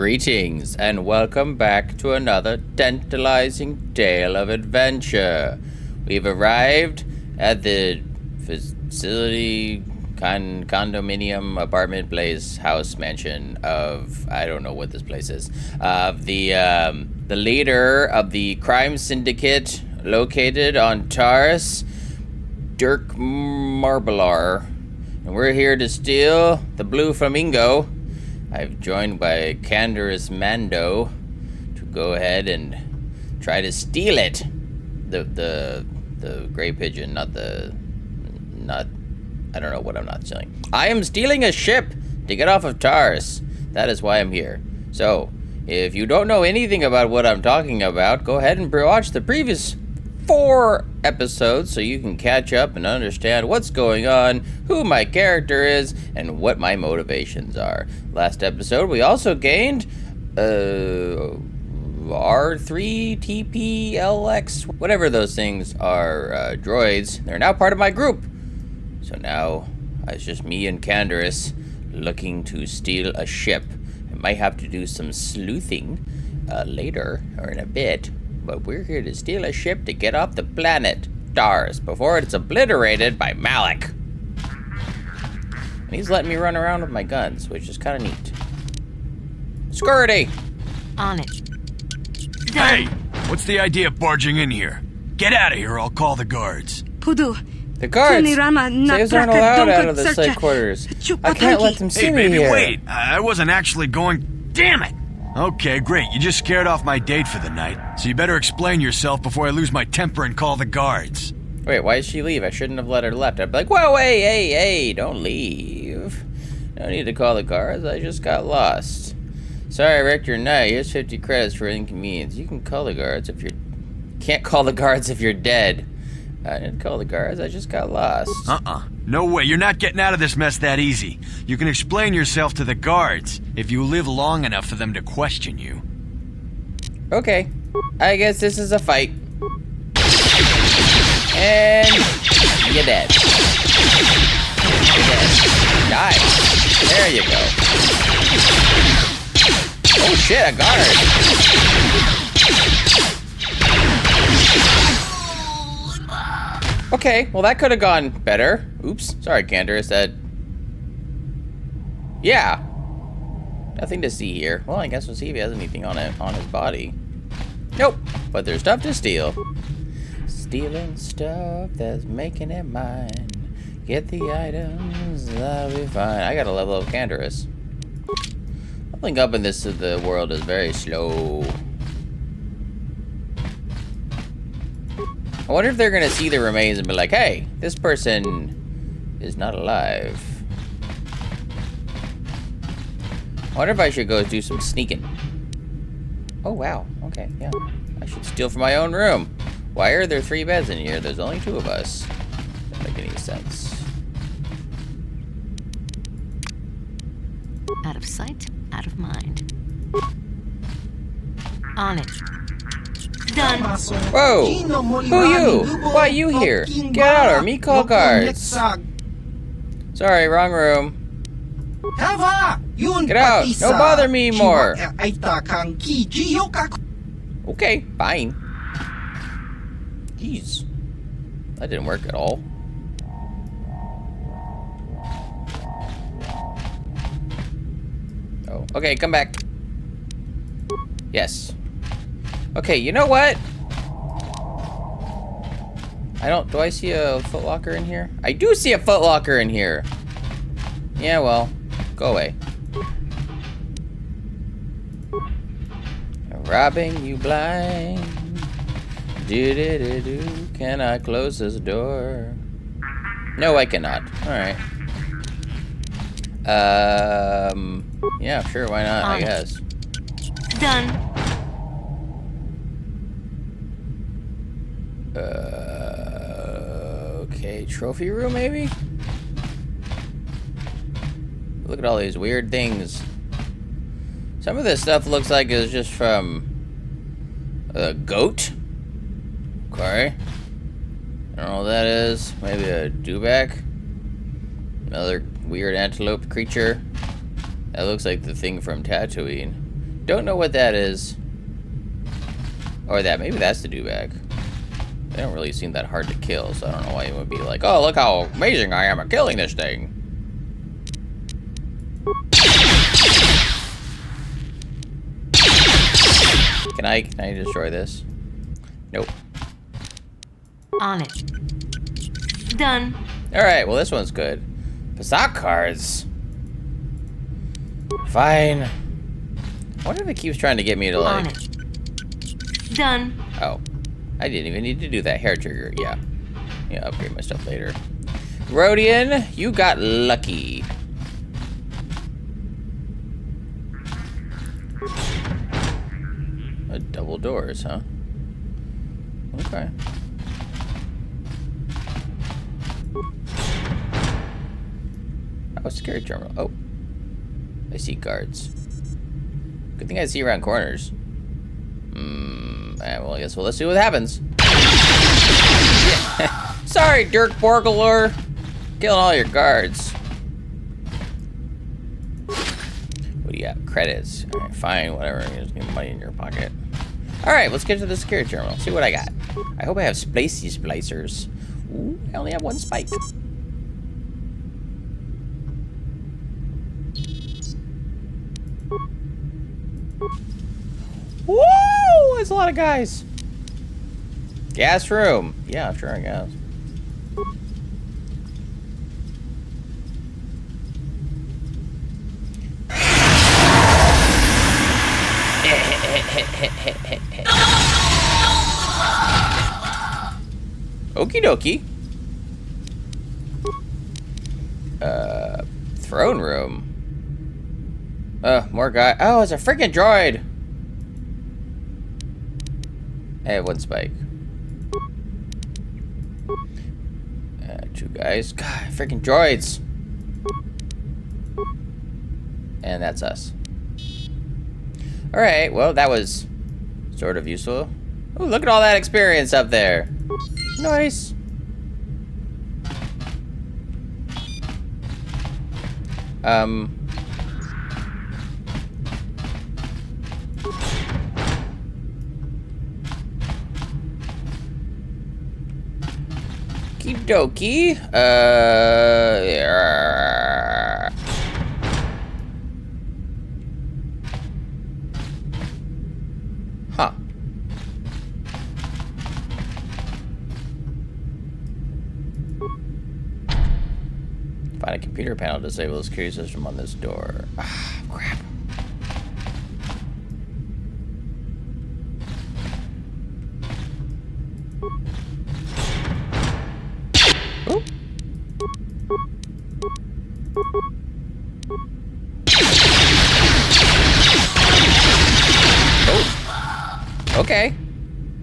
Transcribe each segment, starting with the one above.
Greetings and welcome back to another tantalizing tale of adventure. We've arrived at the facility, condominium, apartment place, house, mansion of, I don't know what this place is, of the leader of the crime syndicate located on Taurus, Dirk Marbelar. And we're here to steal the Blue Flamingo. I've joined by Canderous Mando to go ahead and try to steal it. The gray pigeon, not I don't know what I'm not stealing. I am stealing a ship to get off of Taurus. That is why I'm here. So, if you don't know anything about what I'm talking about, go ahead and watch the previous 4 episodes so you can catch up and understand what's going on, who my character is, and what my motivations are. Last episode, we also gained R3TPLX, whatever those things are, droids. They're now part of my group. So now it's just me and Canderous looking to steal a ship. I might have to do some sleuthing later or in a bit. But we're here to steal a ship to get off the planet Taurus before it's obliterated by Malik. And he's letting me run around with my guns, which is kind of neat. Security! On it. Hey! What's the idea of barging in here? Get out of here, I'll call the guards. Pudu. The guards! Slaves aren't allowed out of the slave quarters. I can't let them see me here. Hey, baby, wait! I wasn't actually going... Damn it! Okay, great. You just scared off my date for the night. So you better explain yourself before I lose my temper and call the guards. Wait, why did she leave? I shouldn't have let her left. I'd be like, whoa, hey, don't leave. No need to call the guards. I just got lost. Sorry, wrecked your night. Here's 50 credits for inconvenience. You can call the guards if you're... Can't call the guards if you're dead. I didn't call the guards. I just got lost. No way. You're not getting out of this mess that easy. You can explain yourself to the guards if you live long enough for them to question you. Okay. I guess this is a fight. And you're dead. You're dead. Die. There you go. Oh shit, a guard. Okay, well that could have gone better. Oops, sorry Canderous, yeah. Nothing to see here. Well, I guess we'll see if he has anything on his body. Nope, but there's stuff to steal. Stealing stuff that's making it mine. Get the items, that'll be fine. I gotta level up Canderous. Leveling up in this the world is very slow. I wonder if they're gonna see the remains and be like, hey, this person is not alive. I wonder if I should go do some sneaking. Oh, wow. Okay, yeah. I should steal from my own room. Why are there 3 beds in here? There's only 2 of us. Doesn't make any sense. Out of sight, out of mind. On it. Done. Whoa! Who you? Why you here? Get out or me call guards. Sorry, wrong room. Get out! Don't bother me more! Okay, fine. Jeez. That didn't work at all. Oh, okay, come back. Yes. Okay, you know what? Do I see a footlocker in here? I do see a footlocker in here. Yeah, well, go away. Robbing you blind. Do-do-do-do. Can I close this door? No, I cannot. Alright. Yeah, sure, why not, I guess. Done. Okay, trophy room maybe? Look at all these weird things. Some of this stuff looks like it's just from a goat. Okay. I don't know what that is. Maybe a dewback. Another weird antelope creature. That looks like the thing from Tatooine. don't know what that is. Or that. Maybe that's the dewback. They don't really seem that hard to kill, so I don't know why you would be like, oh, look how amazing I am at killing this thing. Can I destroy this? Nope. On it. Done. Alright, well this one's good. Passat cards. Fine. I wonder if it keeps trying to get me to like... On it. Done. Oh. I didn't even need to do that hair trigger. Yeah. Yeah, upgrade my stuff later. Rodian, you got lucky. Double doors, huh? Okay. Oh, security terminal. Oh. I see guards. Good thing I see around corners. Well, I guess let's see what happens. Yeah. Sorry, Dirk Borgler. Killing all your guards. What do you got? Credits. All right, fine, whatever. Just get money in your pocket. All right, let's get to the security terminal. See what I got. I hope I have spacey splicers. Ooh, I only have one spike. Whoa! That's a lot of guys. Gas room. Yeah, sure, I guess. Okie dokie. Throne room. More guy. Oh, it's a freaking droid. I have one spike. Two guys. God, freaking droids. And that's us. Alright, well, that was sort of useful. Oh, look at all that experience up there. Nice. Okie dokie. Yeah. Huh. Find a computer panel to disable the security system on this door. Ah, crap. Oop. Oh. Okay.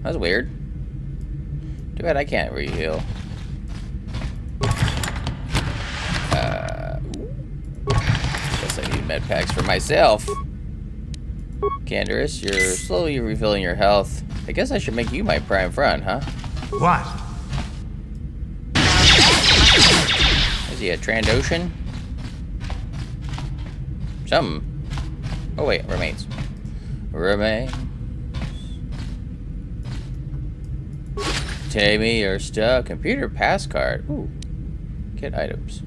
That was weird. Too bad I can't re-heal. Guess I need med packs for myself. Canderous, you're slowly refilling your health. I guess I should make you my prime front, huh? What? Is he a Trandoshan? Something. Oh wait, remains. Remains. Take me your stuff. Computer pass card. Ooh. Get items.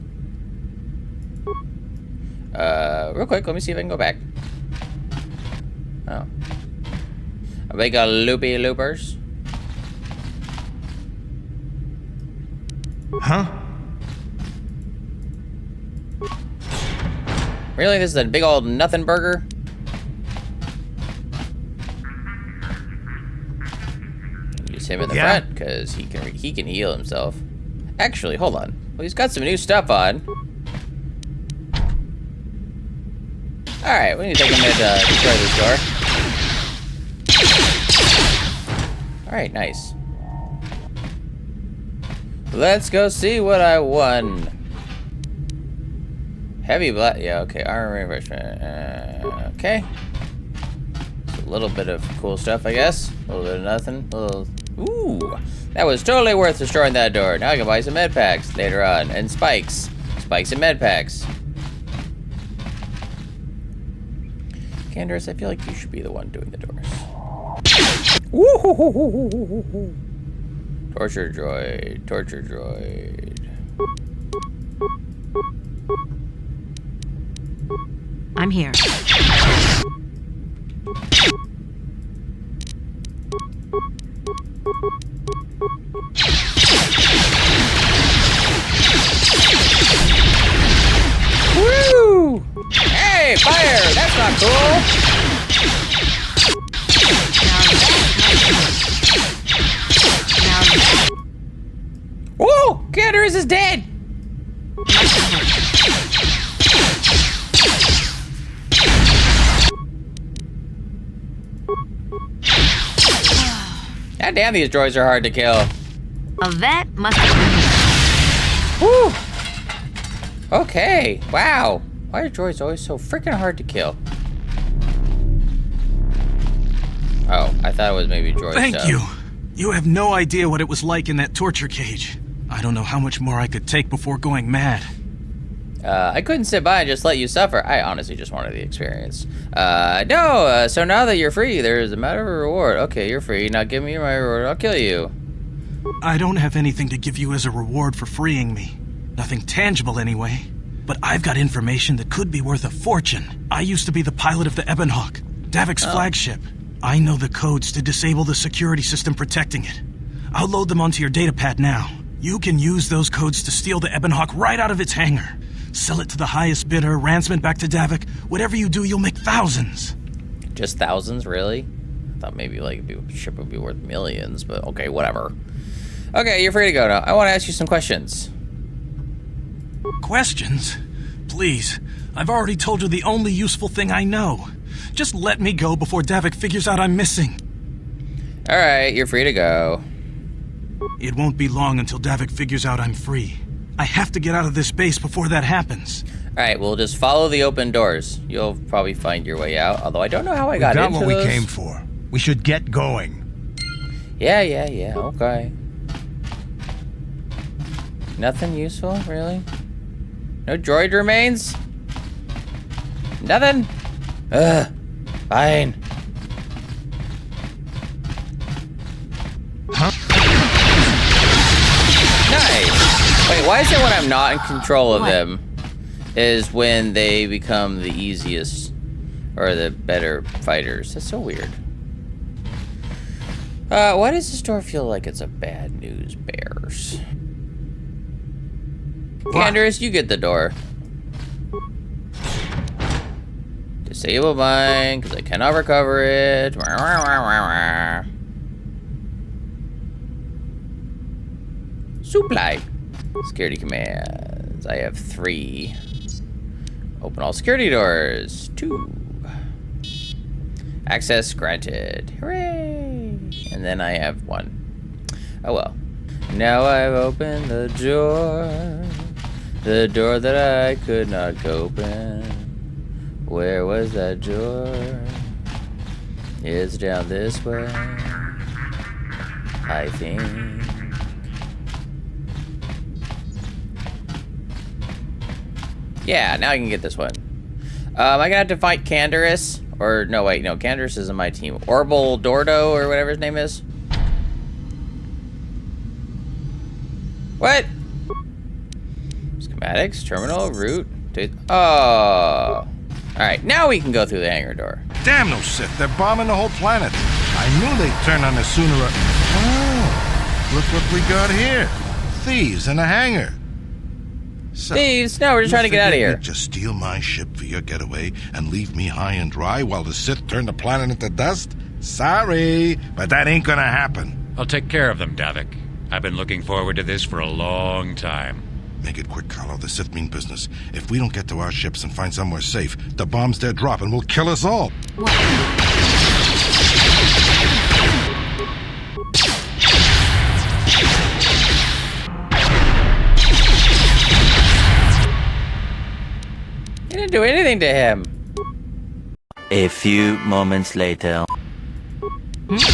Real quick, let me see if I can go back. Oh. A big loopy loopers. Huh? Really? This is a big old nothing burger? Use him in the front, because he can heal himself. Actually, hold on. Well, he's got some new stuff on. Alright, we need to take a minute to destroy this door. Alright, nice. Let's go see what I won. Heavy blood. Yeah, okay. Armor reinforcement. Okay. It's a little bit of cool stuff, I guess. A little bit of nothing. Ooh. That was totally worth destroying that door. Now I can buy some med packs later on. And spikes. Spikes and med packs. Candace, I feel like you should be the one doing the doors. Woo-hoo-hoo-hoo-hoo-hoo-hoo. Torture droid. Torture droid. I'm here. Woo! Hey, fire! That's not cool! Now that. Whoa! Candace is dead! God damn, these droids are hard to kill. A vet must have been Woo! Okay, wow. Why are droids always so freaking hard to kill? Oh, I thought it was maybe droid Thank stuff. you. You have no idea what it was like in that torture cage. I don't know how much more I could take before going mad. I couldn't sit by and just let you suffer. I honestly just wanted the experience. So now that you're free, there's a matter of a reward. Okay, you're free. Now give me my reward. I'll kill you. I don't have anything to give you as a reward for freeing me. Nothing tangible anyway. But I've got information that could be worth a fortune. I used to be the pilot of the Ebon Hawk, Davik's flagship. I know the codes to disable the security system protecting it. I'll load them onto your datapad now. You can use those codes to steal the Ebon Hawk right out of its hangar. Sell it to the highest bidder, ransom it back to Davik. Whatever you do, you'll make thousands. Just thousands, really? I thought maybe like the ship would be worth millions, but okay, whatever. Okay, you're free to go now. I want to ask you some questions. Questions? Please, I've already told you the only useful thing I know. Just let me go before Davik figures out I'm missing. All right, you're free to go. It won't be long until Davik figures out I'm free. I have to get out of this base before that happens. All right, we'll just follow the open doors. You'll probably find your way out, although I don't know how I got into what those. we came for. We should get going. Yeah, okay. Nothing useful, really? No droid remains? Nothing? Ugh, fine. Nice. Wait, why is it when I'm not in control of them is when they become the easiest or the better fighters? That's so weird. Why does this door feel like it's a bad news bears? Candace, you get the door. Disable mine, because I cannot recover it. Supply. Security commands. I have 3. Open all security doors. 2. Access granted. Hooray! And then I have 1. Oh well. Now I've opened the door. The door that I could not open. Where was that door? It's down this way, I think. Yeah, now I can get this one. Am I gonna have to fight Candace? Or, no, wait, no, Candace isn't my team. Orbal Dordo, or whatever his name is? What? Schematics, terminal, route. Oh. Alright, now we can go through the hangar door. Damn no Sith, they're bombing the whole planet. I knew they'd turn on us sooner or... Oh, look what we got here. Thieves in a hangar. So, Thieves? No, we're just trying to get out of here. Just steal my ship for your getaway and leave me high and dry while the Sith turn the planet into dust? Sorry, but that ain't gonna happen. I'll take care of them, Davik. I've been looking forward to this for a long time. Make it quick, Carlo. The Sith mean business. If we don't get to our ships and find somewhere safe, the bombs they're dropping will kill us all. You didn't do anything to him. A few moments later. You may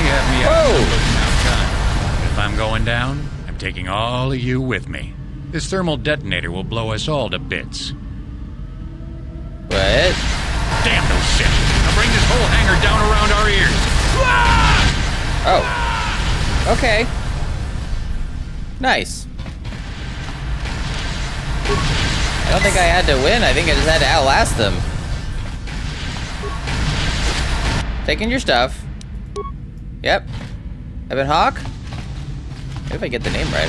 have me out looking outside. But if I'm going down, I'm taking all of you with me. This thermal detonator will blow us all to bits. What? ship. I'll bring this whole hangar down around our ears. Oh. Okay. Nice. I don't think I had to win. I think I just had to outlast them. Taking your stuff. Yep. Ebon Hawk? Maybe if I get the name right.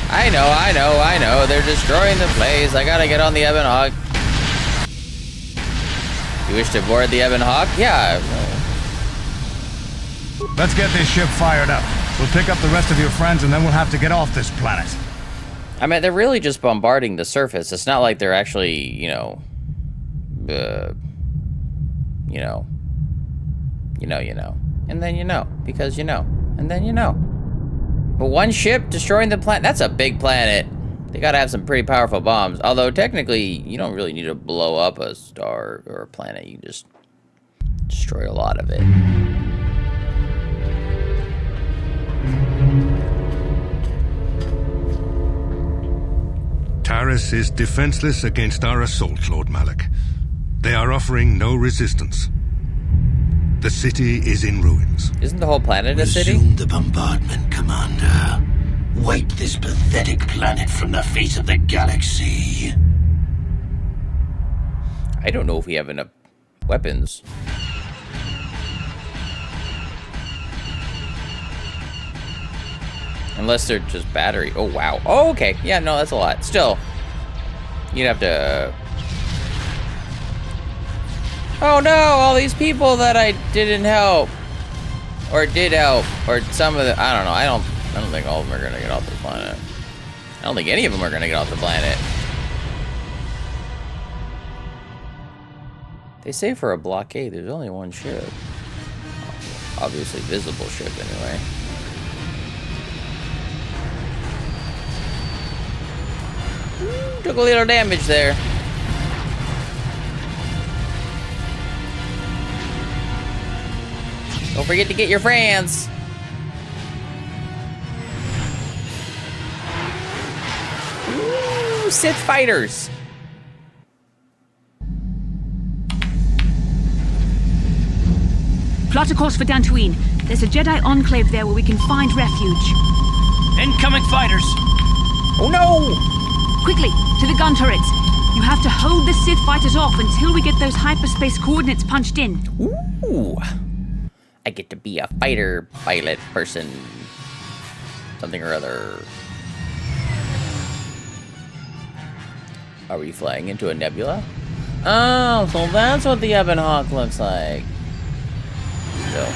I know. They're destroying the place. I gotta get on the Ebon Hawk. You wish to board the Ebon Hawk? Yeah. Let's get this ship fired up. We'll pick up the rest of your friends and then we'll have to get off this planet. I mean, they're really just bombarding the surface. It's not like they're actually, you know, and then you know, because you know, and then you know. But one ship destroying the planet, that's a big planet. They gotta have some pretty powerful bombs. Although, technically, you don't really need to blow up a star or a planet. You can just destroy a lot of it. Taris is defenseless against our assault, Lord Malak. They are offering no resistance. The city is in ruins. Isn't the whole planet a city? Resume the bombardment, Commander. Wipe this pathetic planet from the face of the galaxy. I don't know if we have enough weapons. Unless they're just battery. Oh, wow. Oh, okay. Yeah, no, that's a lot. Still, you'd have to... Oh, no, all these people that I didn't help. Or did help. Or some of the... I don't know. I don't think all of them are going to get off the planet. I don't think any of them are going to get off the planet. They say for a blockade, there's only one ship. Obviously visible ship, anyway. Took a little damage there. Don't forget to get your friends. Ooh, Sith fighters. Plot a course for Dantooine. There's a Jedi enclave there where we can find refuge. Incoming fighters! Oh no! Quickly, to the gun turrets. You have to hold the Sith fighters off until we get those hyperspace coordinates punched in. Ooh. I get to be a fighter pilot person. Something or other. Are we flying into a nebula? Oh, so that's what the Ebon Hawk looks like. Still,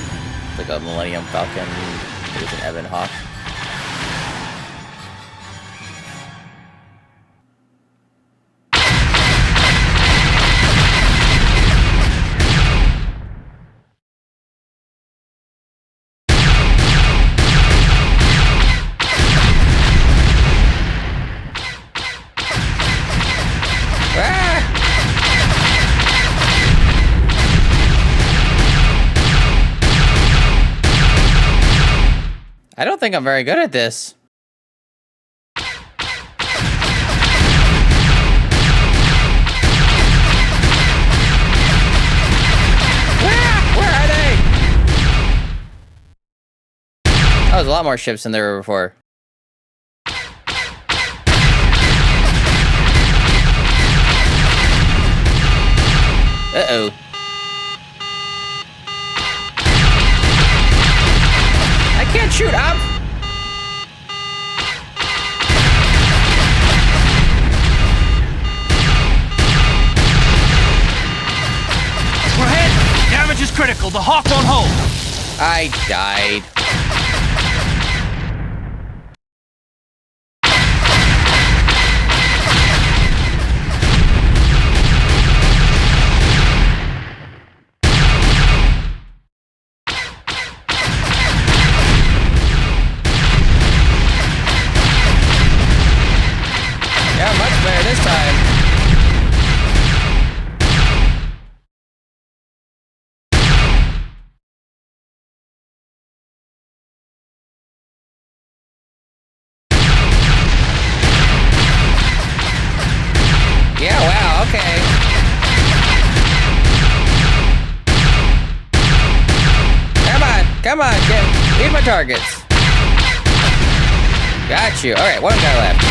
it's like a Millennium Falcon. It was an Ebon Hawk. I don't think I'm very good at this. Where are they? Oh, there's a lot more ships than there were before. Uh-oh. I can't shoot up! We're hit! Damage is critical. The Hawk won't hold. I died. Yeah, much better this time. Come on, Ken. Leave my targets. Got you. All right, one guy left.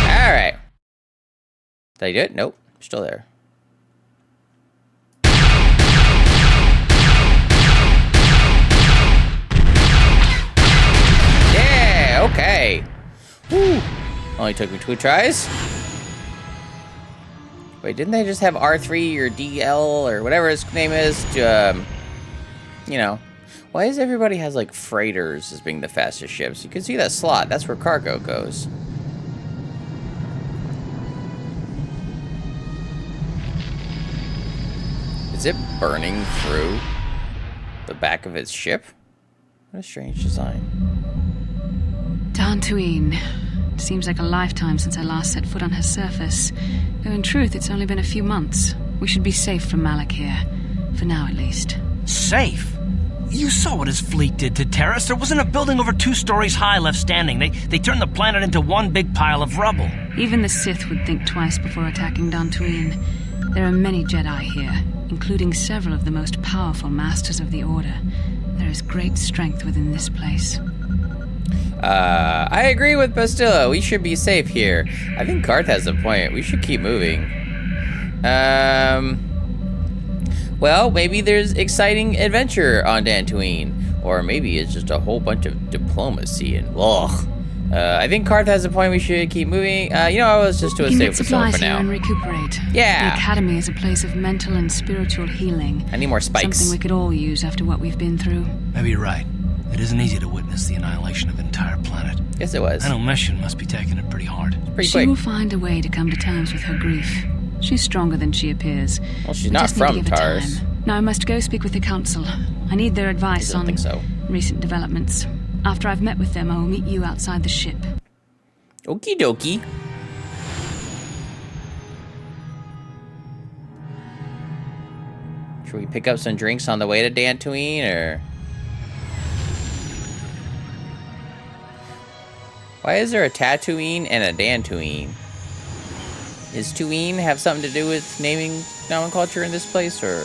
All right. Did I do it? Nope. Still there. Yeah, okay. Woo. Only took me 2 tries. Wait, didn't they just have R3 or DL or whatever his name is to, you know, why is everybody has like freighters as being the fastest ships? You can see that slot. That's where cargo goes. Is it burning through the back of its ship? What a strange design. Dantooine. Seems like a lifetime since I last set foot on her surface. Though in truth, it's only been a few months. We should be safe from Malak here. For now, at least. Safe? You saw what his fleet did to Terrace. There wasn't a building over 2 stories high left standing. They turned the planet into one big pile of rubble. Even the Sith would think twice before attacking Dantooine. There are many Jedi here, including several of the most powerful masters of the Order. There is great strength within this place. I agree with Bastilla. We should be safe here. I think Karth has a point. We should keep moving. Well, maybe there's exciting adventure on Dantooine. Or maybe it's just a whole bunch of diplomacy and ugh. I think Karth has a point. We should keep moving. You know, I was just to a safe zone for now. And recuperate. Yeah. The Academy is a place of mental and spiritual healing. I need more spikes. Something we could all use after what we've been through. Maybe you're right. It isn't easy to witness the annihilation of an entire planet. Yes, it was. I know Mission must be taking it pretty hard. Pretty She quick. will find a way to come to terms with her grief. She's stronger than she appears. Well, she's We not just need to from give her Tars. time. Now I must go speak with the Council. I need their advice I don't on think so. recent developments. After I've met with them, I will meet you outside the ship. Okie dokie. Should we pick up some drinks on the way to Dantooine, or? Why is there a Tatooine and a Dantooine? Does Tatooine have something to do with naming nomenclature in this place, or?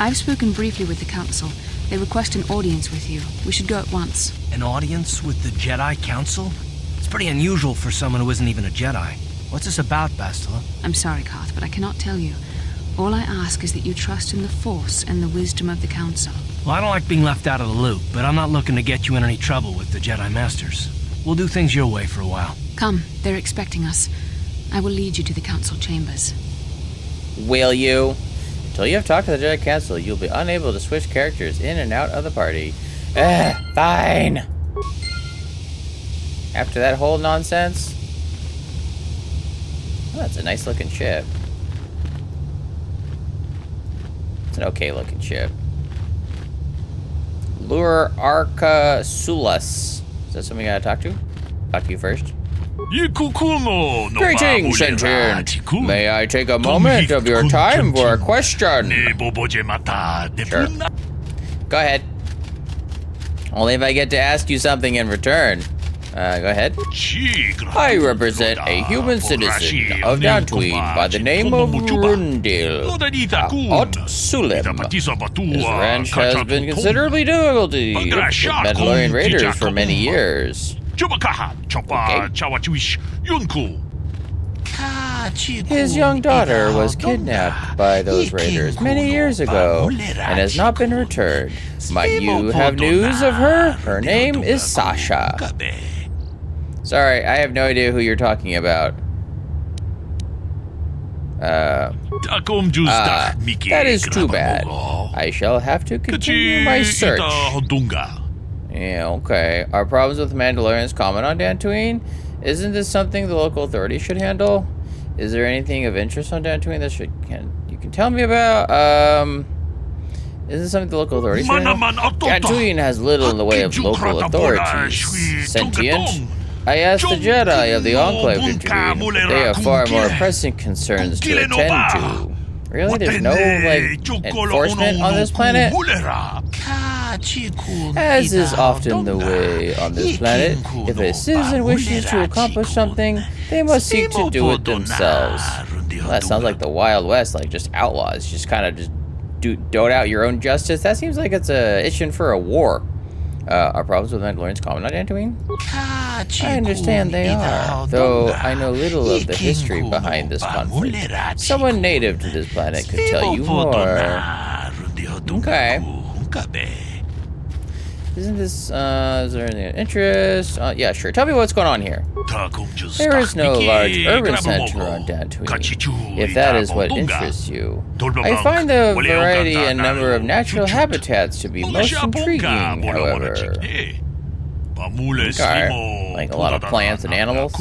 I've spoken briefly with the Council. They request an audience with you. We should go at once. An audience with the Jedi Council? It's pretty unusual for someone who isn't even a Jedi. What's this about, Bastila? I'm sorry, Karth, but I cannot tell you. All I ask is that you trust in the Force and the wisdom of the Council. Well, I don't like being left out of the loop, but I'm not looking to get you in any trouble with the Jedi Masters. We'll do things your way for a while. Come, they're expecting us. I will lead you to the Council chambers. Will you? Until you have talked to the Jedi Council, you'll be unable to switch characters in and out of the party. Fine. After that whole nonsense? Oh, that's a nice looking ship. It's an okay looking ship. Lure Arca Sulas. Is that something I gotta talk to? Talk to you first. Greetings, sentient. May I take a moment of your time for a question? Sure. Go ahead. Only if I get to ask you something in return. Go ahead. I represent a human citizen of Dantooine by the name of Rundil Ot Sulim. His ranch has been considerably difficulty with Mandalorian raiders for many years. Okay. His young daughter was kidnapped by those raiders many years ago and has not been returned. Might you have news of her? Her name is Sasha. Sorry, I have no idea who you're talking about. That is too bad. I shall have to continue my search. Yeah, okay. Are problems with Mandalorians common on Dantooine? Isn't this something the local authorities should handle? Is there anything of interest on Dantooine that you can tell me about? Is this something the local authorities should handle? Dantooine has little in the way of local authorities. Sentient? I asked the Jedi of the Enclave to intervene, but they have far more pressing concerns to attend to. Really? There's no, enforcement on this planet? As is often the way on this planet, if a citizen wishes to accomplish something, they must seek to do it themselves. Well, that sounds like the Wild West, like just outlaws, just kind of just dote out your own justice. That seems like it's a itching for a war. Are problems with Mandalorians common on Dantooine? I understand they are, though I know little of the history behind this conflict. Someone native to this planet could tell you more. Okay. Isn't this, is there any interest? Yeah, sure. Tell me what's going on here. There is no large urban center on Dantooine, if that is what interests you. I find the variety and number of natural habitats to be most intriguing, however. Okay. Like a lot of plants and animals.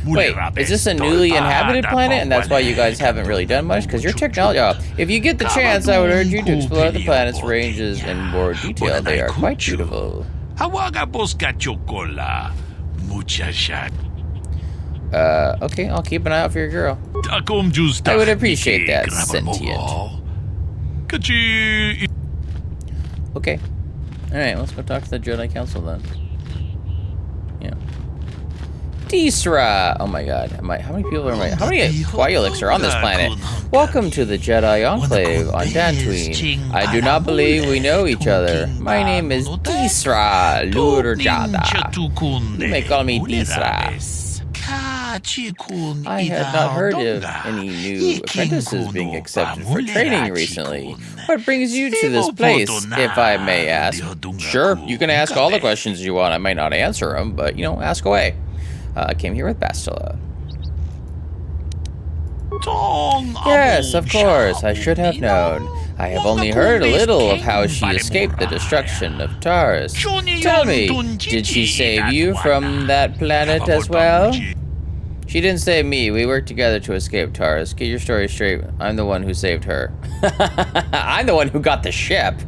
Wait, is this a newly inhabited planet and that's why you guys haven't really done much? Because your technology... if you get the chance, I would urge you to explore the planet's ranges in more detail. They are quite beautiful. Okay, I'll keep an eye out for your girl. I would appreciate that, sentient. Okay. Alright, let's go talk to the Jedi Council then. Yeah. Disra! Oh my god. How many people are how many Quailics are on this planet? Welcome to the Jedi Enclave on Dantooine. I do not believe we know each other. My name is Disra Lurjada. You may call me Disra. I had not heard of any new apprentices being accepted for training recently. What brings you to this place, if I may ask? Sure, you can ask all the questions you want. I might not answer them, but, ask away. I came here with Bastila. Yes, of course, I should have known. I have only heard a little of how she escaped the destruction of Taurus. Tell me, did she save you from that planet as well? She didn't save me. We worked together to escape Taurus. Get your story straight. I'm the one who saved her. I'm the one who got the ship.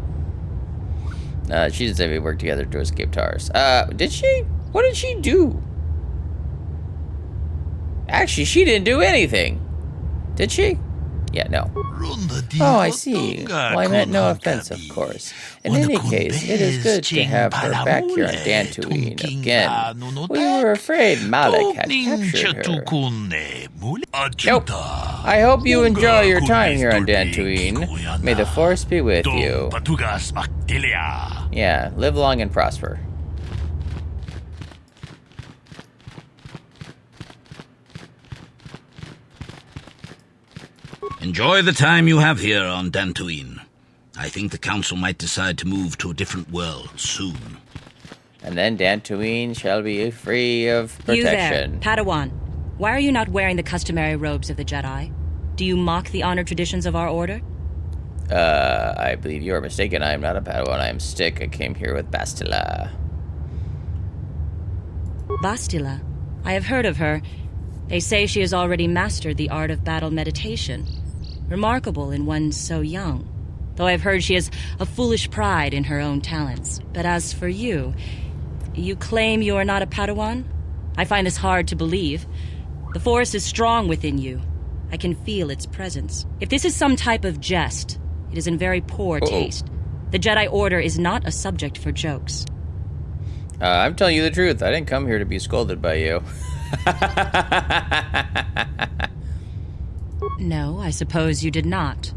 She didn't say we worked together to escape Taurus. Did she? What did she do? Actually, she didn't do anything. Did she? Yeah, no. Oh, I see. Well, I meant no offense, of course. In any case, it is good to have her back here on Dantooine again. We were afraid Malak had captured her. Nope. I hope you enjoy your time here on Dantooine. May the Force be with you. Yeah, live long and prosper. Enjoy the time you have here on Dantooine. I think the Council might decide to move to a different world soon. And then Dantooine shall be free of protection. You there, Padawan. Why are you not wearing the customary robes of the Jedi? Do you mock the honored traditions of our order? I believe you are mistaken. I am not a Padawan. I am Stick. I came here with Bastila. Bastila? I have heard of her. They say she has already mastered the art of battle meditation. Remarkable in one so young. Though I've heard she has a foolish pride in her own talents. But as for you, you claim you are not a Padawan? I find this hard to believe. The Force is strong within you. I can feel its presence. If this is some type of jest, it is in very poor taste. The Jedi Order is not a subject for jokes. I'm telling you the truth. I didn't come here to be scolded by you. No, I suppose you did not.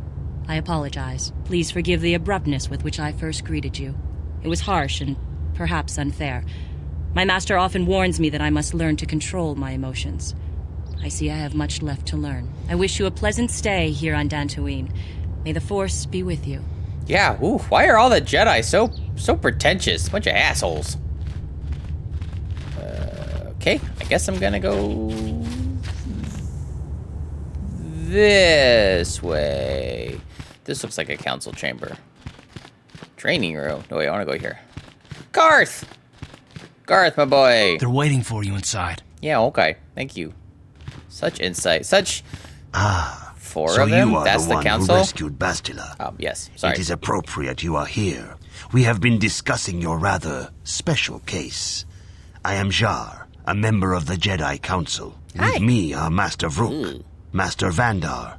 I apologize. Please forgive the abruptness with which I first greeted you. It was harsh and perhaps unfair. My master often warns me that I must learn to control my emotions. I see I have much left to learn. I wish you a pleasant stay here on Dantooine. May the Force be with you. Yeah, why are all the Jedi so pretentious? Bunch of assholes. Okay, I guess I'm gonna go this way. This looks like a council chamber. Training room. No, wait, I want to go here. Garth! Garth, my boy. They're waiting for you inside. Yeah, okay. Thank you. Such insight. Such... four so of them? You are That's the one council? Who rescued Bastila. Yes. Sorry. It is appropriate you are here. We have been discussing your rather special case. I am Jar, a member of the Jedi Council. Hi. With me are Master Vrook, Master Vandar,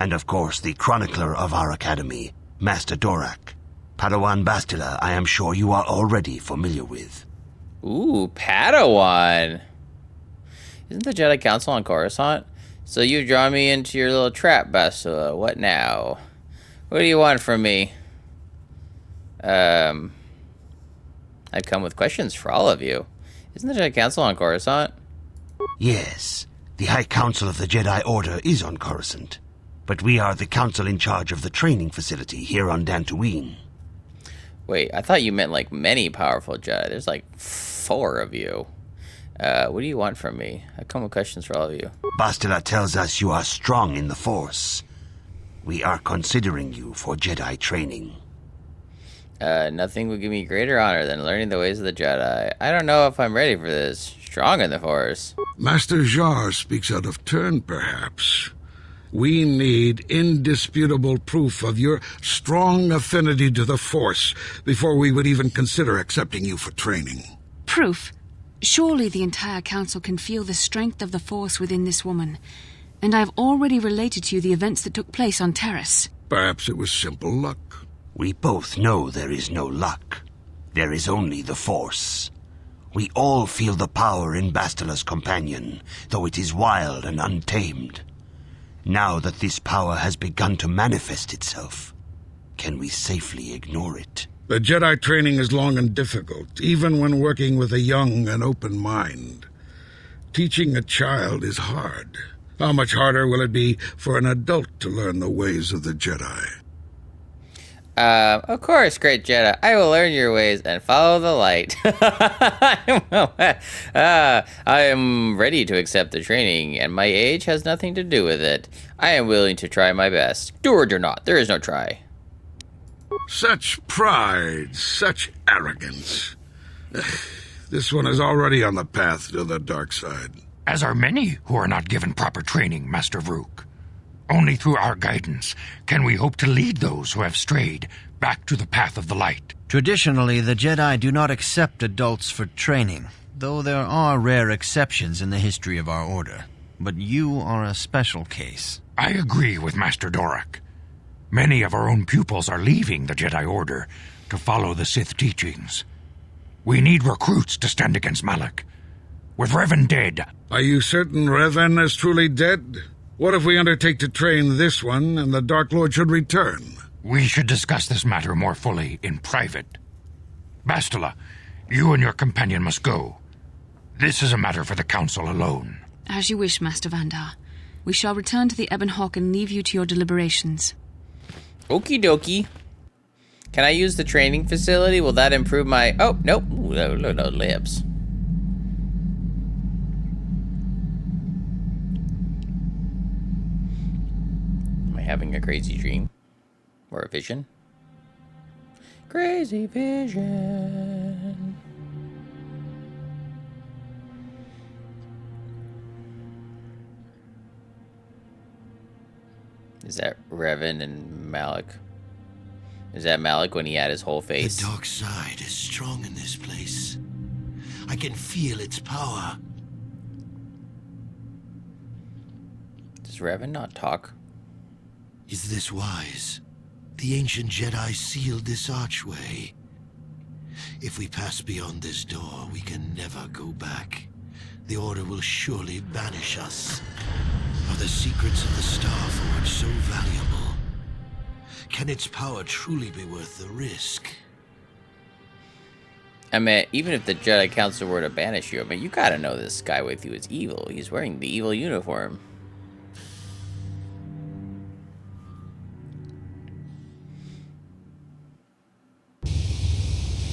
and of course the chronicler of our academy, Master Dorak. Padawan Bastila, I am sure you are already familiar with. Ooh, Padawan. Isn't the Jedi Council on Coruscant? So you draw me into your little trap, Bastila. What now? What do you want from me? I've come with questions for all of you. Isn't the Jedi Council on Coruscant? Yes, the High Council of the Jedi Order is on Coruscant. But we are the council in charge of the training facility here on Dantooine. Wait, I thought you meant like many powerful Jedi. There's like 4 of you. What do you want from me? I come with questions for all of you. Bastila tells us you are strong in the Force. We are considering you for Jedi training. Nothing would give me greater honor than learning the ways of the Jedi. I don't know if I'm ready for this. Strong in the Force. Master Jar speaks out of turn, perhaps. We need indisputable proof of your strong affinity to the Force before we would even consider accepting you for training. Proof? Surely the entire council can feel the strength of the Force within this woman. And I've already related to you the events that took place on Terrace. Perhaps it was simple luck. We both know there is no luck. There is only the Force. We all feel the power in Bastila's companion, though it is wild and untamed. Now that this power has begun to manifest itself, can we safely ignore it? The Jedi training is long and difficult, even when working with a young and open mind. Teaching a child is hard. How much harder will it be for an adult to learn the ways of the Jedi? Of course, great Jedi. I will learn your ways and follow the light. I am ready to accept the training, and my age has nothing to do with it. I am willing to try my best. Do or do not. There is no try. Such pride, such arrogance. This one is already on the path to the dark side. As are many who are not given proper training, Master Vrook. Only through our guidance can we hope to lead those who have strayed back to the path of the light. Traditionally, the Jedi do not accept adults for training, though there are rare exceptions in the history of our order. But you are a special case. I agree with Master Dorak. Many of our own pupils are leaving the Jedi Order to follow the Sith teachings. We need recruits to stand against Malak. With Revan dead... Are you certain Revan is truly dead? What if we undertake to train this one and the Dark Lord should return? We should discuss this matter more fully in private. Bastila, you and your companion must go. This is a matter for the Council alone. As you wish, Master Vandar. We shall return to the Ebon Hawk and leave you to your deliberations. Okie dokie. Can I use the training facility? Will that improve my... Oh, nope. Ooh, no, lips. Am I having a crazy dream? Or a vision? Crazy vision. Is that Revan and Malak? Is that Malak when he had his whole face? The dark side is strong in this place. I can feel its power. Does Revan not talk? Is this wise? The ancient Jedi sealed this archway. If we pass beyond this door, we can never go back. The Order will surely banish us. Are the secrets of the Star Forge so valuable? Can its power truly be worth the risk? I mean, even if the Jedi Council were to banish you, I mean, you gotta know this guy with you is evil. He's wearing the evil uniform.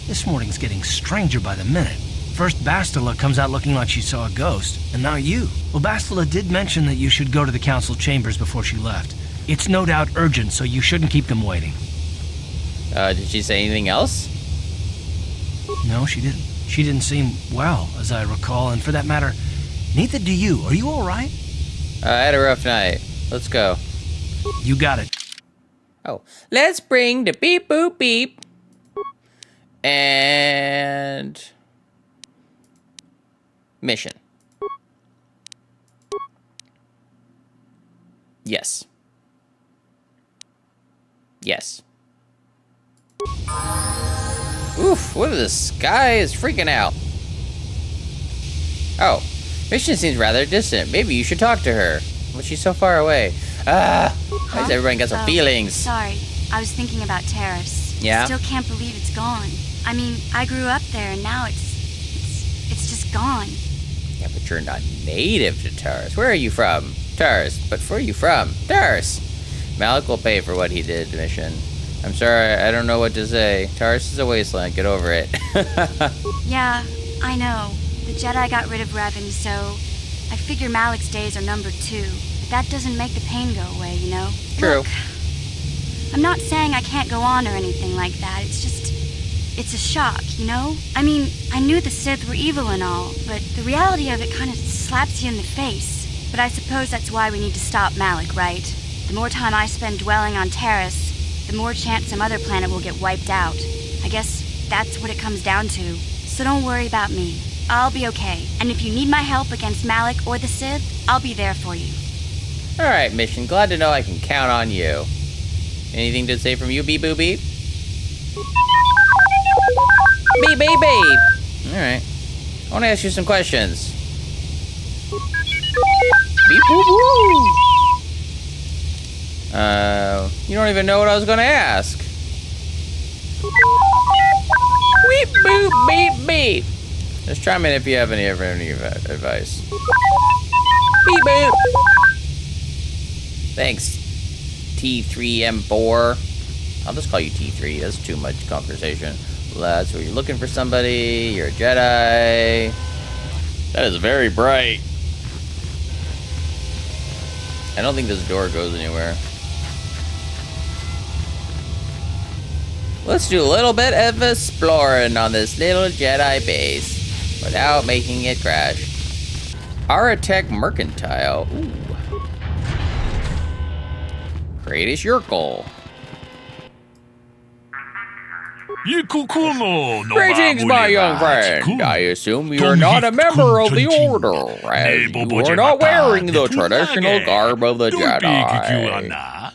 This morning's getting stranger by the minute. First Bastila comes out looking like she saw a ghost, and now you. Well, Bastila did mention that you should go to the council chambers before she left. It's no doubt urgent, so you shouldn't keep them waiting. Did she say anything else? No, she didn't. She didn't seem well, as I recall, and for that matter, neither do you. Are you all right? I had a rough night. Let's go. You got it. Oh, let's bring the beep boop beep. And... mission. Yes. Yes. Oof, what if the sky is freaking out? Oh, mission seems rather distant. Maybe you should talk to her. But she's so far away. Why does everybody got some feelings? Sorry, I was thinking about Terrace. Yeah? Still can't believe it's gone. I mean, I grew up there and now it's just gone. Yeah, but you're not native to Taurus. Where are you from? Taurus. But where are you from? Taurus. Malik will pay for what he did, mission. I'm sorry, I don't know what to say. Taurus is a wasteland. Get over it. Yeah, I know. The Jedi got rid of Revan, so I figure Malik's days are numbered too. But that doesn't make the pain go away, you know? True. Look, I'm not saying I can't go on or anything like that. It's just, it's a shock, you know? I mean, I knew the Sith were evil and all, but the reality of it kind of slaps you in the face. But I suppose that's why we need to stop Malik, right? The more time I spend dwelling on Terrace, the more chance some other planet will get wiped out. I guess that's what it comes down to. So don't worry about me. I'll be okay. And if you need my help against Malik or the Sith, I'll be there for you. Alright, mission. Glad to know I can count on you. Anything to say from you, beep boop beep? Beep beep beep! Alright. I want to ask you some questions. Beep boop woo! You don't even know what I was gonna ask. Beep boop beep beep! Just chime in if you have any advice. Beep boop! Thanks, T3M4. I'll just call you T3. That's too much conversation. So you're looking for somebody. You're a Jedi. That is very bright. I don't think this door goes anywhere. Let's do a little bit of exploring on this little Jedi base without making it crash. Aratech Mercantile. Ooh. Greatest Yurkle. Greetings, my young friend. I assume you are not a member of the Order, as you are not wearing the traditional garb of the Jedi.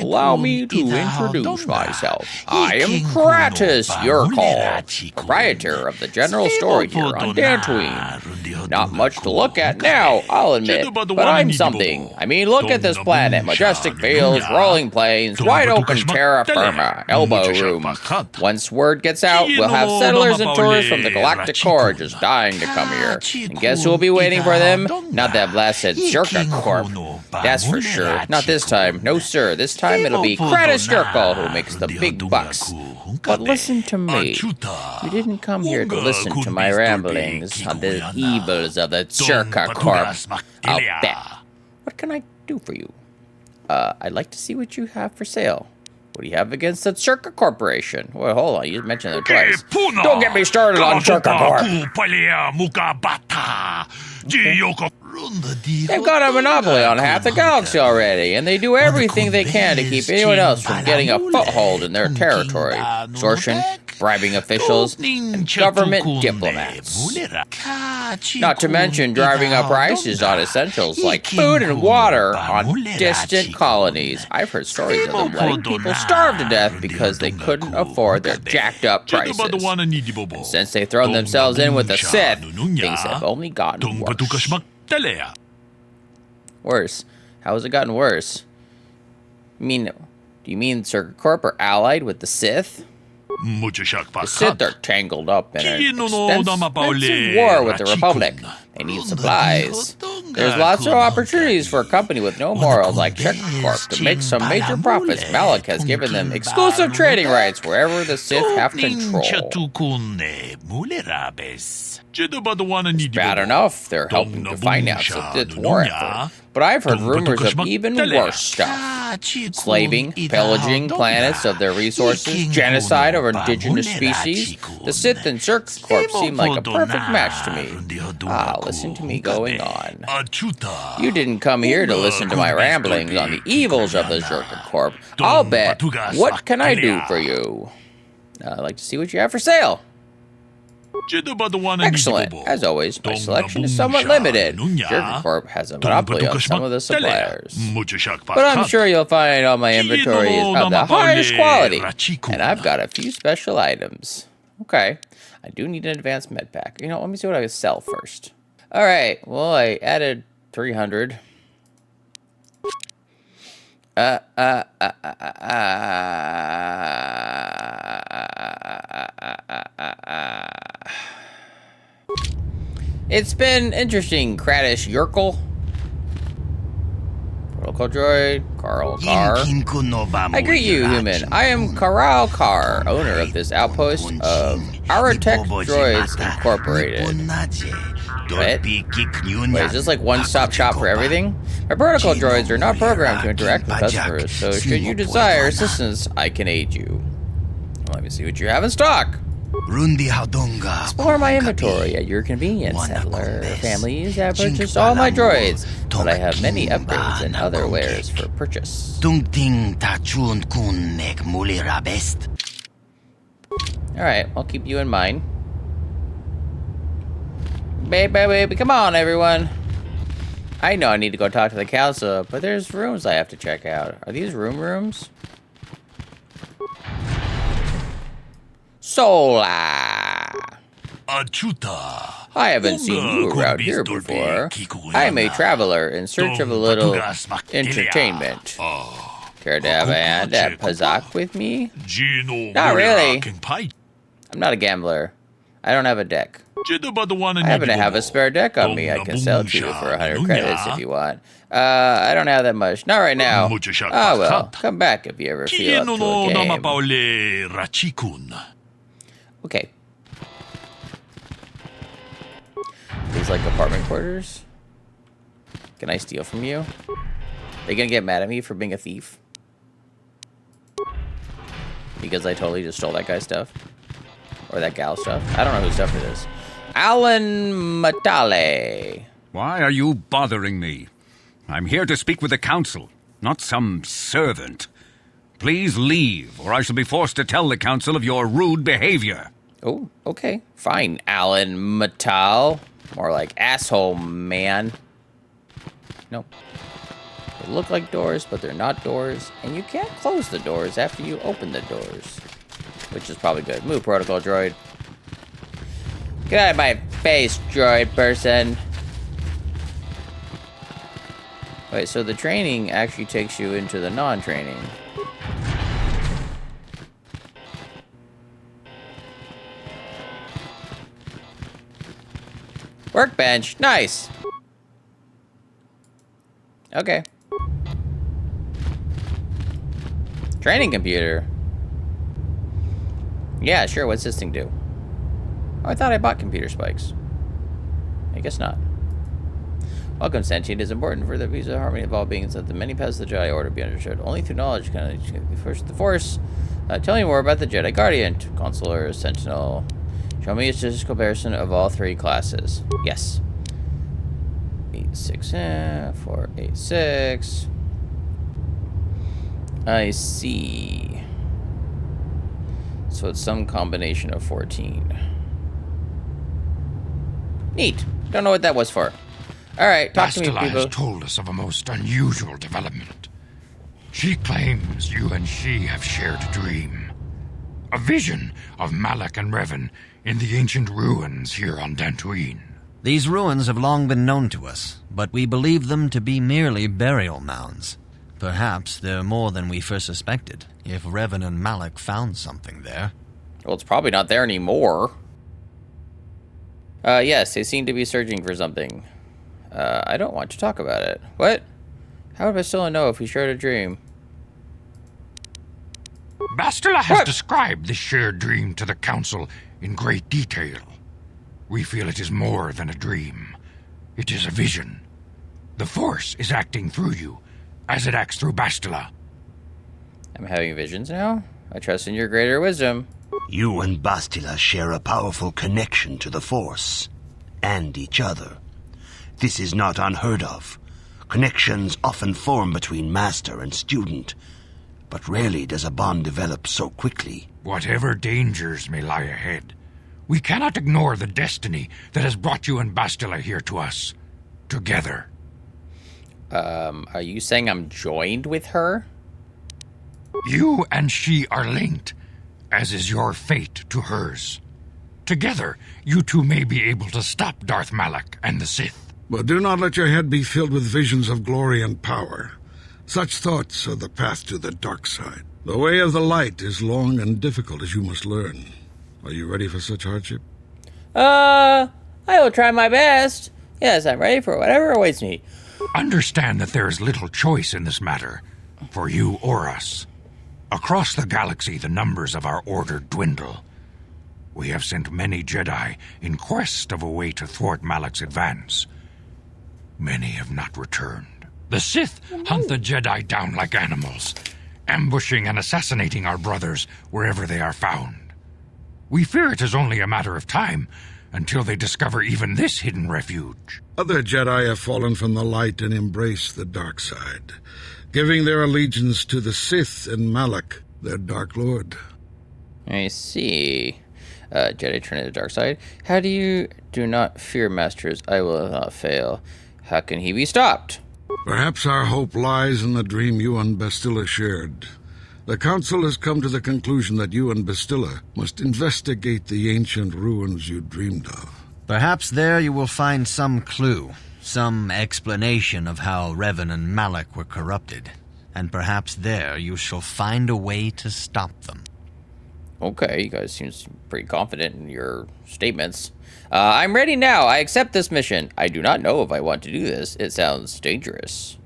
Allow me to introduce myself. I am Kratos Yurkle, proprietor of the general store here on Dantooine. Not much to look at now, I'll admit, but I'm something. I mean, look at this planet. Majestic fields, rolling plains, wide open terra firma, elbow room. Once word gets out, we'll have settlers and tourists from the Galactic Core just dying to come here. And guess who will be waiting for them? Not that blasted Circa Corp. That's for sure. Not this time. No, sir. This time it'll be Kratos Yurkle who makes the big bucks. But listen to me. You didn't come here to listen to my ramblings on the evils of the Circa Corp. I'll bet. What can I do for you? I'd like to see what you have for sale. What do you have against the Circa Corporation? Well, hold on, you mentioned it twice. Don't get me started on Circa Corp. Okay. They've got a monopoly on half the galaxy already, and they do everything they can to keep anyone else from getting a foothold in their territory. Extortion, bribing officials, and government diplomats. Not to mention driving up prices on essentials like food and water on distant colonies. I've heard stories of them letting people starve to death because they couldn't afford their jacked up prices. And since they've thrown themselves in with the Sith, things have only gotten worse. Worse? How has it gotten worse? Do you mean Circa Corp are allied with the Sith? The Sith are tangled up in an extensive war with the Republic. They need supplies. There's lots of opportunities for a company with no morals like Circa Corp to make some major profits. Malik has given them exclusive trading rights wherever the Sith have control. It's bad enough they're helping to finance the Sith war effort, but I've heard rumors of even worse stuff. Slaving, pillaging planets of their resources, genocide of indigenous species. The Sith and Circa Corp seem like a perfect match to me. Listen to me going on. You didn't come here to listen to my ramblings on the evils of the Circa Corp. I'll bet. What can I do for you? I'd like to see what you have for sale. Excellent. As always, my selection is somewhat limited. Circa Corp has a monopoly on some of the suppliers. But I'm sure you'll find all my inventory is of the highest quality. And I've got a few special items. Okay. I do need an advanced med pack. Let me see what I can sell first. Alright, well, I added 300. It's been interesting, Kradish Yerkel. Protocol droid, Carl Carr. I greet you, human. I am Karal Carr, owner of this outpost of Aratech Droids Incorporated. What? Wait, is this like one-stop shop for everything? My protocol droids are not programmed to interact with customers, so should you desire assistance, I can aid you. Let me see what you have in stock. Explore my inventory at your convenience, settler. Families have purchased all my droids, but I have many upgrades and other wares for purchase. Alright, I'll keep you in mind. Baby, come on, everyone. I know I need to go talk to the council, but there's rooms I have to check out. Are these rooms? Sola! I haven't seen you around here before. I am a traveler in search of a little entertainment. Care to have a hand at Pazak with me? Not really. I'm not a gambler. I don't have a deck. I happen to have a spare deck on me I can sell to you for 100 credits if you want. I don't have that much. Not right now. Oh well, come back if you ever feel up to a game. Okay. These like apartment quarters? Can I steal from you? They gonna get mad at me for being a thief? Because I totally just stole that guy's stuff? Or that gal's stuff? I don't know whose stuff it is. Alan Matale. Why are you bothering me? I'm here to speak with the council, not some servant. Please leave, or I shall be forced to tell the council of your rude behavior. Oh, okay. Fine, Alan Matal. More like asshole, man. No. They look like doors, but they're not doors. And you can't close the doors after you open the doors. Which is probably good. Move, protocol droid. Get out of my face, droid person. Wait, so the training actually takes you into the non-training. Workbench, nice. Okay. Training computer. Yeah, sure, what's this thing do? Oh, I thought I bought computer spikes. I guess not. Welcome, sentient. It is important for the peace and harmony of all beings that the many paths of the Jedi Order be understood. Only through knowledge can I first the Force. Tell me more about the Jedi Guardian, Consular, Sentinel. Show me a statistical comparison of all three classes. Yes. 86, 486. I see. So it's some combination of 14. Neat. Don't know what that was for. Alright, talk to me, people. Bastila has told us of a most unusual development. She claims you and she have shared a dream. A vision of Malak and Revan in the ancient ruins here on Dantooine. These ruins have long been known to us, but we believe them to be merely burial mounds. Perhaps they're more than we first suspected, if Revan and Malak found something there. Well, it's probably not there anymore. Yes, they seem to be searching for something. I don't want to talk about it. What? How would I still know if we shared a dream? Bastila has described this shared dream to the Council in great detail. We feel it is more than a dream. It is a vision. The Force is acting through you, as it acts through Bastila. I'm having visions now? I trust in your greater wisdom. You and Bastila share a powerful connection to the Force, and each other. This is not unheard of. Connections often form between master and student, but rarely does a bond develop so quickly. Whatever dangers may lie ahead, we cannot ignore the destiny that has brought you and Bastila here to us. Together. Are you saying I'm joined with her? You and she are linked, as is your fate to hers. Together, you two may be able to stop Darth Malak and the Sith. But do not let your head be filled with visions of glory and power. Such thoughts are the path to the dark side. The way of the light is long and difficult, as you must learn. Are you ready for such hardship? I will try my best. Yes, I'm ready for whatever awaits me. Understand that there is little choice in this matter, for you or us. Across the galaxy, the numbers of our order dwindle. We have sent many Jedi in quest of a way to thwart Malak's advance. Many have not returned. The Sith hunt the Jedi down like animals, ambushing and assassinating our brothers wherever they are found. We fear it is only a matter of time until they discover even this hidden refuge. Other Jedi have fallen from the light and embraced the dark side, giving their allegiance to the Sith and Malak, their Dark Lord. I see. Jedi turn to the dark side. How do you do not fear, masters? I will not fail. How can he be stopped? Perhaps our hope lies in the dream you and Bastila shared. The Council has come to the conclusion that you and Bastila must investigate the ancient ruins you dreamed of. Perhaps there you will find some clue, some explanation of how Revan and Malak were corrupted. And perhaps there you shall find a way to stop them. Okay, you guys seem pretty confident in your statements. I'm ready now. I accept this mission. I do not know if I want to do this. It sounds dangerous.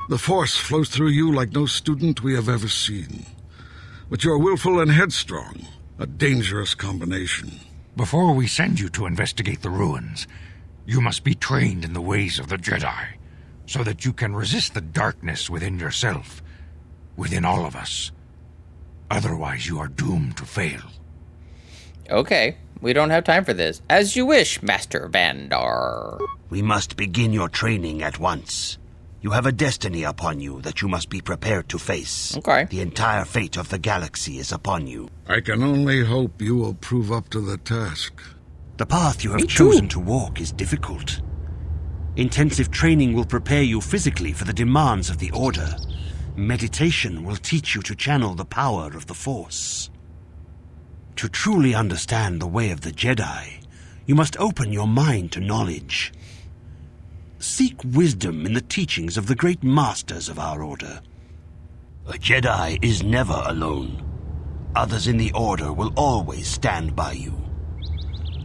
The Force flows through you like no student we have ever seen. But you're willful and headstrong, a dangerous combination. Before we send you to investigate the ruins, you must be trained in the ways of the Jedi, so that you can resist the darkness within yourself, within all of us. Otherwise, you are doomed to fail. Okay, we don't have time for this. As you wish, Master Vandar. We must begin your training at once. You have a destiny upon you that you must be prepared to face. Okay. The entire fate of the galaxy is upon you. I can only hope you will prove up to the task. The path you have chosen to walk is difficult. Intensive training will prepare you physically for the demands of the Order. Meditation will teach you to channel the power of the Force. To truly understand the way of the Jedi, you must open your mind to knowledge. Seek wisdom in the teachings of the great masters of our Order. A Jedi is never alone. Others in the Order will always stand by you.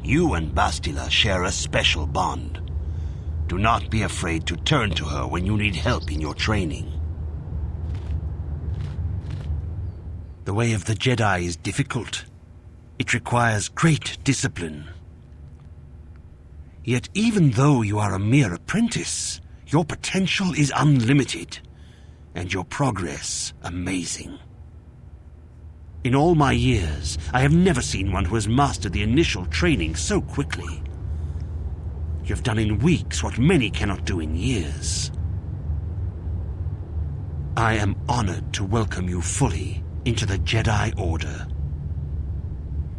You and Bastila share a special bond. Do not be afraid to turn to her when you need help in your training. The way of the Jedi is difficult. It requires great discipline. Yet even though you are a mere apprentice, your potential is unlimited, and your progress amazing. In all my years, I have never seen one who has mastered the initial training so quickly. You have done in weeks what many cannot do in years. I am honored to welcome you fully into the Jedi Order.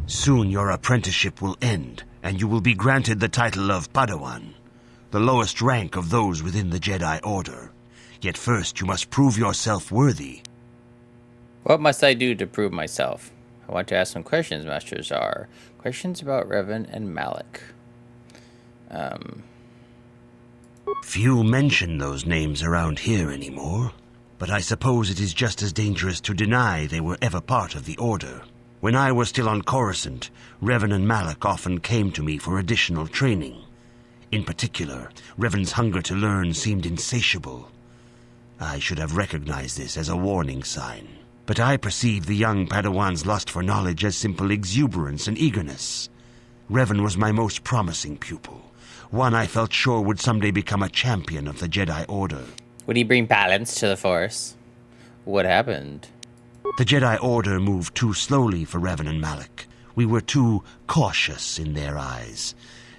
Soon your apprenticeship will end, and you will be granted the title of Padawan, the lowest rank of those within the Jedi Order. Yet first you must prove yourself worthy. What must I do to prove myself? I want to ask some questions, Master Czar. Questions about Revan and Malak. Few mention those names around here anymore, but I suppose it is just as dangerous to deny they were ever part of the Order. When I was still on Coruscant, Revan and Malak often came to me for additional training. In particular, Revan's hunger to learn seemed insatiable. I should have recognized this as a warning sign, but I perceived the young Padawan's lust for knowledge as simple exuberance and eagerness. Revan was my most promising pupil, one I felt sure would someday become a champion of the Jedi Order. Would he bring balance to the Force? What happened? The Jedi Order moved too slowly for Revan and Malak. We were too cautious in their eyes.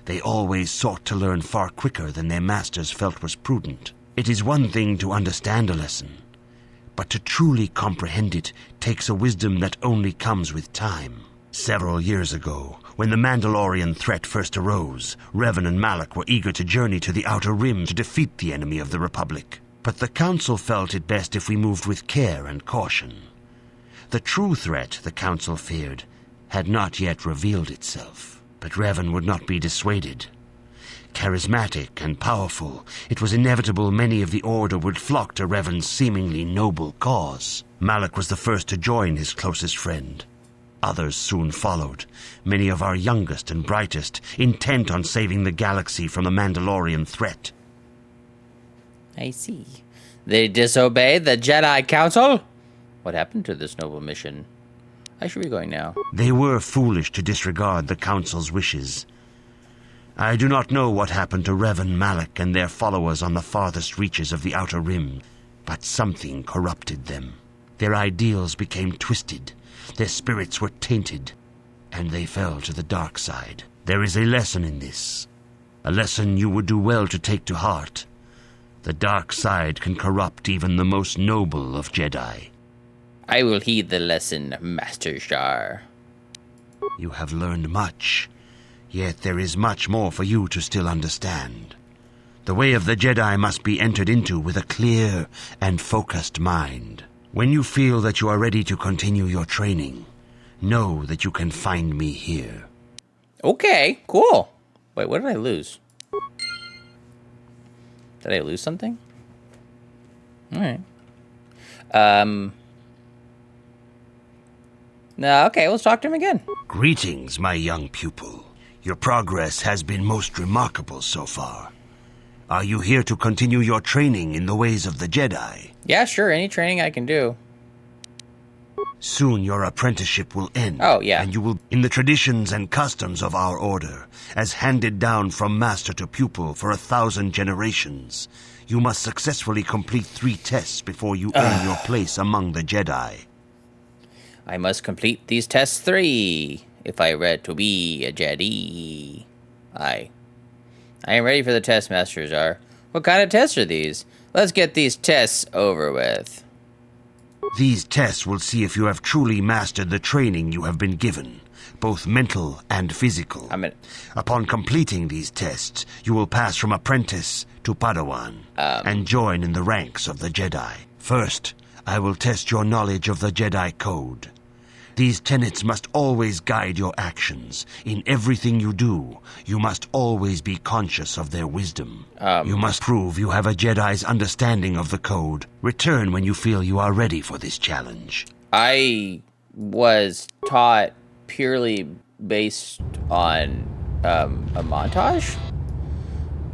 They always sought to learn far quicker than their masters felt was prudent. It is one thing to understand a lesson, but to truly comprehend it takes a wisdom that only comes with time. Several years ago, when the Mandalorian threat first arose, Revan and Malak were eager to journey to the Outer Rim to defeat the enemy of the Republic. But the Council felt it best if we moved with care and caution. The true threat the Council feared had not yet revealed itself, but Revan would not be dissuaded. charismatic and powerful, it was inevitable many of the Order would flock to Revan's seemingly noble cause. Malak was the first to join his closest friend. Others soon followed, many of our youngest and brightest, intent on saving the galaxy from the Mandalorian threat. I see. They disobeyed the Jedi Council? What happened to this noble mission? I should be going now. They were foolish to disregard the Council's wishes. I do not know what happened to Revan, Malak, and their followers on the farthest reaches of the Outer Rim, but something corrupted them. Their ideals became twisted, their spirits were tainted, and they fell to the dark side. There is a lesson in this, a lesson you would do well to take to heart. The dark side can corrupt even the most noble of Jedi. I will heed the lesson, Master Shar. You have learned much, yet there is much more for you to still understand. The way of the Jedi must be entered into with a clear and focused mind. When you feel that you are ready to continue your training, know that you can find me here. Okay, cool. Wait, what did I lose? Did I lose something? Alright. No, okay, let's talk to him again. Greetings, my young pupil. Your progress has been most remarkable so far. Are you here to continue your training in the ways of the Jedi? Yeah, sure, any training I can do. Soon your apprenticeship will end. Oh, yeah. And you will, in the traditions and customs of our order, as handed down from master to pupil for 1,000 generations, you must successfully complete 3 tests before you earn your place among the Jedi. I must complete these tests 3 if I were to be a Jedi. I am ready for the test, Master Zar. What kind of tests are these? Let's get these tests over with. These tests will see if you have truly mastered the training you have been given, both mental and physical. Upon completing these tests, you will pass from apprentice to Padawan and join in the ranks of the Jedi. First, I will test your knowledge of the Jedi Code. These tenets must always guide your actions. In everything you do, you must always be conscious of their wisdom. You must prove you have a Jedi's understanding of the Code. Return when you feel you are ready for this challenge. I was taught purely based on a montage?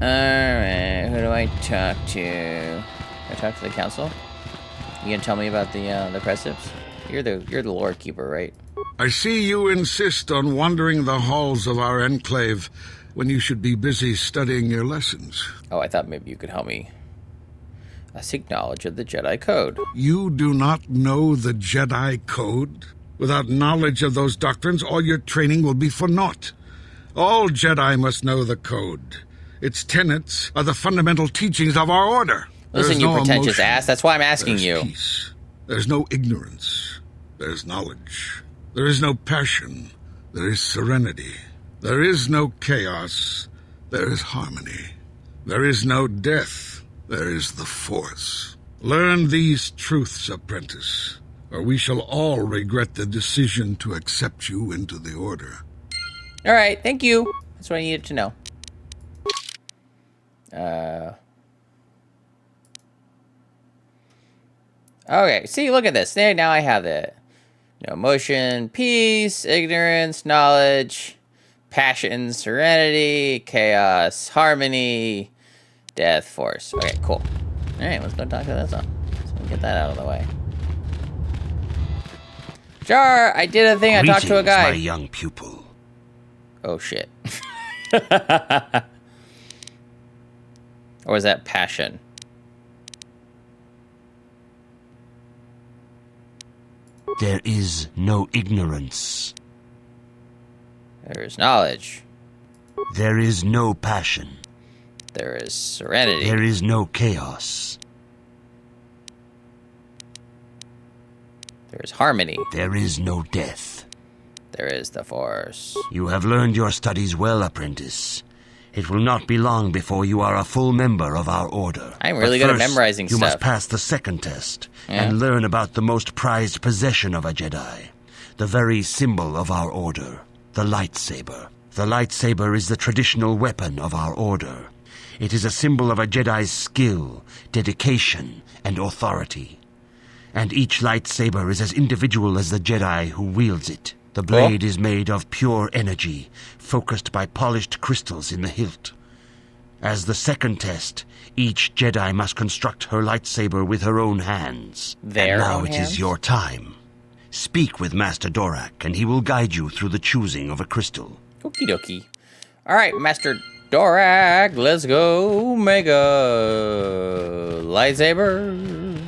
Alright, who do I talk to? I talk to the council? You gonna tell me about the precepts? You're the lore keeper, right? I see you insist on wandering the halls of our enclave when you should be busy studying your lessons. Oh, I thought maybe you could help me. I seek knowledge of the Jedi Code. You do not know the Jedi Code? Without knowledge of those doctrines, all your training will be for naught. All Jedi must know the Code. Its tenets are the fundamental teachings of our order. Listen, you pretentious ass. That's why I'm asking you. There's peace. There's no ignorance. There's knowledge. There is no passion. There is serenity. There is no chaos. There is harmony. There is no death. There is the Force. Learn these truths, apprentice, or we shall all regret the decision to accept you into the Order. All right, thank you. That's what I needed to know. Okay, see, look at this. There, now I have it. Emotion, peace, ignorance, knowledge, passion, serenity, chaos, harmony, death, force. Okay, cool. All right, let's go talk to this one. So get that out of the way. Jar, I did a thing. I talked to a guy. My young pupil. Oh shit. Or was that passion? There is no ignorance. There is knowledge. There is no passion. There is serenity. There is no chaos. There is harmony. There is no death. There is the Force. You have learned your studies well, apprentice. It will not be long before you are a full member of our order. I'm really good at memorizing stuff. stuff. You must pass the second test and learn about the most prized possession of a Jedi. The very symbol of our order, the lightsaber. The lightsaber is the traditional weapon of our order. It is a symbol of a Jedi's skill, dedication, and authority. And each lightsaber is as individual as the Jedi who wields it. The blade is made of pure energy, focused by polished crystals in the hilt. As the second test, each Jedi must construct her lightsaber with her own hands. Now it is your time. Speak with Master Dorak, and he will guide you through the choosing of a crystal. Okie dokie. Alright, Master Dorak, let's go make a lightsaber.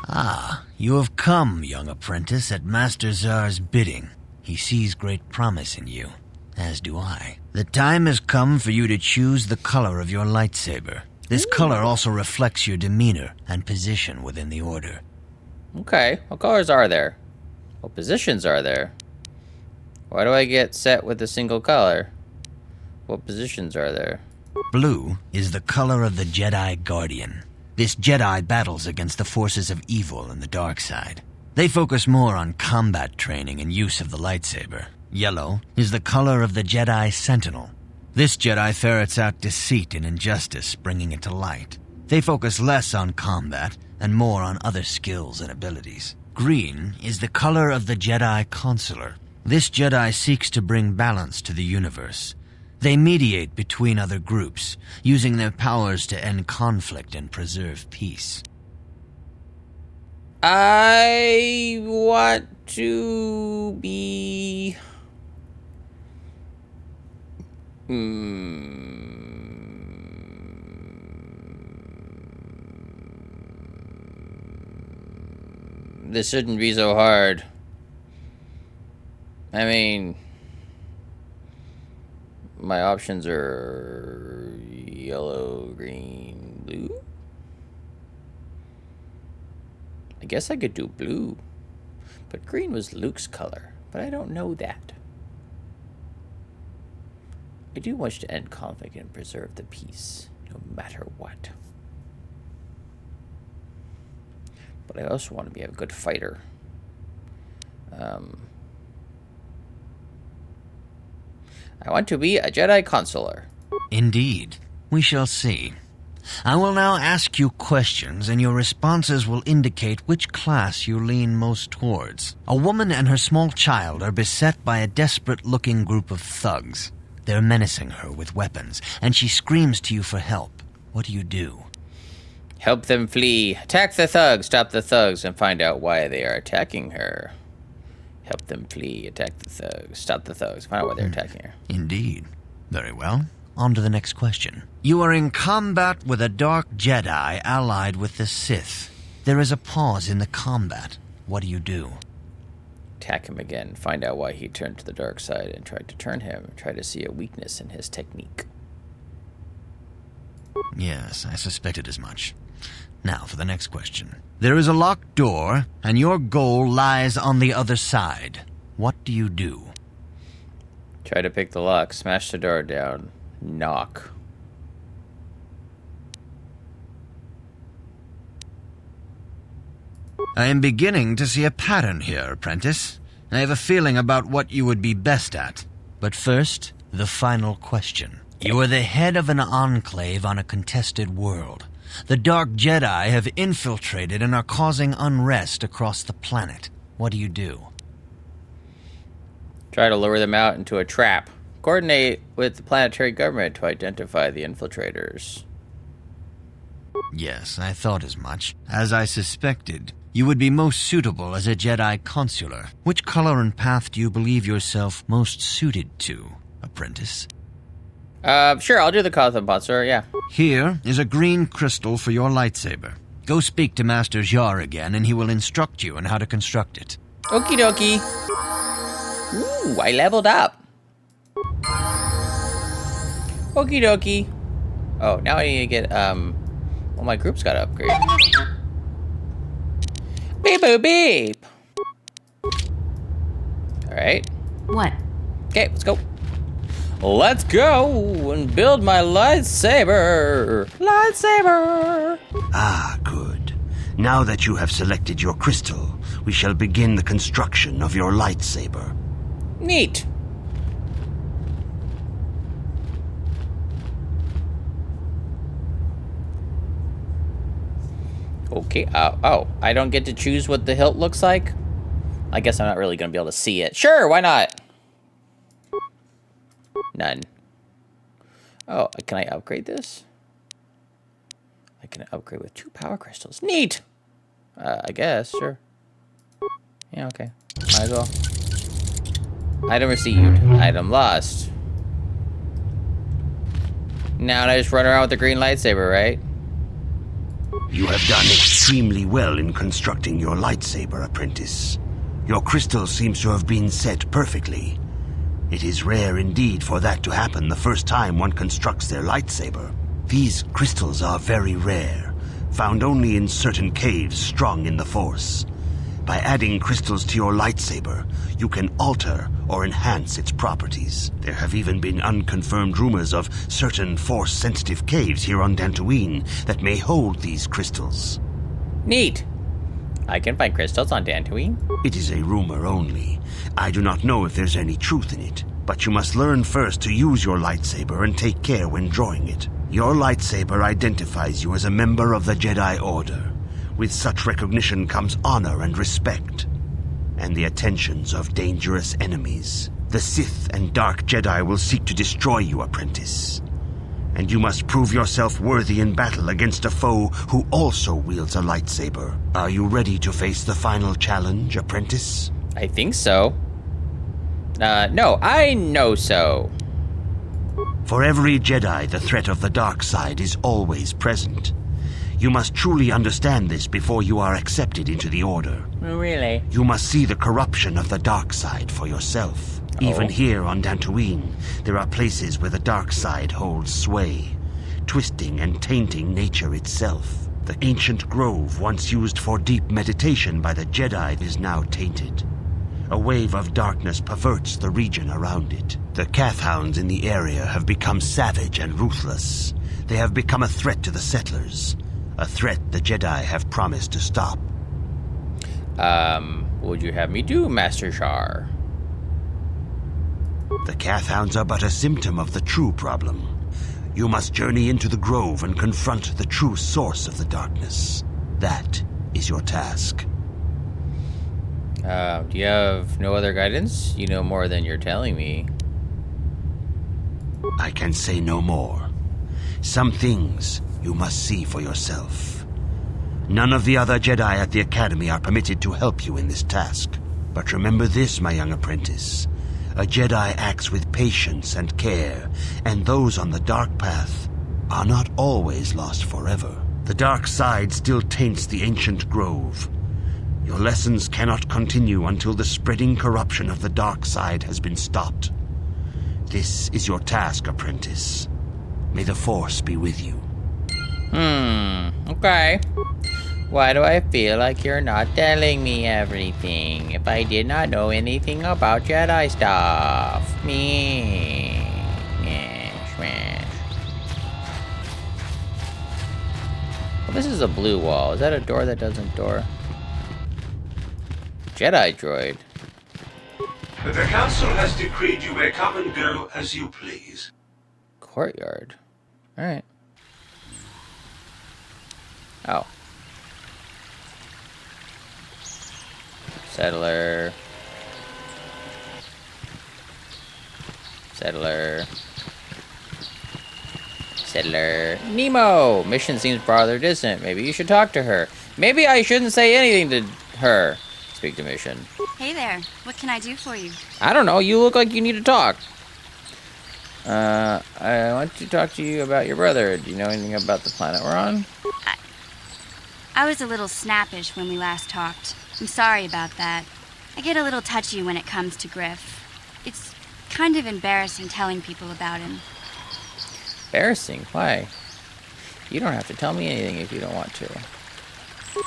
Ah, you have come, young apprentice, at Master Zar's bidding. He sees great promise in you, as do I. The time has come for you to choose the color of your lightsaber. This color also reflects your demeanor and position within the Order. Okay, what colors are there? What positions are there? Why do I get set with a single color? What positions are there? Blue is the color of the Jedi Guardian. This Jedi battles against the forces of evil and the dark side. They focus more on combat training and use of the lightsaber. Yellow is the color of the Jedi Sentinel. This Jedi ferrets out deceit and injustice, bringing it to light. They focus less on combat and more on other skills and abilities. Green is the color of the Jedi Counselor. This Jedi seeks to bring balance to the universe. They mediate between other groups, using their powers to end conflict and preserve peace. I want to be... This shouldn't be so hard. I mean... My options are yellow, green, blue. I guess I could do blue, but green was Luke's color, but I don't know that. I do wish to end conflict and preserve the peace, no matter what. But I also want to be a good fighter. I want to be a Jedi Counselor. Indeed. We shall see. I will now ask you questions, and your responses will indicate which class you lean most towards. A woman and her small child are beset by a desperate-looking group of thugs. They're menacing her with weapons, and she screams to you for help. What do? Help them flee. Attack the thugs. Stop the thugs and find out why they are attacking her. Help them flee. Attack the thugs. Stop the thugs. Find out why they're attacking her. Indeed. Very well. On to the next question. You are in combat with a dark Jedi allied with the Sith. There is a pause in the combat. What do? Attack him again. Find out why he turned to the dark side and tried to turn him. Try to see a weakness in his technique. Yes, I suspected as much. Now for the next question. There is a locked door, and your goal lies on the other side. What do? Try to pick the lock. Smash the door down. Knock. I am beginning to see a pattern here, apprentice. I have a feeling about what you would be best at. But first, the final question. You are the head of an enclave on a contested world. The Dark Jedi have infiltrated and are causing unrest across the planet. What do? Try to lure them out into a trap. Coordinate with the planetary government to identify the infiltrators. Yes, I thought as much. As I suspected, you would be most suitable as a Jedi Counselor. Which color and path do you believe yourself most suited to, apprentice? Sure, I'll do the Counselor, yeah. Here is a green crystal for your lightsaber. Go speak to Master Jar again, and he will instruct you on how to construct it. Okie dokie. Ooh, I leveled up. Okie dokie. Oh, now I need to get, well, my group's got to upgrade. Beep boop beep. Alright. What? Okay, let's go. Let's go and build my lightsaber. Lightsaber. Ah, good. Now that you have selected your crystal, we shall begin the construction of your lightsaber. Neat. Okay, oh, I don't get to choose what the hilt looks like? I guess I'm not really going to be able to see it. Sure, why not? None. Oh, can I upgrade this? I can upgrade with 2 power crystals. Neat! I guess, sure. Yeah, okay. Might as well. Item received. Item lost. Now I just run around with the green lightsaber, right? You have done extremely well in constructing your lightsaber, apprentice. Your crystal seems to have been set perfectly. It is rare indeed for that to happen the first time one constructs their lightsaber. These crystals are very rare, found only in certain caves strong in the Force. By adding crystals to your lightsaber, you can alter or enhance its properties. There have even been unconfirmed rumors of certain Force-sensitive caves here on Dantooine that may hold these crystals. Neat. I can find crystals on Dantooine. It is a rumor only. I do not know if there's any truth in it, but you must learn first to use your lightsaber and take care when drawing it. Your lightsaber identifies you as a member of the Jedi Order. With such recognition comes honor and respect, and the attentions of dangerous enemies. The Sith and Dark Jedi will seek to destroy you, apprentice. And you must prove yourself worthy in battle against a foe who also wields a lightsaber. Are you ready to face the final challenge, apprentice? I think so. No, I know so. For every Jedi, the threat of the dark side is always present. You must truly understand this before you are accepted into the Order. Really? You must see the corruption of the dark side for yourself. Even here on Dantooine, there are places where the dark side holds sway, twisting and tainting nature itself. The ancient grove once used for deep meditation by the Jedi is now tainted. A wave of darkness perverts the region around it. The Kathhounds in the area have become savage and ruthless. They have become a threat to the settlers. A threat the Jedi have promised to stop. What would you have me do, Master Shar? The Kathhounds are but a symptom of the true problem. You must journey into the grove and confront the true source of the darkness. That is your task. Do you have no other guidance? You know more than you're telling me. I can say no more. Some things you must see for yourself. None of the other Jedi at the Academy are permitted to help you in this task. But remember this, my young apprentice. A Jedi acts with patience and care, and those on the dark path are not always lost forever. The dark side still taints the ancient grove. Your lessons cannot continue until the spreading corruption of the dark side has been stopped. This is your task, apprentice. May the Force be with you. Okay. Why do I feel like you're not telling me everything? If I did not know anything about Jedi stuff. Me. Smash. Well, this is a blue wall. Is that a door that doesn't door? Jedi droid. The Council has decreed you may come and go as you please. Courtyard. Alright. Oh. Settler. Nemo! Mission seems rather distant. Maybe you should talk to her. Maybe I shouldn't say anything to her. Speak to Mission. Hey there. What can I do for you? I don't know. You look like you need to talk. I want to talk to you about your brother. Do you know anything about the planet we're on? I was a little snappish when we last talked. I'm sorry about that. I get a little touchy when it comes to Griff. It's kind of embarrassing telling people about him. Embarrassing? Why? You don't have to tell me anything if you don't want to.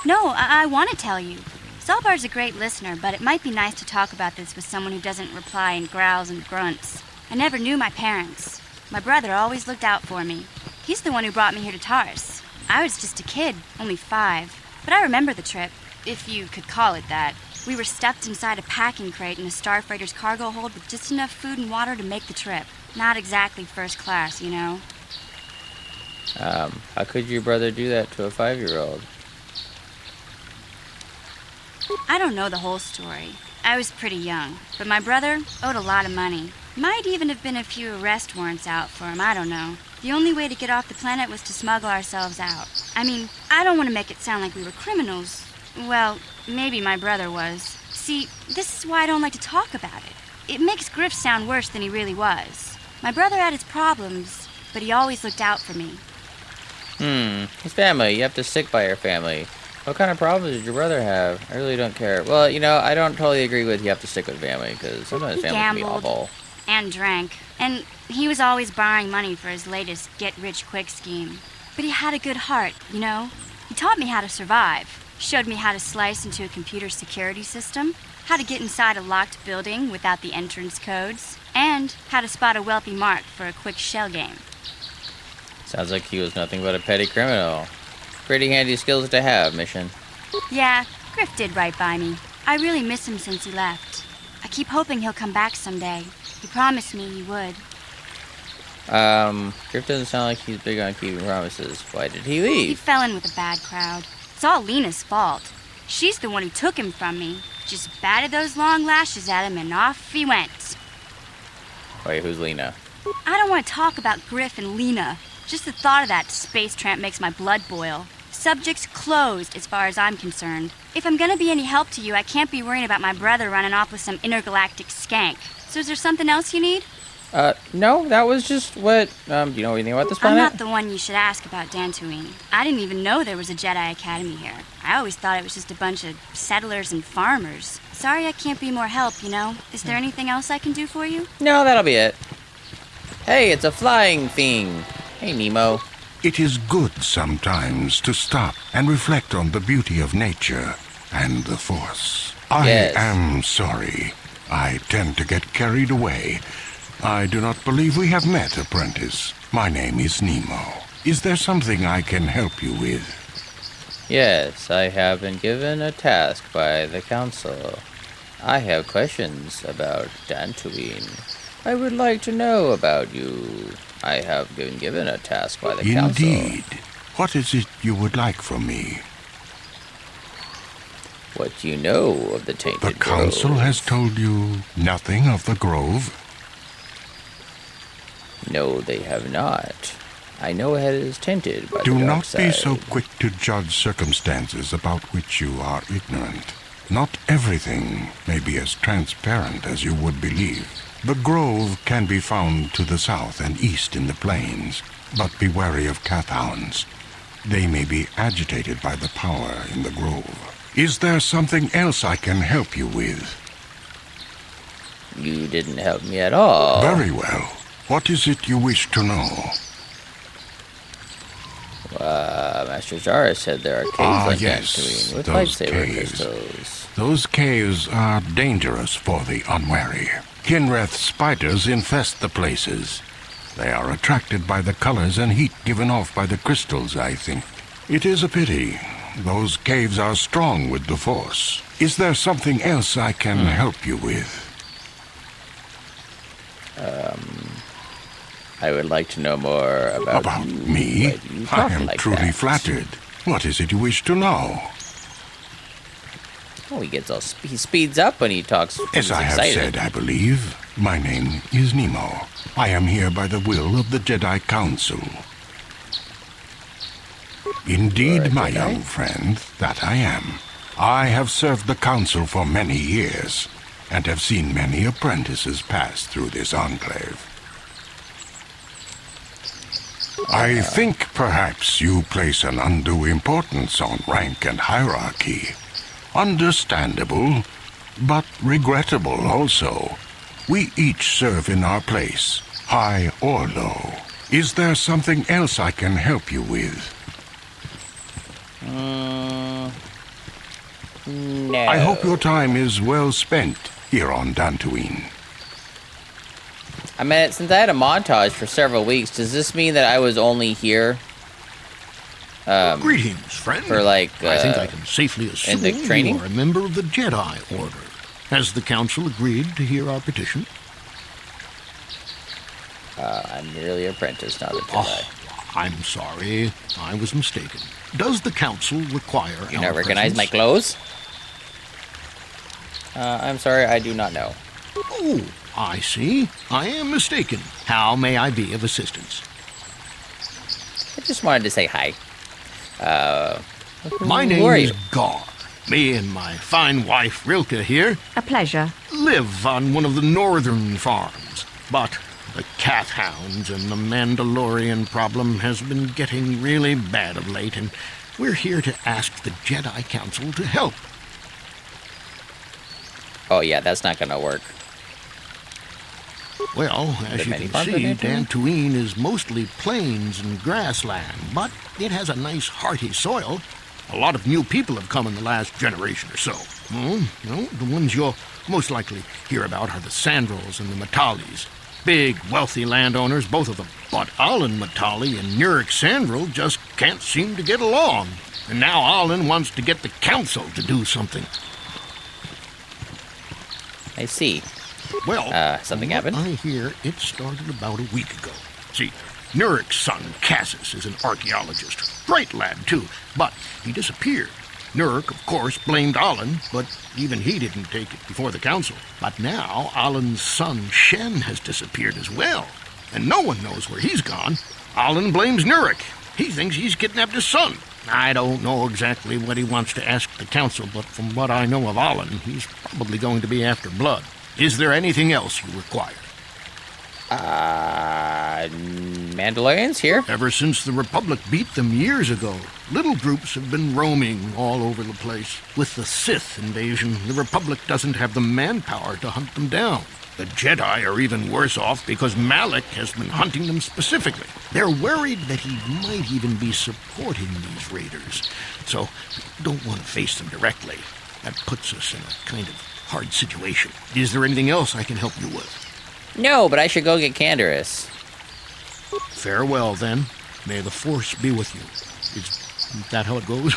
No, I want to tell you. Zalbar's a great listener, but it might be nice to talk about this with someone who doesn't reply in growls and grunts. I never knew my parents. My brother always looked out for me. He's the one who brought me here to Tars. I was just a kid, only 5. But I remember the trip, if you could call it that. We were stuffed inside a packing crate in a starfreighter's cargo hold with just enough food and water to make the trip. Not exactly first class, you know? How could your brother do that to a 5-year-old? I don't know the whole story. I was pretty young, but my brother owed a lot of money. Might even have been a few arrest warrants out for him, I don't know. The only way to get off the planet was to smuggle ourselves out. I mean, I don't want to make it sound like we were criminals. Well, maybe my brother was. See, this is why I don't like to talk about it. It makes Griff sound worse than he really was. My brother had his problems, but he always looked out for me. His family. You have to stick by your family. What kind of problems did your brother have? I really don't care. Well, you know, I don't totally agree with you have to stick with family, because sometimes family can be awful. And drank. And he was always borrowing money for his latest get-rich-quick scheme. But he had a good heart, you know? He taught me how to survive. Showed me how to slice into a computer security system, how to get inside a locked building without the entrance codes, and how to spot a wealthy mark for a quick shell game. Sounds like he was nothing but a petty criminal. Pretty handy skills to have, Mission. Yeah, Griff did right by me. I really miss him since he left. I keep hoping he'll come back someday. He promised me he would. Griff doesn't sound like he's big on keeping promises. Why did he leave? He fell in with a bad crowd. It's all Lena's fault. She's the one who took him from me. Just batted those long lashes at him and off he went. Wait, who's Lena? I don't want to talk about Griff and Lena. Just the thought of that space tramp makes my blood boil. Subject's closed as far as I'm concerned. If I'm gonna be any help to you, I can't be worrying about my brother running off with some intergalactic skank. So is there something else you need? No, that was just what, do you know anything about this planet? I'm not the one you should ask about Dantooine. I didn't even know there was a Jedi Academy here. I always thought it was just a bunch of settlers and farmers. Sorry I can't be more help, you know? Is there anything else I can do for you? No, that'll be it. Hey, it's a flying thing. Hey, Nemo. It is good sometimes to stop and reflect on the beauty of nature and the Force. Yes. I am sorry. I tend to get carried away. I do not believe we have met, apprentice. My name is Nemo. Is there something I can help you with? Yes, I have been given a task by the Council. I have questions about Dantooine. I would like to know about you. I have been given a task by the Council. Indeed. What is it you would like from me? What do you know of the Tainted Grove? The Council has told you nothing of the Grove? No, they have not. I know it is tainted by the Do dark not side. be so quick to judge circumstances about which you are ignorant. Not everything may be as transparent as you would believe. The Grove can be found to the south and east in the plains, but be wary of Cathounds. They may be agitated by the power in the Grove. Is there something else I can help you with? You didn't help me at all. Very well. What is it you wish to know? Master Zara said there are caves like Dantooine with lightsaber crystals. Those caves are dangerous for the unwary. Kinreth spiders infest the places. They are attracted by the colors and heat given off by the crystals, I think. It is a pity. Those caves are strong with the Force. Is there something else I can help you with? I would like to know more about you. Me? I am like truly that. flattered. What is it you wish to know? Oh, he speeds up when he talks. As I have said, I believe, my name is Nemo. I am here by the will of the Jedi Council. Indeed, my young friend, that I am. I have served the Council for many years, and have seen many apprentices pass through this enclave. I think perhaps you place an undue importance on rank and hierarchy. Understandable, but regrettable also. We each serve in our place, high or low. Is there something else I can help you with? No. I hope your time is well spent here on Dantooine. I mean, since I had a montage for several weeks, does this mean that I was only here Greetings, friend. For like, I think I can safely assume in the training? you are a member of the Jedi Order. Has the Council agreed to hear our petition? I'm merely an apprentice, not a Jedi. Oh, I'm sorry. I was mistaken. Does the Council require You our not recognize presence? my clothes? I'm sorry, I do not know. Oh, I see. I am mistaken. How may I be of assistance? I just wanted to say hi. My who name are is you? Gar. Me and my fine wife, Rilke, here, A pleasure. live on one of the northern farms. But the cat hounds and the Mandalorian problem has been getting really bad of late, and we're here to ask the Jedi Council to help. Oh yeah, that's not gonna work. Well, as you many can farms see, in there? Dantooine is mostly plains and grassland, but it has a nice hearty soil. A lot of new people have come in the last generation or so. The ones you'll most likely hear about are the Sandrils and the Matalis. Big, wealthy landowners, both of them. But Alan Matali and Nurik Sandril just can't seem to get along. And now Alan wants to get the council to do something. I see. Well, something from what happened? I hear it started about a week ago. See, Nurik's son, Cassis, is an archaeologist. Bright lad, too, but he disappeared. Nurik, of course, blamed Alan, but even he didn't take it before the council. But now Alan's son, Shen, has disappeared as well, and no one knows where he's gone. Alan blames Nurik. He thinks he's kidnapped his son. I don't know exactly what he wants to ask the council, but from what I know of Alan, he's probably going to be after blood. Is there anything else you require? Mandalorians here? Ever since the Republic beat them years ago, little groups have been roaming all over the place. With the Sith invasion, the Republic doesn't have the manpower to hunt them down. The Jedi are even worse off because Malak has been hunting them specifically. They're worried that he might even be supporting these raiders, so don't want to face them directly. That puts us in a kind of hard situation. Is there anything else I can help you with? No, but I should go get Canderous. Farewell, then. May the Force be with you. Is that how it goes?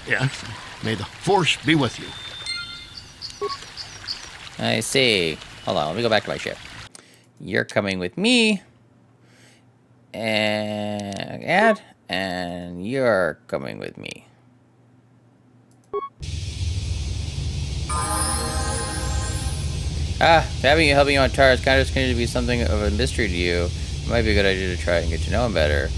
Yes. May the Force be with you. I see. Hold on, let me go back to my ship. You're coming with me. And you're coming with me. Having you helping you on Tar is kind of just going to be something of a mystery to you. It might be a good idea to try and get to know him better.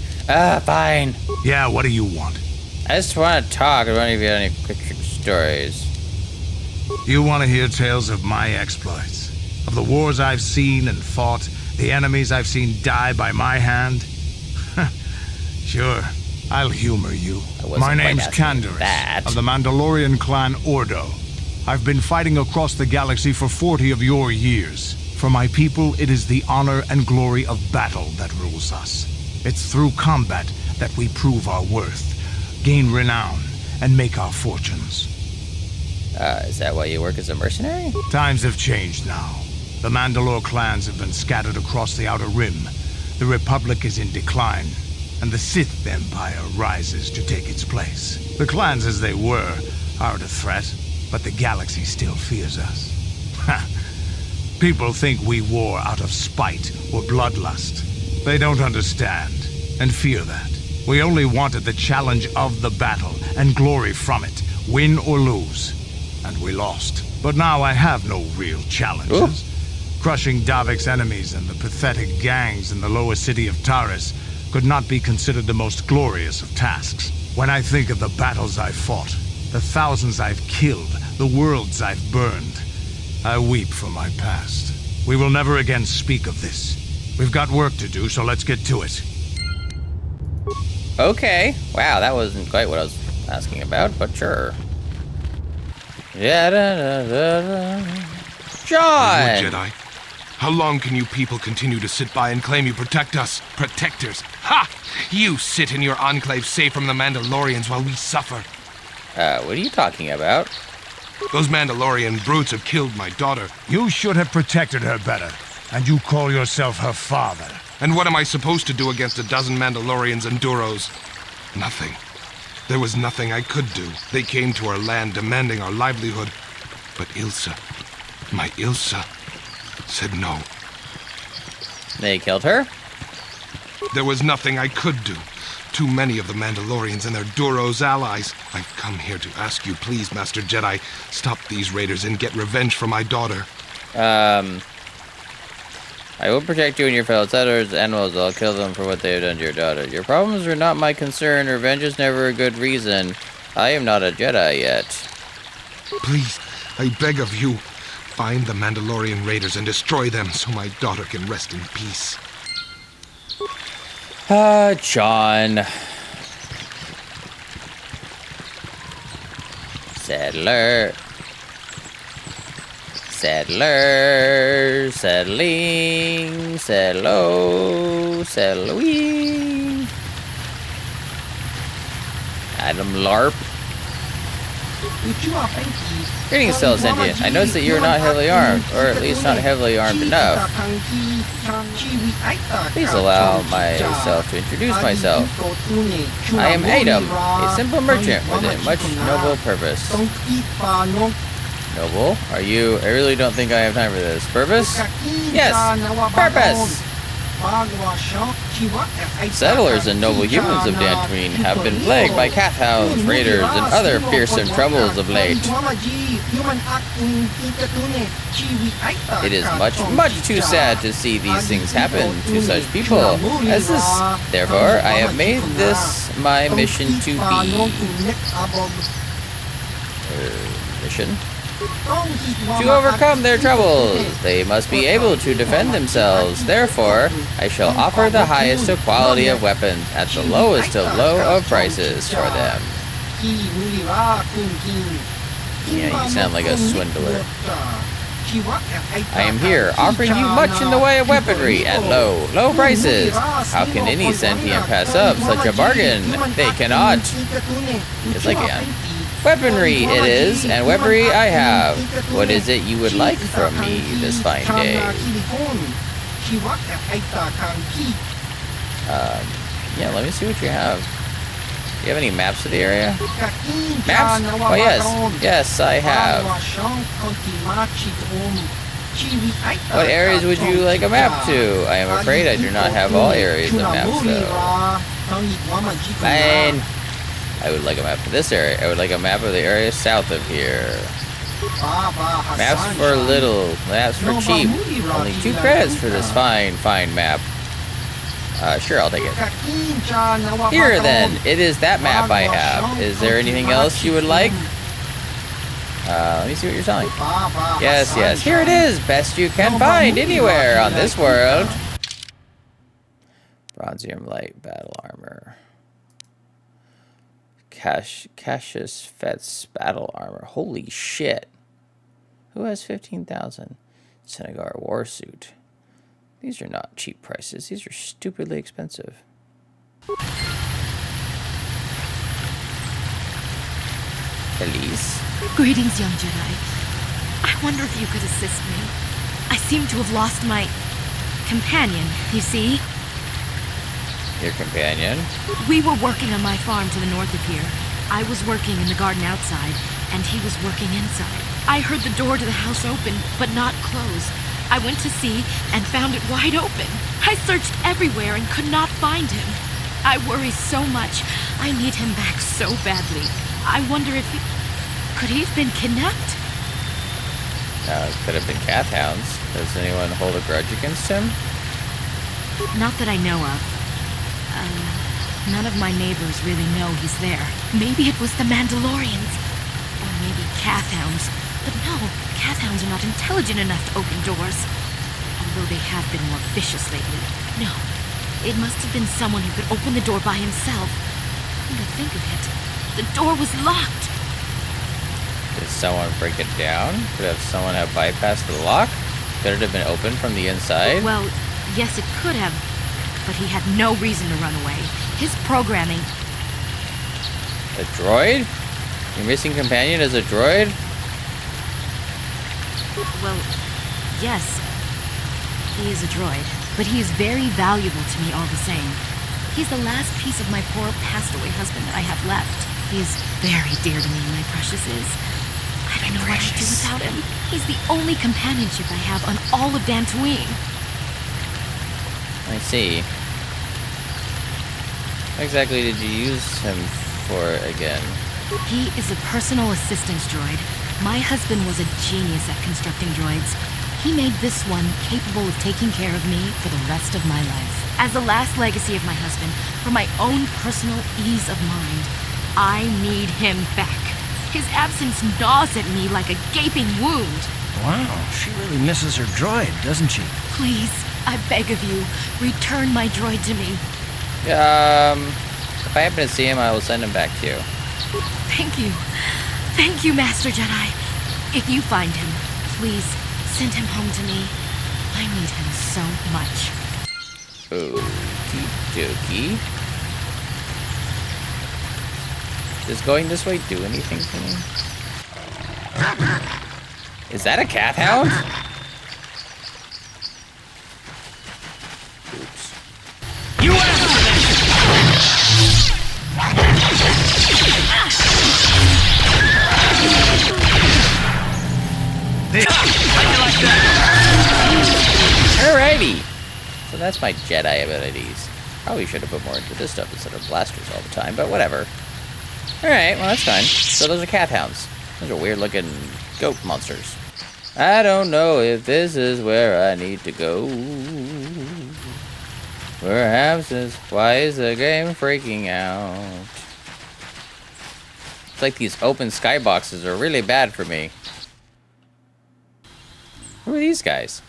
Fine. Yeah, what do you want? I just want to talk. I don't know if you have any quick stories. You want to hear tales of my exploits? Of the wars I've seen and fought? The enemies I've seen die by my hand? Sure, I'll humor you. My name's Canderous, of the Mandalorian clan Ordo. I've been fighting across the galaxy for 40 of your years. For my people, it is the honor and glory of battle that rules us. It's through combat that we prove our worth, gain renown, and make our fortunes. Is that why you work as a mercenary? Times have changed now. The Mandalore clans have been scattered across the Outer Rim. The Republic is in decline, and the Sith Empire rises to take its place. The clans as they were aren't a threat, but the galaxy still fears us. People think we war out of spite or bloodlust. They don't understand, and fear that. We only wanted the challenge of the battle, and glory from it, win or lose. And we lost. But now I have no real challenges. Ooh. Crushing Davik's enemies and the pathetic gangs in the lower city of Taris could not be considered the most glorious of tasks. When I think of the battles I've fought, the thousands I've killed, the worlds I've burned, I weep for my past. We will never again speak of this. We've got work to do, so let's get to it. Okay. Wow, that wasn't quite what I was asking about, but sure. Yeah, John! Lord Jedi, how long can you people continue to sit by and claim you protect us? Protectors? Ha! You sit in your enclave safe from the Mandalorians while we suffer. What are you talking about? Those Mandalorian brutes have killed my daughter. You should have protected her better. And you call yourself her father. And what am I supposed to do against a dozen Mandalorians and Duros? Nothing. There was nothing I could do. They came to our land demanding our livelihood. But Ilsa, my Ilsa, said no. They killed her? There was nothing I could do. Too many of the Mandalorians and their Duros allies. I've come here to ask you, please, Master Jedi, stop these raiders and get revenge for my daughter. I will protect you and your fellow settlers, animals. I'll kill them for what they have done to your daughter. Your problems are not my concern. Revenge is never a good reason. I am not a Jedi yet. Please, I beg of you, find the Mandalorian raiders and destroy them so my daughter can rest in peace. John. Settler. Settler. Settling. Settle. Settling. Adam LARP. Greetings, fellow sentient. I noticed that you are not heavily armed, or at least not heavily armed enough. Please allow myself to introduce myself. I am Adam, a simple merchant with a much noble purpose. Noble? Are you? I really don't think I have time for this. Purpose? Yes! Purpose! Settlers and noble humans of Dantooine have been plagued by cat hounds, raiders, and other fearsome troubles of late. It is much too sad to see these things happen to such people as this. Therefore, I have made this my mission to be. Mission? To overcome their troubles, they must be able to defend themselves. Therefore, I shall offer the highest of quality of weapons at the lowest of low of prices for them. Yeah, you sound like a swindler. I am here, offering you much in the way of weaponry at low prices. How can any sentient pass up such a bargain? They cannot. Yes, I can. Weaponry it is, and weaponry I have. What is it you would like from me this fine day? Yeah, let me see what you have. Do you have any maps of the area? Maps? Oh, yes. Yes, I have. What areas would you like a map to? I am afraid I do not have all areas of maps, though. Fine. I would like a map of this area. I would like a map of the area south of here. Maps for little. Maps for cheap. Only 2 credits for this fine map. Sure, I'll take it. Here, then. It is that map I have. Is there anything else you would like? Let me see what you're selling. Yes. Here it is. Best you can find anywhere on this world. Bronzium light battle armor. Cassius Fett's battle armor. Holy shit. Who has 15,000? Senegar war suit. These are not cheap prices. These are stupidly expensive. Elise. Greetings, young Jedi. I wonder if you could assist me. I seem to have lost my companion, you see? Your companion? We were working on my farm to the north of here. I was working in the garden outside, and he was working inside. I heard the door to the house open, but not close. I went to see and found it wide open. I searched everywhere and could not find him. I worry so much. I need him back so badly. I wonder if he... Could he have been kidnapped? Could have been cat hounds. Does anyone hold a grudge against him? Not that I know of. None of my neighbors really know he's there. Maybe it was the Mandalorians. Or maybe Cathounds. But no, Cathounds are not intelligent enough to open doors. Although they have been more vicious lately. No, it must have been someone who could open the door by himself. Come to think of it, the door was locked. Did someone break it down? Could someone have bypassed the lock? Could it have been opened from the inside? Well, yes, it could have. But he had no reason to run away. His programming... A droid? Your missing companion is a droid? Well, yes. He is a droid. But he is very valuable to me all the same. He's the last piece of my poor passed-away husband that I have left. He is very dear to me, my precious is. I don't know what I'd do without him. He's the only companionship I have on all of Dantooine. I see. What exactly did you use him for again? He is a personal assistance droid. My husband was a genius at constructing droids. He made this one capable of taking care of me for the rest of my life. As the last legacy of my husband, for my own personal ease of mind, I need him back. His absence gnaws at me like a gaping wound. Wow, she really misses her droid, doesn't she? Please, I beg of you, return my droid to me. If I happen to see him, I will send him back to you. Thank you. Thank you, Master Jedi. If you find him, please send him home to me. I need him so much. Okie dokie. Does going this way do anything for me? Is that a cat hound? Oops. You asked for Alrighty. So that's my Jedi abilities. Probably should have put more into this stuff instead of blasters all the time, but whatever. Alright, well that's fine. So those are cat hounds. Those are weird looking goat monsters. I don't know if this is where I need to go. Perhaps it's why is the game freaking out? It's like these open skyboxes are really bad for me. Who are these guys?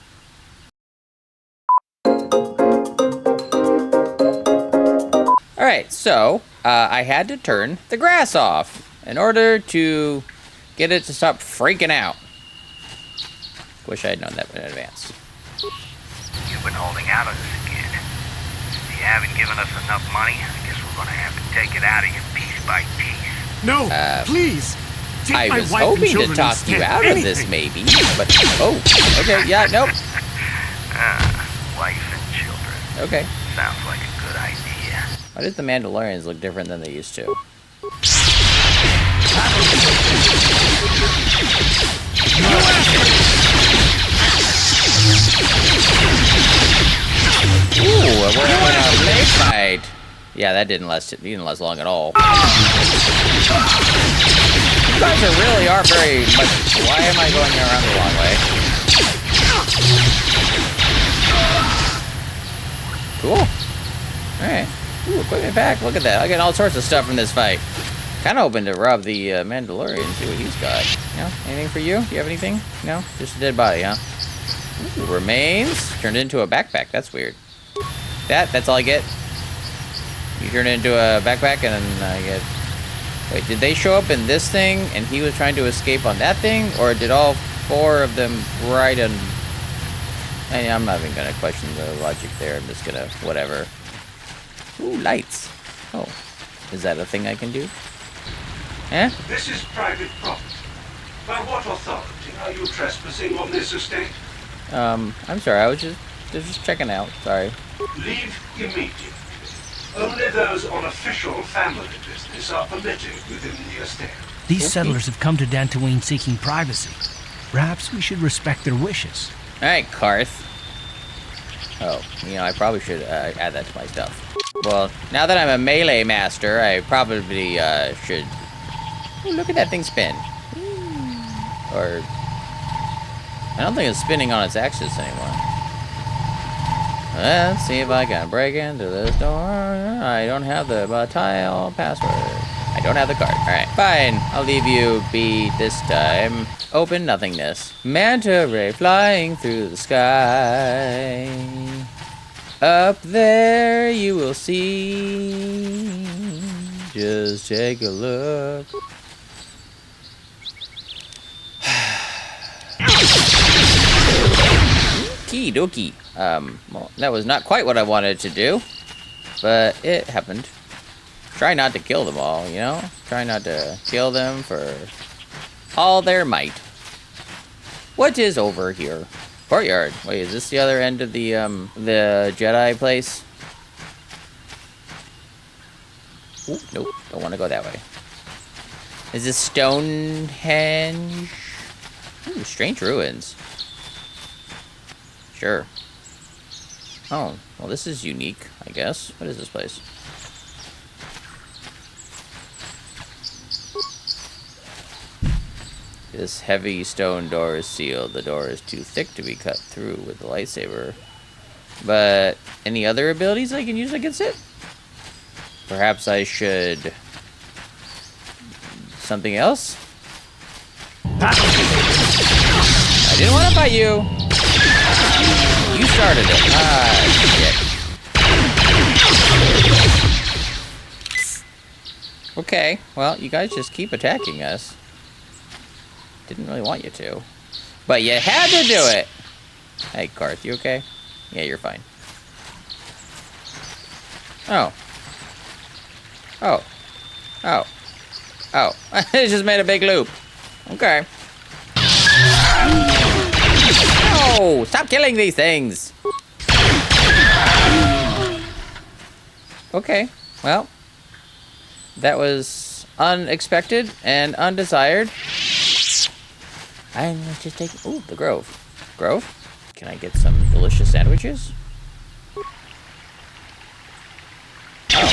Alright, so I had to turn the grass off in order to get it to stop freaking out. Wish I had known that in advance. You've been holding out on us again. If you haven't given us enough money, I guess we're gonna have to take it out of you piece by piece. No, please! Take I my was wife and hoping to children talk you instead. out of this, maybe, but oh, okay, yeah, nope. Wife and children. Okay. Sounds like a good idea. Why did the Mandalorians look different than they used to? Ooh, we're going on a blade fight. Yeah, that didn't last long at all. You guys really are very much. Why am I going around the long way? Cool. Alright. Ooh, equipment pack. Look at that. I got all sorts of stuff from this fight. Kind of hoping to rob the Mandalorian, see what he's got. No? Anything for you? Do you have anything? No? Just a dead body, huh? Ooh, remains. Turned into a backpack. That's weird. That's all I get? You turn it into a backpack and then I get... Wait, did they show up in this thing and he was trying to escape on that thing? Or did all four of them ride on... I'm not even going to question the logic there. I'm just going to... whatever. Ooh, lights. Oh. Is that a thing I can do? Eh? This is private property. By what authority are you trespassing on this estate? I'm sorry. I was just checking out. Sorry. Leave immediately. Only those on official family business are permitted within the estate. These settlers have come to Dantooine seeking privacy. Perhaps we should respect their wishes. Alright, Karth. Oh, I probably should add that to my stuff. Well, now that I'm a melee master, I probably should... Ooh, look at that thing spin. Or... I don't think it's spinning on its axis anymore. Let's see if I can break into this door. I don't have the tile password. I don't have the card. Alright, fine. I'll leave you be this time. Open nothingness. Manta ray flying through the sky. Up there you will see. Just take a look. Okie dokie. Well, that was not quite what I wanted to do, but it happened. Try not to kill them all, Try not to kill them for all their might. What is over here? Courtyard. Wait, is this the other end of the Jedi place? Ooh, nope, don't want to go that way. Is this Stonehenge? Ooh, strange ruins. Sure. Oh, well, this is unique, I guess. What is this place? This heavy stone door is sealed. The door is too thick to be cut through with the lightsaber. But any other abilities I can use against it? Perhaps I should... something else? I didn't want to fight you! You started it. Shit. Okay, well, you guys just keep attacking us. Didn't really want you to. But you had to do it! Hey, Karth, you okay? Yeah, you're fine. Oh. Oh. Oh. Oh. It just made a big loop. Okay. No! Stop killing these things! Okay. Well. That was unexpected and undesired. I'm just taking... Ooh, the Grove. Grove? Can I get some delicious sandwiches? Oh.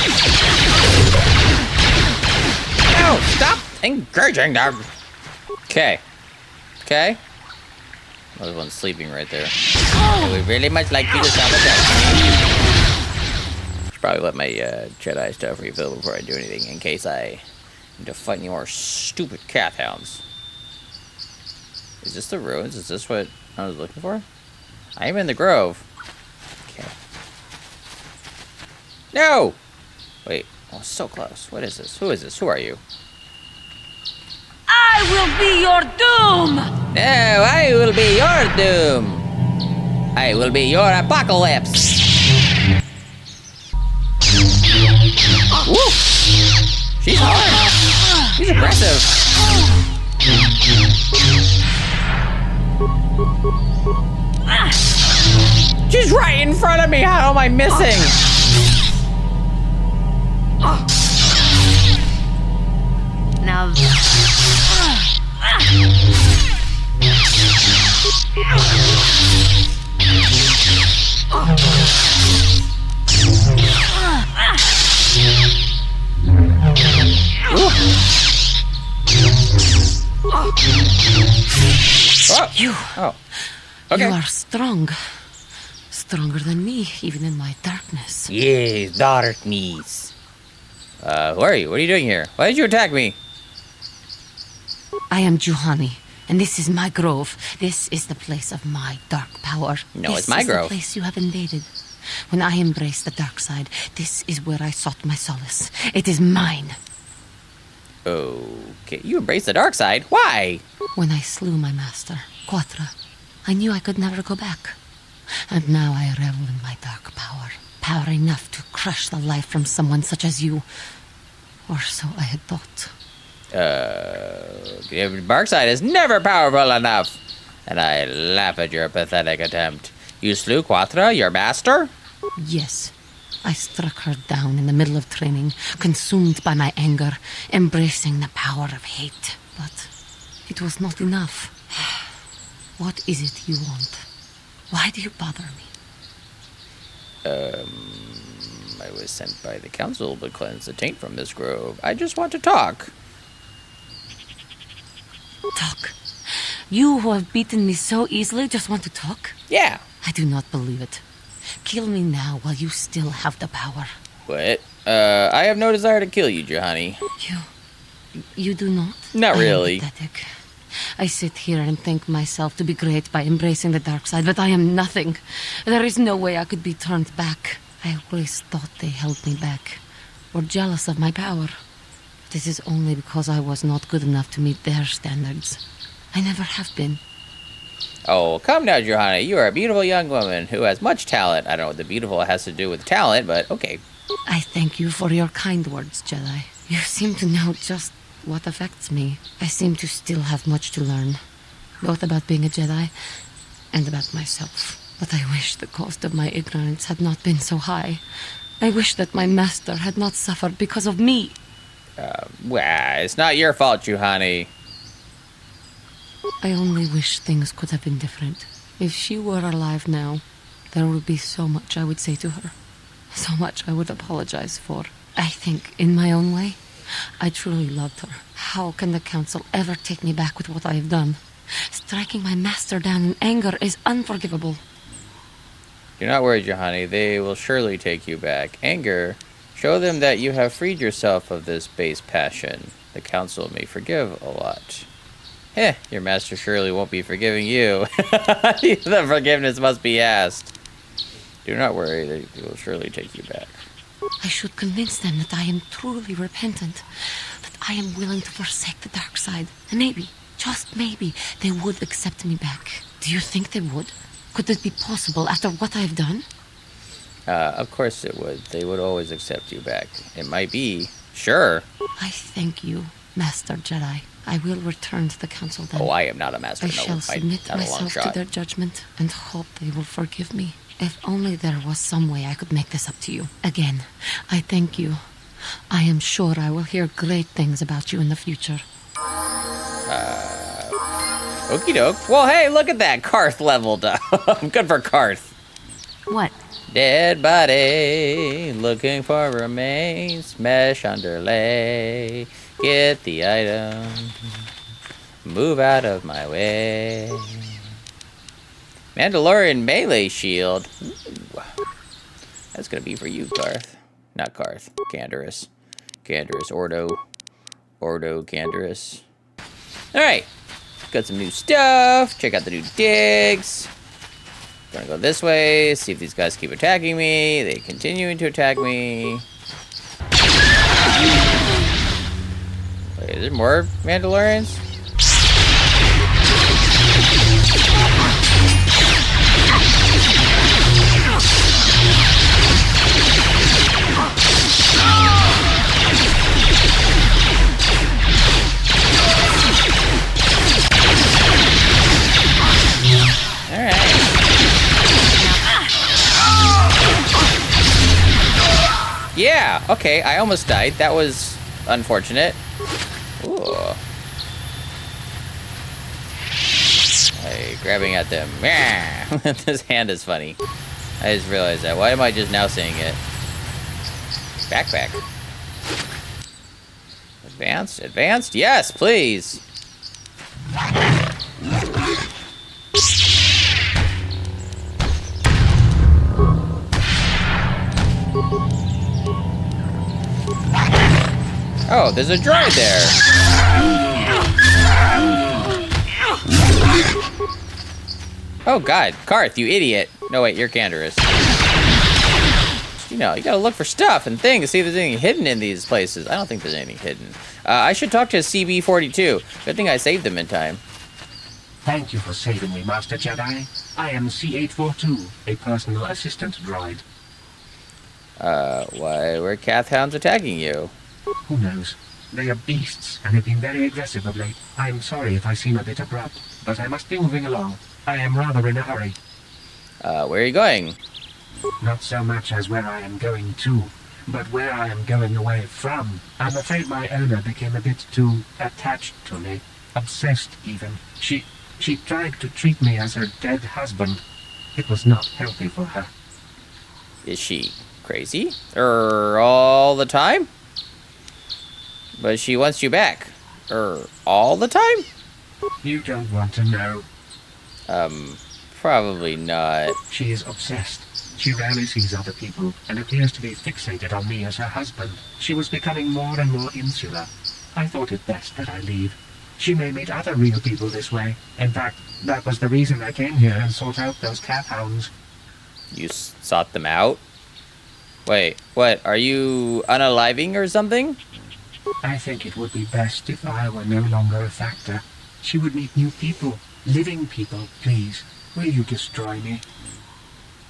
No! Stop engaging them! Okay. Okay. Oh, there's one sleeping right there. I would really much like you to stop attacking. Should probably let my Jedi stuff refill before I do anything, in case I need to fight any more stupid cat hounds. Is this the ruins? Is this what I was looking for? I am in the Grove. Okay. No! Wait. Oh, so close. What is this? Who is this? Who are you? I will be your doom! No, I will be your doom. I will be your apocalypse. Woo! She's hard. She's aggressive. She's right in front of me. How am I missing? Now... You. Oh. Okay. You are strong. Stronger than me, even in my darkness. Yes, darkness. Who are you? What are you doing here? Why did you attack me? I am Juhani, and this is my grove. This is the place of my dark power. No, it's my grove. This is the place you have invaded. When I embraced the dark side, this is where I sought my solace. It is mine. Okay, you embraced the dark side? Why? When I slew my master, Quatra, I knew I could never go back. And now I revel in my dark power. Power enough to crush the life from someone such as you. Or so I had thought. The dark side is never powerful enough. And I laugh at your pathetic attempt. You slew Quatra, your master? Yes. I struck her down in the middle of training, consumed by my anger, embracing the power of hate. But it was not enough. What is it you want? Why do you bother me? I was sent by the council to cleanse the taint from this grove. I just want to talk. Talk? You who have beaten me so easily just want to talk? Yeah. I do not believe it. Kill me now while you still have the power. What? I have no desire to kill you, Juhani. You do not? Not really. I am pathetic. I sit here and think myself to be great by embracing the dark side, but I am nothing. There is no way I could be turned back. I always thought they held me back, or jealous of my power. This is only because I was not good enough to meet their standards. I never have been. Oh, come now, Juhani. You are a beautiful young woman who has much talent. I don't know what the beautiful has to do with talent, but okay. I thank you for your kind words, Jedi. You seem to know just what affects me. I seem to still have much to learn, both about being a Jedi and about myself. But I wish the cost of my ignorance had not been so high. I wish that my master had not suffered because of me. Well, it's not your fault, Juhani. I only wish things could have been different. If she were alive now, there would be so much I would say to her. So much I would apologize for. I think, in my own way, I truly loved her. How can the Council ever take me back with what I have done? Striking my master down in anger is unforgivable. Do not worry, Juhani. They will surely take you back. Anger, show them that you have freed yourself of this base passion. The Council may forgive a lot. Your master surely won't be forgiving you. The forgiveness must be asked. Do not worry, they will surely take you back. I should convince them that I am truly repentant, that I am willing to forsake the dark side, and maybe, just maybe, they would accept me back. Do you think they would? Could this be possible after what I've done? Of course it would. They would always accept you back. It might be. Sure. I thank you, Master Jedi. I will return to the Council then. Oh, I am not a master. I shall submit myself to their judgment and hope they will forgive me. If only there was some way I could make this up to you. Again, I thank you. I am sure I will hear great things about you in the future. Okie doke. Well, hey, look at that. Karth leveled up. Good for Karth. What? Dead body, looking for remains, mesh underlay, get the item, move out of my way. Mandalorian melee shield. Ooh. That's gonna be for you, Karth. Not Karth, Canderous. Canderous, Ordo, Canderous. Alright, got some new stuff, check out the new digs. Gonna go this way, see if these guys keep attacking me. They continuing to attack me. Wait, is there more Mandalorians? Yeah, okay, I almost died. That was unfortunate. Ooh. Hey, grabbing at them. This hand is funny. I just realized that. Why am I just now saying it? Backpack. Advanced? Yes, please. Oh, there's a droid there. Oh god, Karth, you idiot. No wait, you're Canderous. You know, you gotta look for stuff and things, see if there's anything hidden in these places. I don't think there's anything hidden. I should talk to CB42. Good thing I saved them in time. Thank you for saving me, Master Jedi. I am C842, a personal assistant droid. Why were Kath hounds attacking you? Who knows? They are beasts and have been very aggressive of late. I am sorry if I seem a bit abrupt, but I must be moving along. I am rather in a hurry. Where are you going? Not so much as where I am going to, but where I am going away from. I'm afraid my owner became a bit too attached to me. Obsessed, even. She tried to treat me as her dead husband. It was not healthy for her. Is she crazy? All the time? But she wants you back. All the time? You don't want to know. Probably not. She is obsessed. She rarely sees other people, and appears to be fixated on me as her husband. She was becoming more and more insular. I thought it best that I leave. She may meet other real people this way. In fact, that was the reason I came here and sought out those cat hounds. You sought them out? Wait, what? Are you unaliving or something? I think it would be best if I were no longer a factor. She would meet new people. Living people, please. Will you destroy me?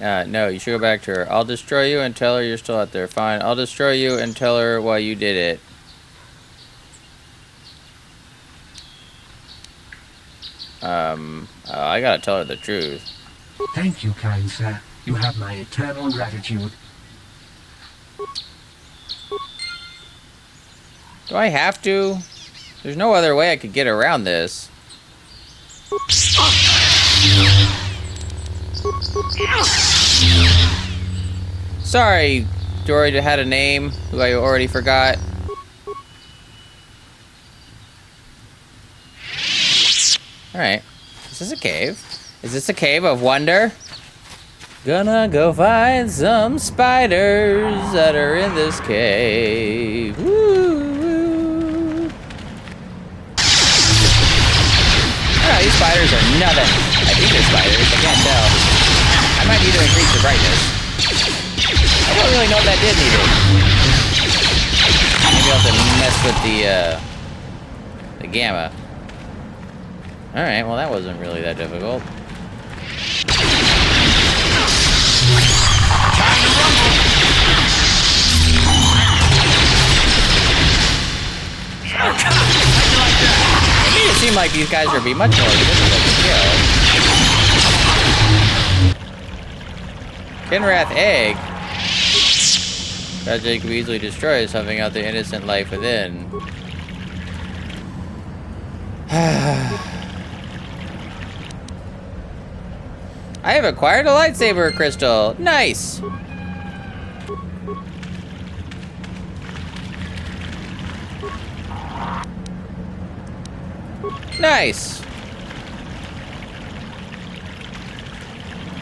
No, you should go back to her. I'll destroy you and tell her you're still out there. Fine, I'll destroy you and tell her why you did it. I gotta tell her the truth. Thank you, kind sir. You have my eternal gratitude. Do I have to? There's no other way I could get around this. Sorry, droid had a name who I already forgot. Alright. Is this a cave? Is this a cave of wonder? Gonna go find some spiders that are in this cave. Woo! Oh, these spiders are nothing. I think they're spiders. I can't tell. I might need to increase the brightness. I don't really know what that did either. Maybe I'll have to mess with the gamma. Alright, well that wasn't really that difficult. It made it seem like these guys would be much more difficult to kill. Kinrath egg? Tragedy could easily destroy something out the innocent life within. I have acquired a lightsaber crystal. Nice. Nice.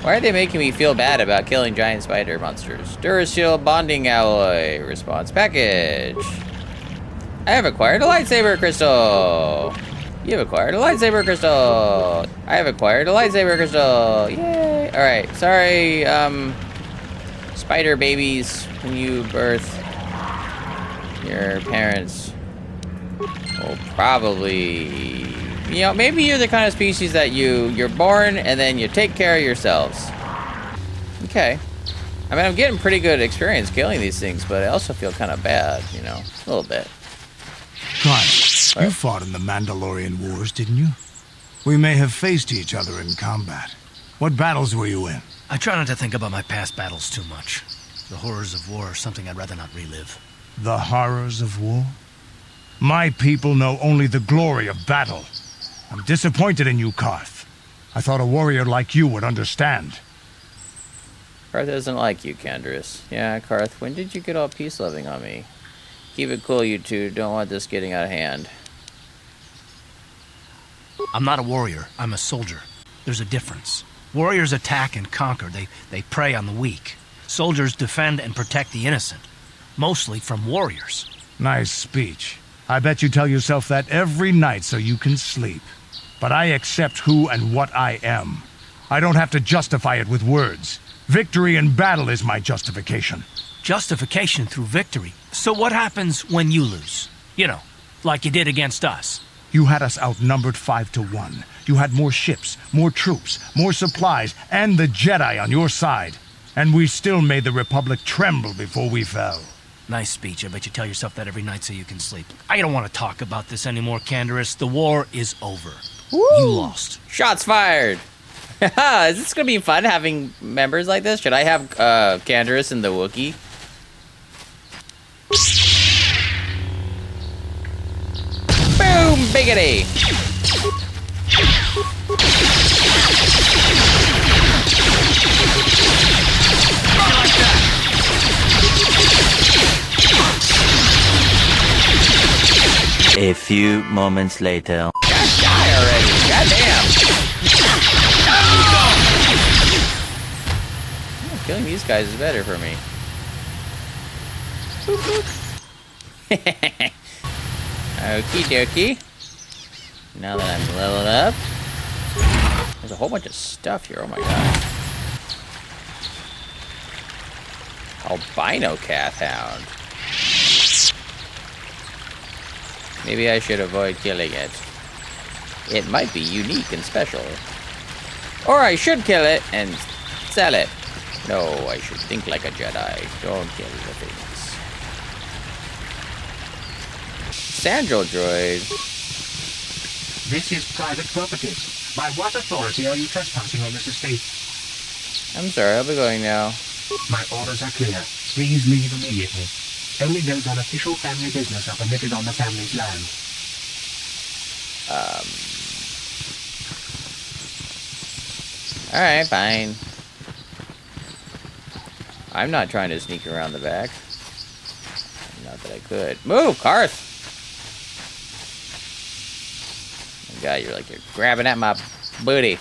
Why are they making me feel bad about killing giant spider monsters? Duracell bonding alloy response package. I have acquired a lightsaber crystal. You have acquired a lightsaber crystal. I have acquired a lightsaber crystal. Yay. Alright, sorry, spider babies, when you birth, your parents will probably, you know, maybe you're the kind of species that you're born and then you take care of yourselves. Okay. I mean, I'm getting pretty good experience killing these things, but I also feel kind of bad, you know, a little bit. Clive, you fought in the Mandalorian Wars, didn't you? We may have faced each other in combat. What battles were you in? I try not to think about my past battles too much. The horrors of war are something I'd rather not relive. The horrors of war? My people know only the glory of battle. I'm disappointed in you, Karth. I thought a warrior like you would understand. Karth doesn't like you, Canderous. Yeah, Karth, when did you get all peace-loving on me? Keep it cool, you two. Don't want this getting out of hand. I'm not a warrior. I'm a soldier. There's a difference. Warriors attack and conquer. They prey on the weak. Soldiers defend and protect the innocent. Mostly from warriors. Nice speech. I bet you tell yourself that every night so you can sleep. But I accept who and what I am. I don't have to justify it with words. Victory in battle is my justification. Justification through victory. So what happens when you lose? You know, like you did against us. You had us outnumbered 5-1. You had more ships, more troops, more supplies, and the Jedi on your side. And we still made the Republic tremble before we fell. Nice speech. I bet you tell yourself that every night so you can sleep. I don't want to talk about this anymore, Canderous. The war is over. Woo! You lost. Shots fired. Is this going to be fun having members like this? Should I have Canderous and the Wookiee? Boom! Biggity! A few moments later. God, die already! Goddamn! Oh, killing these guys is better for me. Boop, boop. Okie dokie. Now that I'm leveled up, there's a whole bunch of stuff here. Oh my god. Albino Cath Hound. Maybe I should avoid killing it. It might be unique and special. Or I should kill it and sell it. No, I should think like a Jedi. Don't kill the things. Sandral droid. This is private property. By what authority are you trespassing on this estate? I'm sorry, I'll be going now. My orders are clear. Please leave immediately. Only those on official family business are permitted on the family's land. Alright, fine. I'm not trying to sneak around the back. Not that I could. Move, Karth! Oh God, you're grabbing at my booty.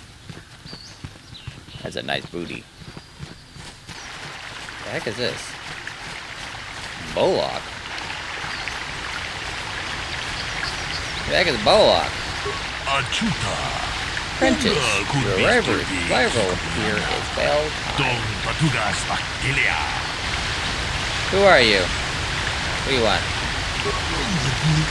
That's a nice booty. What the heck is this? Bollock. What the heck is Bollock? Prentice, your rival here is Bell. Who are you? What do you want?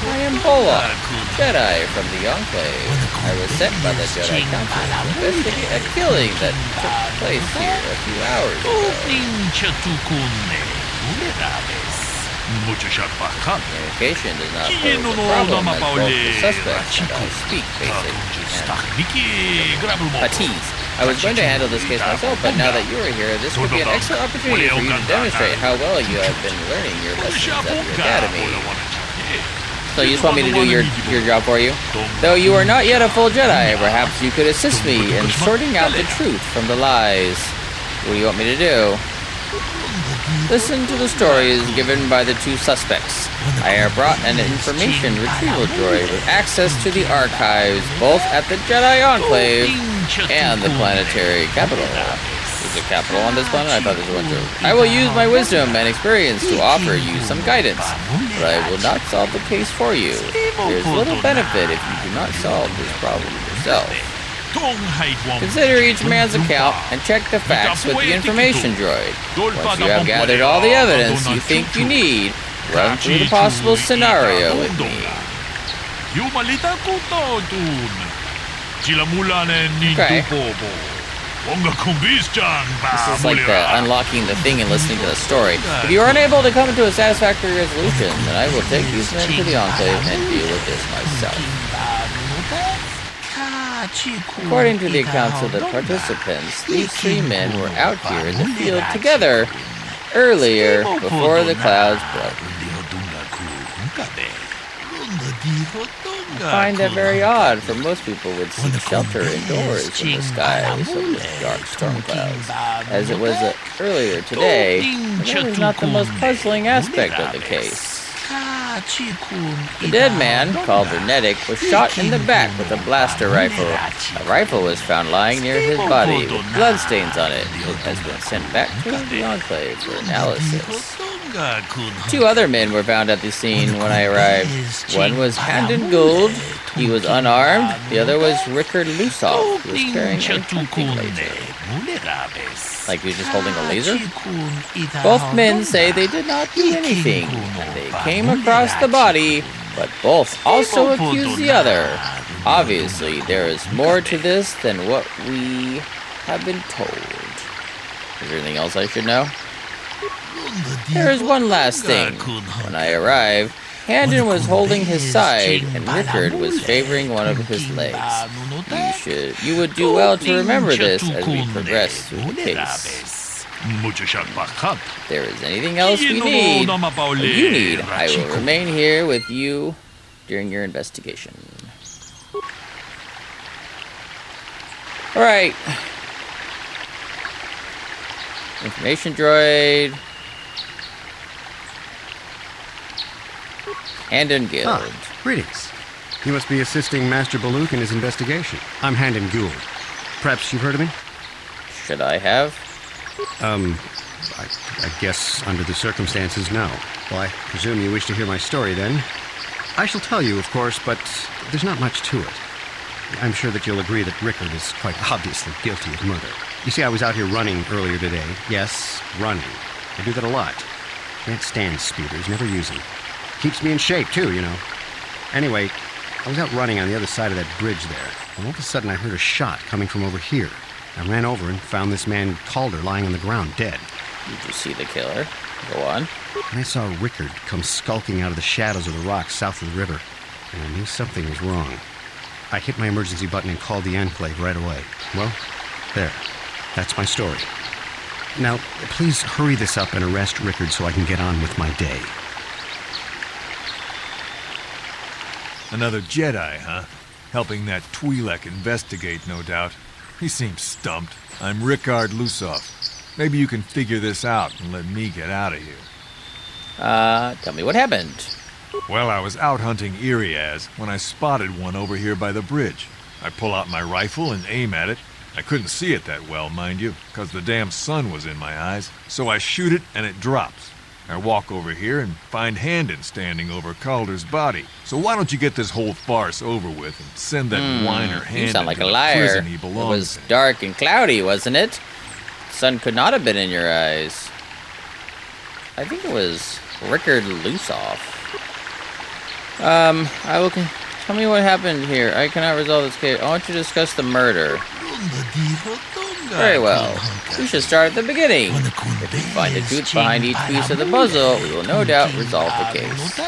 I am Bollock, Jedi from the Enclave. I was sent by the Jedi Council to investigate a killing that took place here a few hours ago. Communication does not pose a problem as both the suspects and I speak basic and Patese. I was going to handle this case myself, but now that you are here, this would be an excellent opportunity for you to demonstrate how well you have been learning your lessons at your academy. So you just want me to do your job for you? Though you are not yet a full Jedi, perhaps you could assist me in sorting out the truth from the lies. What do you want me to do? Listen to the stories given by the two suspects. I have brought an information retrieval droid with access to the archives, both at the Jedi Enclave and the planetary capital. Is there a capital on this planet? I thought there was one too. I will use my wisdom and experience to offer you some guidance, but I will not solve the case for you. There is little benefit if you do not solve this problem yourself. Consider each man's account and check the facts with the information droid. Once you have gathered all the evidence you think you need, run through the possible scenario with me. Okay. This is like unlocking the thing and listening to the story. If you are unable to come to a satisfactory resolution, then I will take these men to the Enclave and deal with this myself. According to the accounts of the participants, these three men were out here in the field together earlier before the clouds broke. I find that very odd, for most people would seek shelter indoors from the skies of the dark storm clouds. As it was earlier today, that was not the most puzzling aspect of the case. The dead man, called Vernetic, was shot in the back with a blaster rifle. A rifle was found lying near his body with bloodstains on it. It has been sent back to the Enclave for analysis. Two other men were found at the scene when I arrived. One was Handon Gould. He was unarmed. The other was Rickard Lusoff, who was carrying a hunting laser. Like he was just holding a laser? Both men say they did not do anything. They came across the body, but both also accuse the other. Obviously, there is more to this than what we have been told. Is there anything else I should know? There is one last thing. When I arrived, Handon was holding his side, and Rickard was favoring one of his legs. You would do well to remember this as we progress through the case. If there is anything else we need, or you need, I will remain here with you during your investigation. Alright. Information droid. Handon Guild. Greetings. You must be assisting Master Baluk in his investigation. I'm Handon Gould. Perhaps you've heard of me? Should I have? I guess under the circumstances, no. Well, I presume you wish to hear my story, then. I shall tell you, of course, but there's not much to it. I'm sure that you'll agree that Rickard is quite obviously guilty of murder. You see, I was out here running earlier today. Yes, running. I do that a lot. Can't stand speeders, never use them. Keeps me in shape, too, you know. Anyway, I was out running on the other side of that bridge there, and all of a sudden I heard a shot coming from over here. I ran over and found this man Calder lying on the ground, dead. Did you see the killer? Go on. And I saw Rickard come skulking out of the shadows of the rocks south of the river, and I knew something was wrong. I hit my emergency button and called the Enclave right away. Well, there. That's my story. Now, please hurry this up and arrest Rickard so I can get on with my day. Another Jedi, huh? Helping that Twi'lek investigate, no doubt. He seems stumped. I'm Rickard Lusoff. Maybe you can figure this out and let me get out of here. Tell me what happened. Well, I was out hunting Iriaz when I spotted one over here by the bridge. I pull out my rifle and aim at it. I couldn't see it that well, mind you, because the damn sun was in my eyes. So I shoot it and it drops. I walk over here and find Handon standing over Calder's body. So why don't you get this whole farce over with and send that whiner Handon You sound like to a the liar. prison he It belongs was in. dark and cloudy, wasn't it? The sun could not have been in your eyes. I think it was Rickard Lusoff. I will. Tell me what happened here. I cannot resolve this case. I want you to discuss the murder. Very well. We should start at the beginning. If we find the truth behind each piece of the puzzle, we will no doubt resolve the case.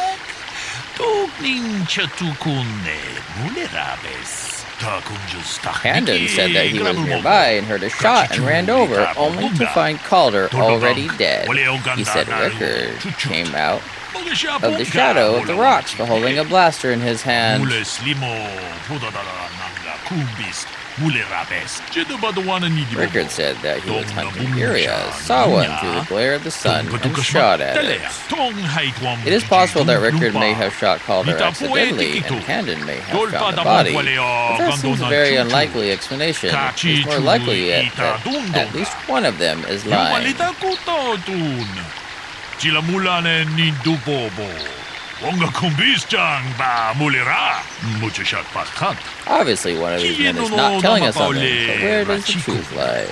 Handon said that he was nearby and heard a shot and ran over, only to find Calder already dead. He said Rickard came out of the shadow of the rocks, holding a blaster in his hand. Rickard said that he was hunting Iriaz, saw one through the glare of the sun, and shot at it. It is possible that Rickard may have shot Calder accidentally, and Handon may have found the body. But that seems a very unlikely explanation. It's more likely that at least one of them is lying. Obviously, one of these men is not telling us something, but where does the truth lie?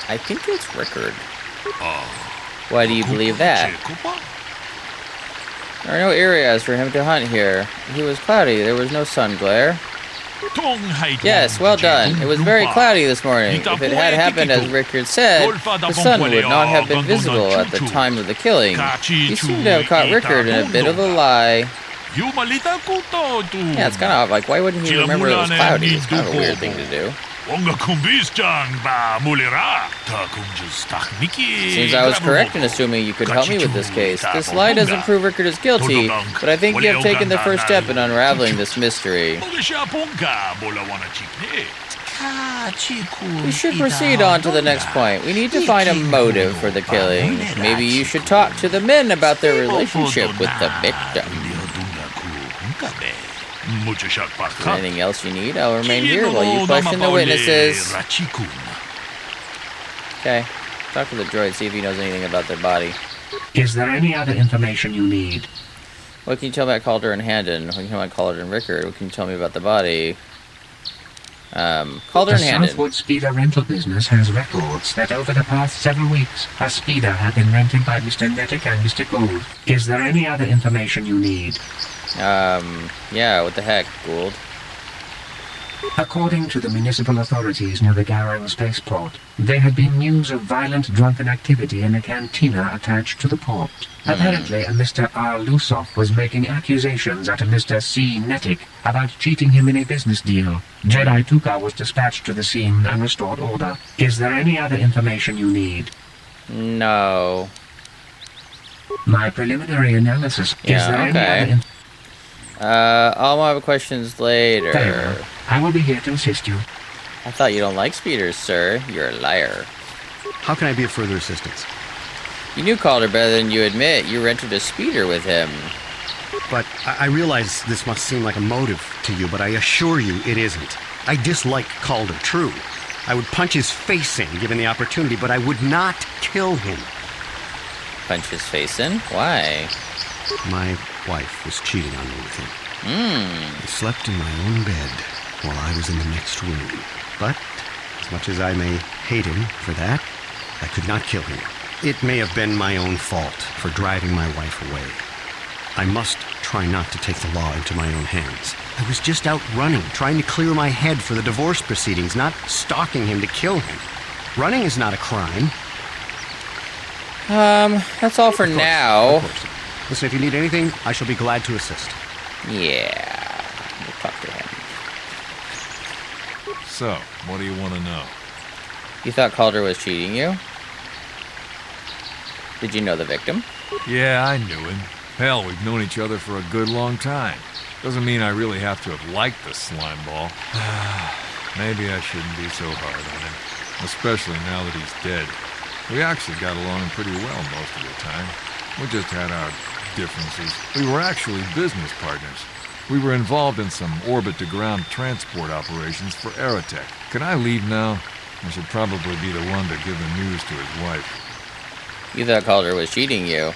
I think it's Rickard. Why do you believe that? There are no areas for him to hunt here. He was cloudy, there was no sun glare. Yes, well done. It was very cloudy this morning. If it had happened as Rickard said, the sun would not have been visible at the time of the killing. You seem to have caught Rickard in a bit of a lie. Yeah, it's kind of like, why wouldn't he remember it was cloudy? It's kind of a weird thing to do. Seems I was correct in assuming you could help me with this case. This lie doesn't prove Rickard is guilty, but I think you have taken the first step in unraveling this mystery. We should proceed on to the next point. We need to find a motive for the killing. Maybe you should talk to the men about their relationship with the victim. Is there anything else you need? I'll remain here while you question the witnesses. Okay. Talk to the droid, see if he knows anything about their body. Is there any other information you need? What can you tell me about Calder and Handon? What can you tell me about Calder and Rickard? What can you tell me about the body? Calder and Handon. The Southwood Speeder rental business has records that over the past several weeks, a speeder had been rented by Mr. Nettic and Mr. Gould. Is there any other information you need? Yeah, what the heck, Gould? According to the municipal authorities near the Garrow spaceport, there had been news of violent drunken activity in a cantina attached to the port. Apparently, a Mr. R. Lusoff was making accusations at a Mr. C. Nettic about cheating him in a business deal. Jedi Tuka was dispatched to the scene and restored order. Is there any other information you need? No. My preliminary analysis. Is there any other I'll have questions later. Fair. I will be here to assist you. I thought you don't like speeders, sir. You're a liar. How can I be of further assistance? You knew Calder better than you admit. You rented a speeder with him. But I realize this must seem like a motive to you, but I assure you it isn't. I dislike Calder, true. I would punch his face in, given the opportunity, but I would not kill him. Punch his face in? Why? My wife was cheating on me with him. I slept in my own bed while I was in the next room. But, as much as I may hate him for that, I could not kill him. It may have been my own fault for driving my wife away. I must try not to take the law into my own hands. I was just out running, trying to clear my head for the divorce proceedings, not stalking him to kill him. Running is not a crime. That's all for now. Of course. Listen, if you need anything, I shall be glad to assist. Yeah, we'll talk to him. So, what do you want to know? You thought Calder was cheating you? Did you know the victim? Yeah, I knew him. Hell, we've known each other for a good long time. Doesn't mean I really have to have liked the slime ball. Maybe I shouldn't be so hard on him, especially now that he's dead. We actually got along pretty well most of the time. We just had our differences. We were actually business partners. We were involved in some orbit-to-ground transport operations for Aerotech. Can I leave now? I should probably be the one to give the news to his wife. You thought Calder was cheating you.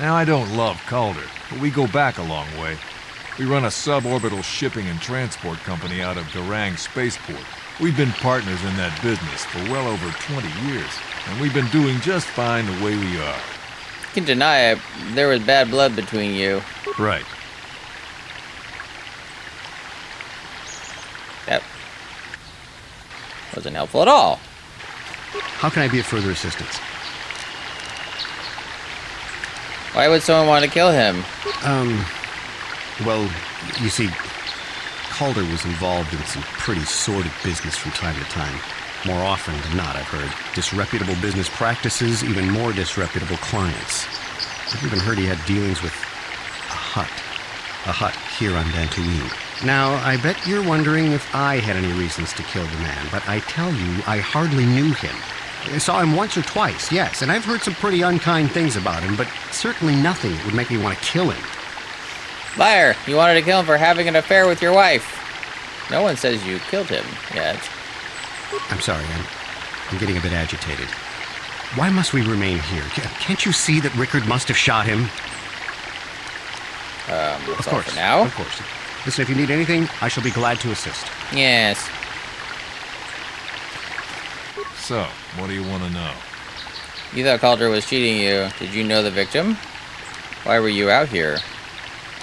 Now, I don't love Calder, but we go back a long way. We run a suborbital shipping and transport company out of Garang Spaceport. We've been partners in that business for well over 20 years, and we've been doing just fine the way we are. You can deny it. There was bad blood between you. Right. That wasn't helpful at all. How can I be of further assistance? Why would someone want to kill him? Well, you see, Calder was involved in some pretty sordid business from time to time. More often than not, I've heard. Disreputable business practices, even more disreputable clients. I've even heard he had dealings with a hut here on Dantooine. Now, I bet you're wondering if I had any reasons to kill the man, but I tell you, I hardly knew him. I saw him once or twice, yes, and I've heard some pretty unkind things about him, but certainly nothing that would make me want to kill him. Liar! You wanted to kill him for having an affair with your wife. No one says you killed him yet. I'm sorry, I'm getting a bit agitated. Why must we remain here? Can't you see that Rickard must have shot him? Of course. For now? Of course. Listen, if you need anything, I shall be glad to assist. Yes. So, what do you want to know? You thought Calder was cheating you. Did you know the victim? Why were you out here?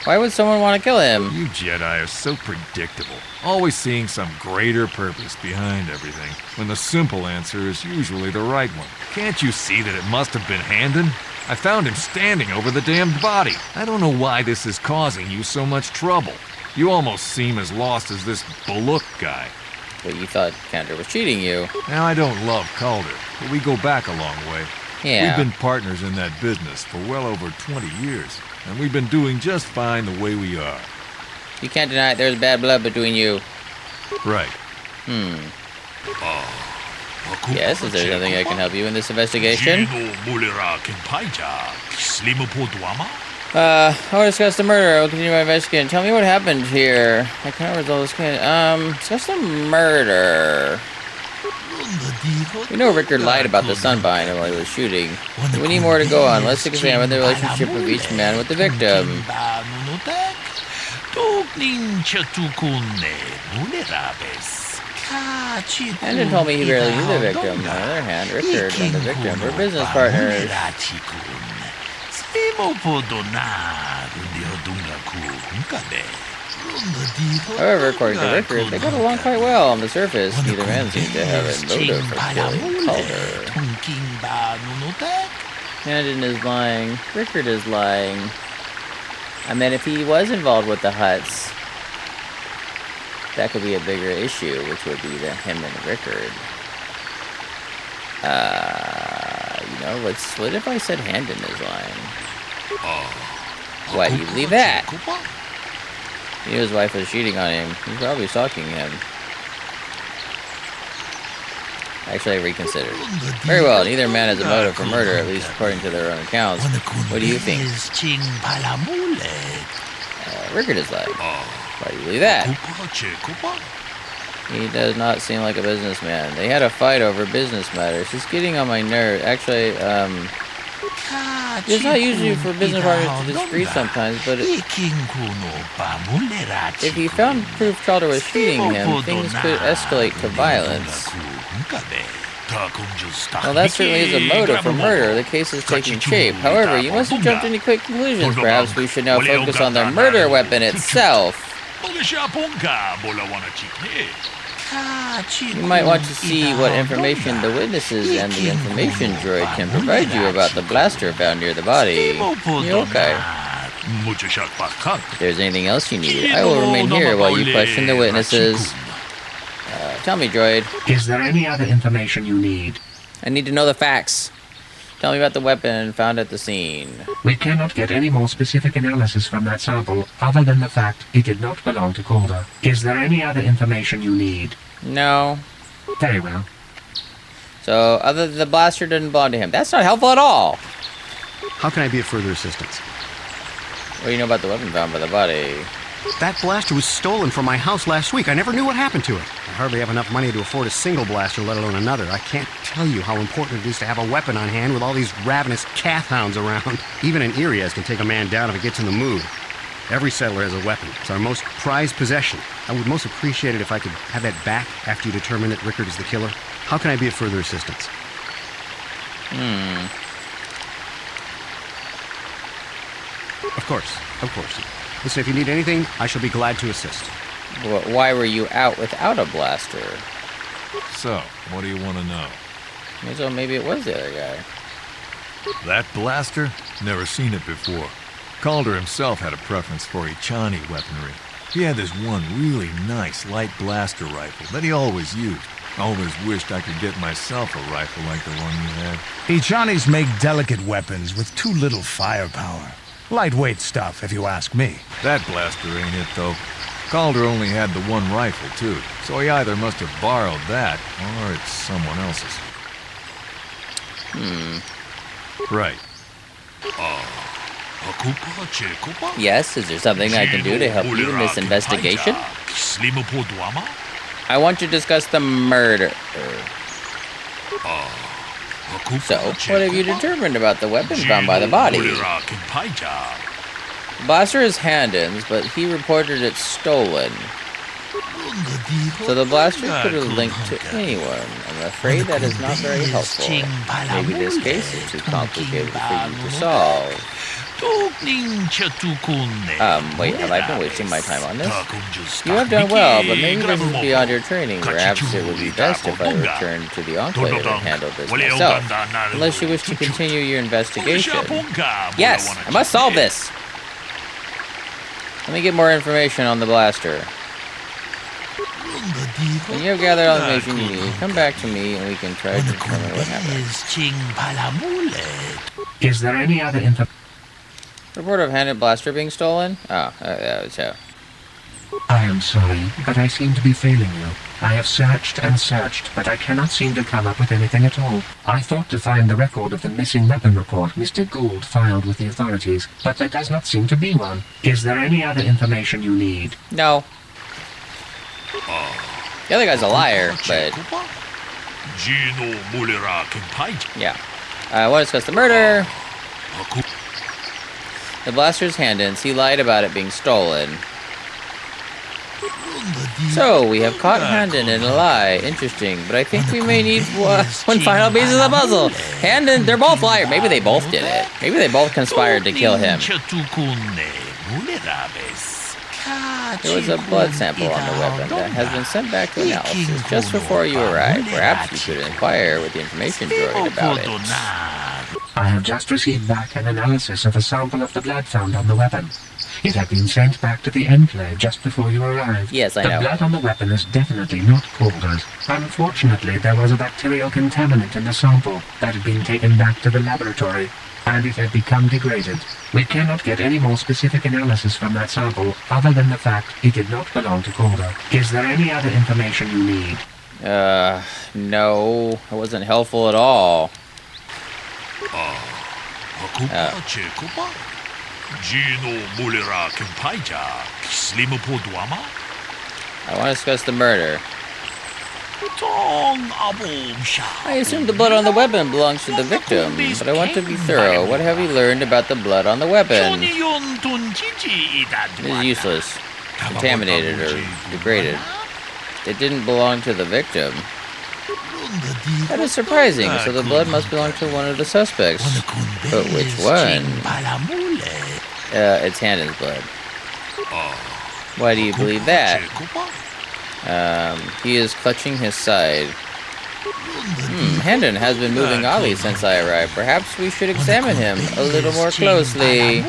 Why would someone want to kill him? You Jedi are so predictable. Always seeing some greater purpose behind everything, when the simple answer is usually the right one. Can't you see that it must have been Handon? I found him standing over the damned body. I don't know why this is causing you so much trouble. You almost seem as lost as this Baluk guy. But you thought Calder was cheating you. Now, I don't love Calder, but we go back a long way. Yeah. We've been partners in that business for well over 20 years, and we've been doing just fine the way we are. You can't deny it. There's bad blood between you. Right. Yes, is there something I can help you in this investigation? I want to discuss the murder. I will continue my investigation. Tell me what happened here. I can't resolve this case. Discuss the murder. We know Rickard lied about the sunbind while he was shooting. We need more to go on. Let's examine the relationship of each man with the victim. Handon told me he barely knew the victim. On the other hand, Rickard and the victim were business partners. However, according to Rickard, they got along quite well on the surface. Neither man seemed to have a motive for killing Calder. Handon is lying. Rickard is lying. I mean, if he was involved with the huts, that could be a bigger issue, which would be him and Rickard. What if I said Handon is lying? Why do you believe that? He knew his wife was cheating on him. He's probably stalking him. Actually, I reconsidered. Very well, neither man has a motive for murder, at least according to their own accounts. What do you think? Rickard is lying. Why do you believe that? He does not seem like a businessman. They had a fight over business matters. He's getting on my nerves. Actually, it's not usually for business partners to disagree sometimes, but if he found proof Calder was cheating him, things could escalate to violence. Well, that certainly is a motive for murder. The case is taking shape. However, you mustn't jump to any quick conclusions. Perhaps we should now focus on the murder weapon itself. You might want to see what information the witnesses and the information droid can provide you about the blaster found near the body. You okay? If there's anything else you need, I will remain here while you question the witnesses. Tell me, droid. Is there any other information you need? I need to know the facts. Tell me about the weapon found at the scene. We cannot get any more specific analysis from that sample other than the fact it did not belong to Calder. Is there any other information you need? No. Very well. So, other than the blaster didn't belong to him. That's not helpful at all. How can I be of further assistance? What do you know about the weapon found by the body? That blaster was stolen from my house last week. I never knew what happened to it. I hardly have enough money to afford a single blaster, let alone another. I can't tell you how important it is to have a weapon on hand with all these ravenous cath hounds around. Even an Irias can take a man down if it gets in the mood. Every settler has a weapon. It's our most prized possession. I would most appreciate it if I could have that back after you determine that Rickard is the killer. How can I be of further assistance? Of course. Listen, if you need anything, I shall be glad to assist. Why were you out without a blaster? So, what do you want to know? So maybe it was the other guy. That blaster? Never seen it before. Calder himself had a preference for Echani weaponry. He had this one really nice light blaster rifle that he always used. Always wished I could get myself a rifle like the one you had. Echanis make delicate weapons with too little firepower. Lightweight stuff, if you ask me. That blaster ain't it, though. Calder only had the one rifle, too, so he either must have borrowed that, or it's someone else's. Right. Yes, is there something I can do to help you in this investigation? I want to discuss the murder. So, what have you determined about the weapon found by the body? The blaster is Handon's, but he reported it stolen. So the blaster could have linked to anyone. I'm afraid that is not very helpful. Maybe this case is too complicated for you to solve. Wait, have I been wasting my time on this? You have done well, but maybe this is beyond your training. Perhaps it would be best if I return to the Enclave and handle this myself. Unless you wish to continue your investigation. Yes, I must solve this! Let me get more information on the blaster. When you have gathered all the information you need, come back to me and we can try to determine what happened. Is there any other information? Report of handed blaster being stolen? Oh, so. I am sorry, but I seem to be failing you. I have searched and searched, but I cannot seem to come up with anything at all. I thought to find the record of the missing weapon report Mr. Gould filed with the authorities, but there does not seem to be one. Is there any other information you need? No. The other guy's a liar, but... Yeah. I want to discuss the murder. The blaster's Handon's. He lied about it being stolen. So, we have caught Handon in a lie. Interesting, but I think we may need one final piece of the puzzle. Handon, they're both liars. Maybe they both did it. Maybe they both conspired to kill him. There was a blood sample on the weapon that has been sent back to analysis just before you arrived. Perhaps you could inquire with the information droid about it. I have just received back an analysis of a sample of the blood found on the weapon. It had been sent back to the Enclave just before you arrived. Yes, I know. The blood on the weapon is definitely not Calder's. Unfortunately, there was a bacterial contaminant in the sample that had been taken back to the laboratory, and it had become degraded. We cannot get any more specific analysis from that sample other than the fact it did not belong to Calder. Is there any other information you need? No. It wasn't helpful at all. I want to discuss the murder. I assume the blood on the weapon belongs to the victim, but I want to be thorough. What have you learned about the blood on the weapon? It is useless, contaminated, or degraded. It didn't belong to the victim. That is surprising, so the blood must belong to one of the suspects. But which one? It's Handon's blood. Why do you believe that? He is clutching his side. Handon has been moving oddly since I arrived. Perhaps we should examine him a little more closely.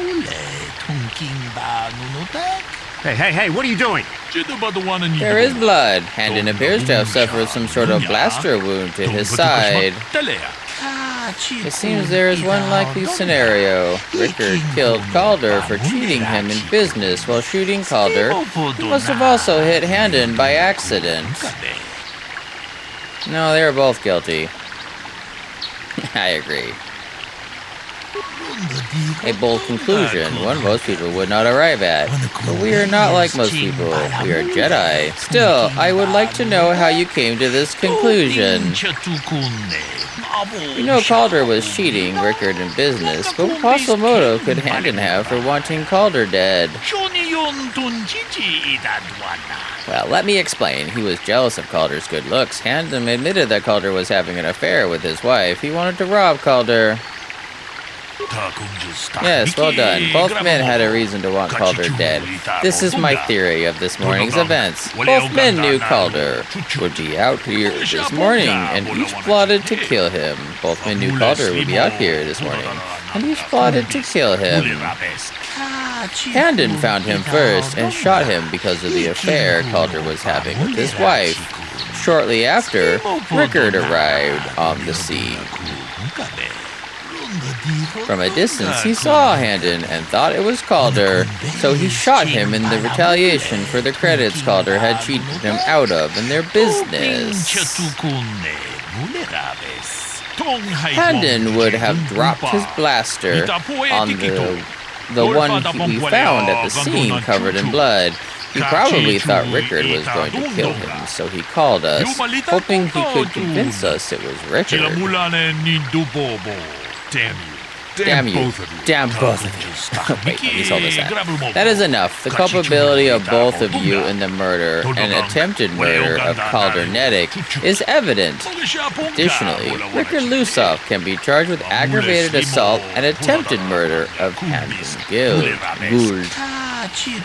Hey, what are you doing? There is blood. Handon appears to have suffered some sort of blaster wound to his side. It seems there is one likely scenario. Rickard killed Calder for cheating him in business while shooting Calder. He must have also hit Handon by accident. No, they were both guilty. I agree. A bold conclusion, one most people would not arrive at. But we are not like most people. We are Jedi. Still, I would like to know how you came to this conclusion. We know Calder was cheating Rickard in business, but what possible motive could Handon have for wanting Calder dead? Well, let me explain. He was jealous of Calder's good looks. Handon admitted that Calder was having an affair with his wife. He wanted to rob Calder. Yes, well done. Both men had a reason to want Calder dead. This is my theory of this morning's events. Both men knew Calder would be out here this morning, and each plotted to kill him. Both men knew Calder would be out here this morning, and each plotted to kill him. Handon found him first and shot him because of the affair Calder was having with his wife. Shortly after, Rickard arrived on the scene. From a distance, he saw Handon and thought it was Calder, so he shot him in the retaliation for the credits Calder had cheated him out of in their business. Handon would have dropped his blaster on the one we found at the scene covered in blood. He probably thought Rickard was going to kill him, so he called us, hoping he could convince us it was Rickard. Damn you. Damn you. Both of you. Damn both of you. Wait, let me solve this out. That is enough. The culpability of both of you in the murder and attempted murder of Calder Nedic is evident. Additionally, Rickard Lusoff can be charged with aggravated assault and attempted murder of Handon Gould.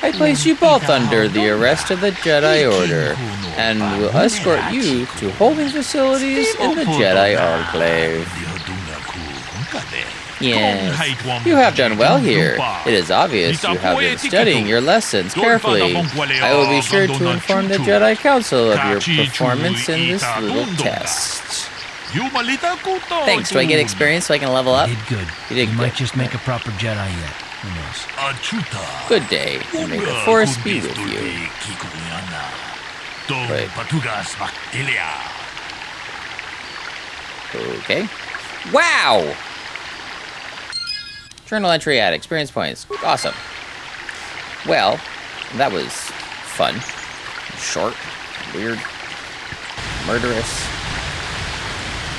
I place you both under the arrest of the Jedi Order and will escort you to holding facilities in the Jedi Enclave. Yes, you have done well here. It is obvious you have been studying your lessons carefully. I will be sure to inform the Jedi Council of your performance in this little test. Thanks. Do I get experience so I can level up? You did good. You might just make a proper Jedi yet. Who knows? Good day, and may the Force be with you. Wait. Okay. Wow! Journal entry at experience points. Awesome. Well, that was fun. Short. Weird. Murderous.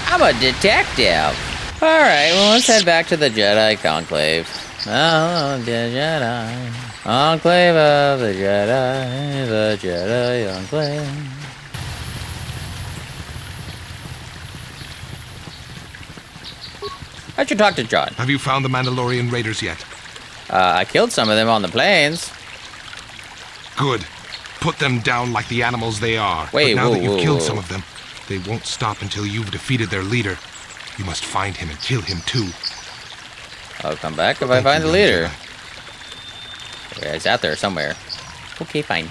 I'm a detective. Alright, well, let's head back to the Jedi Conclave. Oh, the Jedi. Enclave of the Jedi Enclave. I should talk to John. Have you found the Mandalorian raiders yet? I killed some of them on the plains. Good. Put them down like the animals they are. Wait, but now that you've killed whoa. some of them, they won't stop until you've defeated their leader. You must find him and kill him too. I'll come back if I find the leader. Yeah, he's out there somewhere. Okay, fine.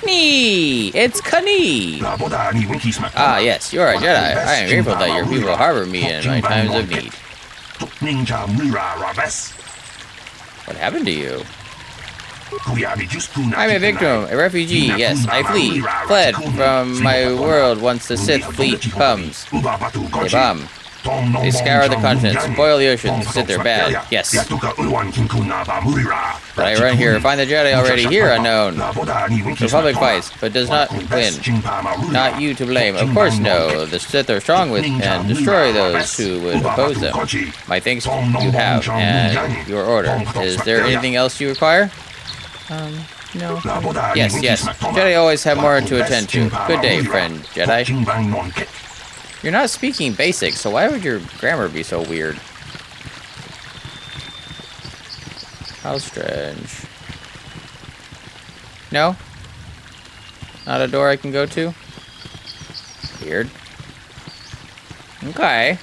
Knee! It's Kani! Ah, yes, you are a Jedi. I am grateful that your people harbor me in my times of need. What happened to you? I'm a victim, a refugee, yes, I fled from my world once the Sith fleet comes. They bomb. They scour the continents, boil the oceans, sit there bad, yes. But I run here, find the Jedi already here, unknown. The Republic fights, but does not win. Not you to blame, of course no. The Sith are strong with and destroy those who would oppose them. My thanks you have, and your order. Is there anything else you require? No. Yes. Jedi always have more to attend to. Good day, friend Jedi. You're not speaking basic, so why would your grammar be so weird? How strange. No? Not a door I can go to? Weird. Okay.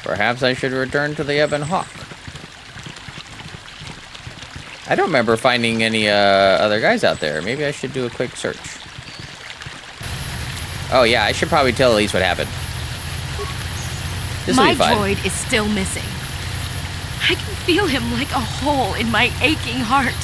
Perhaps I should return to the Ebon Hawk. I don't remember finding any other guys out there. Maybe I should do a quick search. Oh yeah, I should probably tell Elise what happened. This will My be fine. droid is still missing. I can feel him like a hole in my aching heart.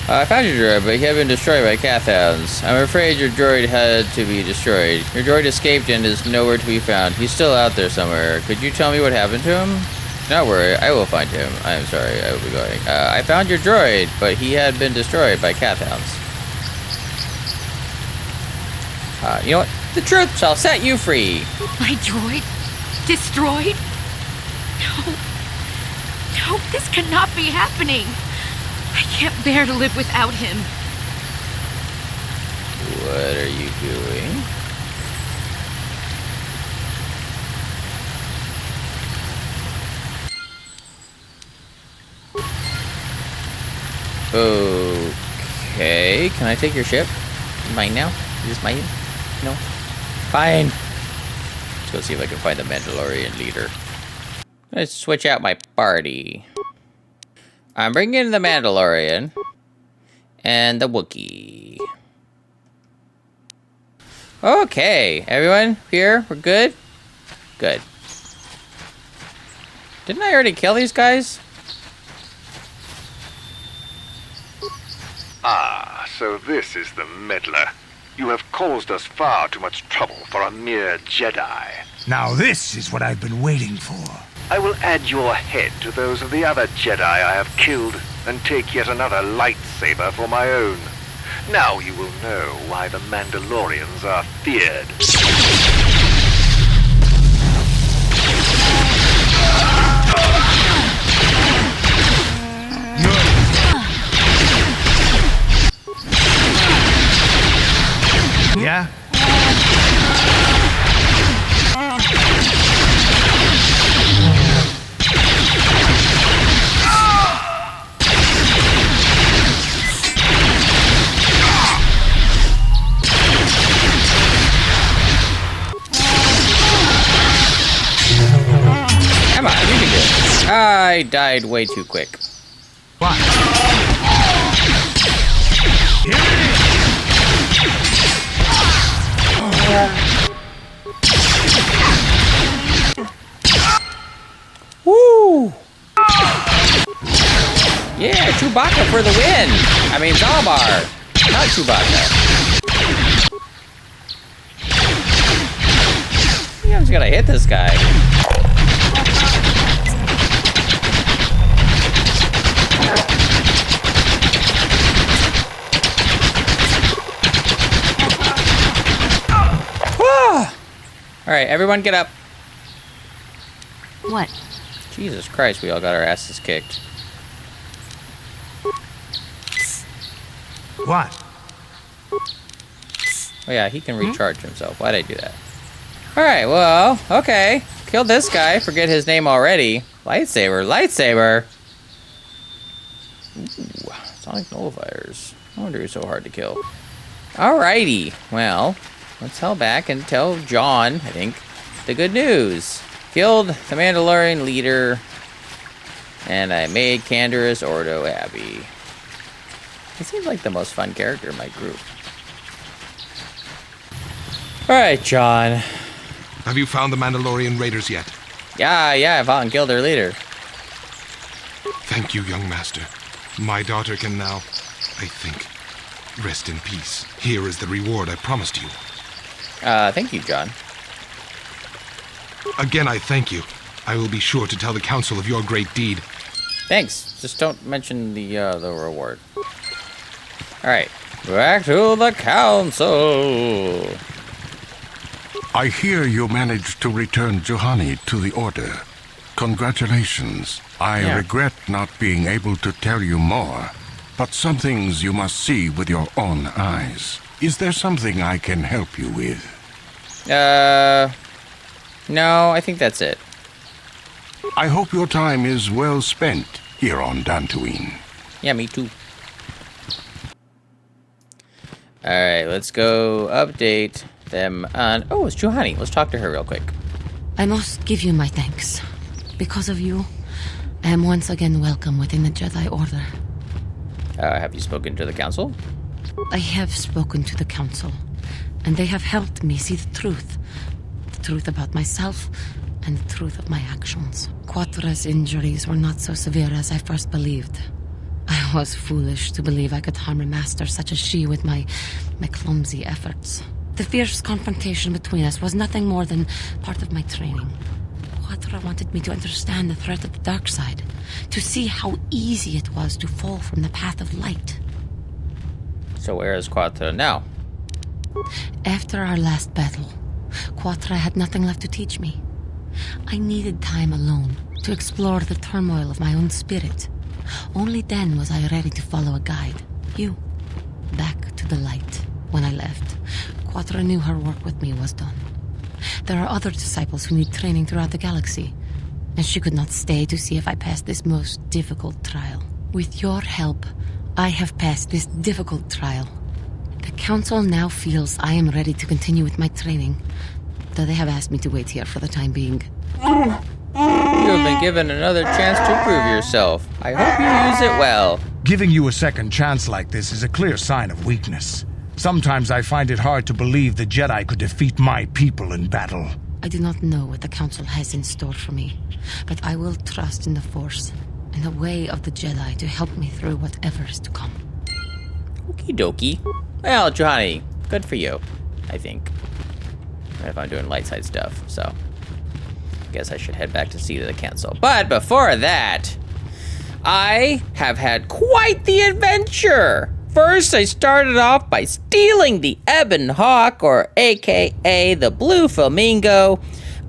I found your droid, but he had been destroyed by Cathhounds. I'm afraid your droid had to be destroyed. Your droid escaped and is nowhere to be found. He's still out there somewhere. Could you tell me what happened to him? Don't worry, I will find him. I am sorry, I will be going. I found your droid, but he had been destroyed by Cathhounds. You know what? The truth shall set you free. My droid? Destroyed? No. No, this cannot be happening. I can't bear to live without him. What are you doing? Okay, can I take your ship? Mine now? Is this mine? No? Fine. Let's go see if I can find the Mandalorian leader. Let's switch out my party. I'm bringing in the Mandalorian and the Wookiee. Okay, everyone here, we're good? Good. Didn't I already kill these guys? Ah, so this is the meddler. You have caused us far too much trouble for a mere Jedi. Now this is what I've been waiting for. I will add your head to those of the other Jedi I have killed, and take yet another lightsaber for my own. Now you will know why the Mandalorians are feared. Yeah? Come on, you can do it. I died way too quick. What? Woo! Yeah, Chewbacca for the win! I mean, Zalbar, not Chewbacca. Yeah, I'm just gonna hit this guy. Alright, everyone get up. What? Jesus Christ, we all got our asses kicked. What? Oh yeah, he can recharge himself. Why'd I do that? Alright, well, okay. Killed this guy. Forget his name already. Lightsaber, lightsaber! Ooh, sonic nullifiers. No wonder he's so hard to kill. Alrighty, well, let's hell back and tell John, I think, the good news. Killed the Mandalorian leader, and I made Canderous Ordo happy. He seems like the most fun character in my group. Alright, John. Have you found the Mandalorian raiders yet? Yeah, I fought and killed their leader. Thank you, young master. My daughter can now, I think, rest in peace. Here is the reward I promised you. Thank you, John. Again, I thank you. I will be sure to tell the council of your great deed. Thanks. Just don't mention the reward. Alright. Back to the council. I hear you managed to return Juhani to the Order. Congratulations. I regret not being able to tell you more, but some things you must see with your own eyes. Is there something I can help you with? No, I think that's it. I hope your time is well spent here on Dantooine. Yeah, me too. Alright, let's go update them on... Oh, it's Juhani. Let's talk to her real quick. I must give you my thanks. Because of you, I am once again welcome within the Jedi Order. Have you spoken to the council? I have spoken to the council, and they have helped me see the truth. The truth about myself and the truth of my actions. Quatra's injuries were not so severe as I first believed. I was foolish to believe I could harm a master such as she with my clumsy efforts. The fierce confrontation between us was nothing more than part of my training. Quatra wanted me to understand the threat of the dark side, to see how easy it was to fall from the path of light. So where is Quatra now? After our last battle, Quatra had nothing left to teach me. I needed time alone to explore the turmoil of my own spirit. Only then was I ready to follow a guide. You. Back to the light. When I left, Quatra knew her work with me was done. There are other disciples who need training throughout the galaxy, and she could not stay to see if I passed this most difficult trial. With your help, I have passed this difficult trial. The Council now feels I am ready to continue with my training, though they have asked me to wait here for the time being. You have been given another chance to prove yourself. I hope you use it well. Giving you a second chance like this is a clear sign of weakness. Sometimes I find it hard to believe the Jedi could defeat my people in battle. I do not know what the Council has in store for me, but I will trust in the Force and the way of the Jedi to help me through whatever is to come. Okie dokie. Well, Johnny, good for you, I think. If I'm doing light side stuff, so I guess I should head back to see the Council. But before that, I have had quite the adventure. First, I started off by stealing the Ebon Hawk, or AKA the Blue Flamingo.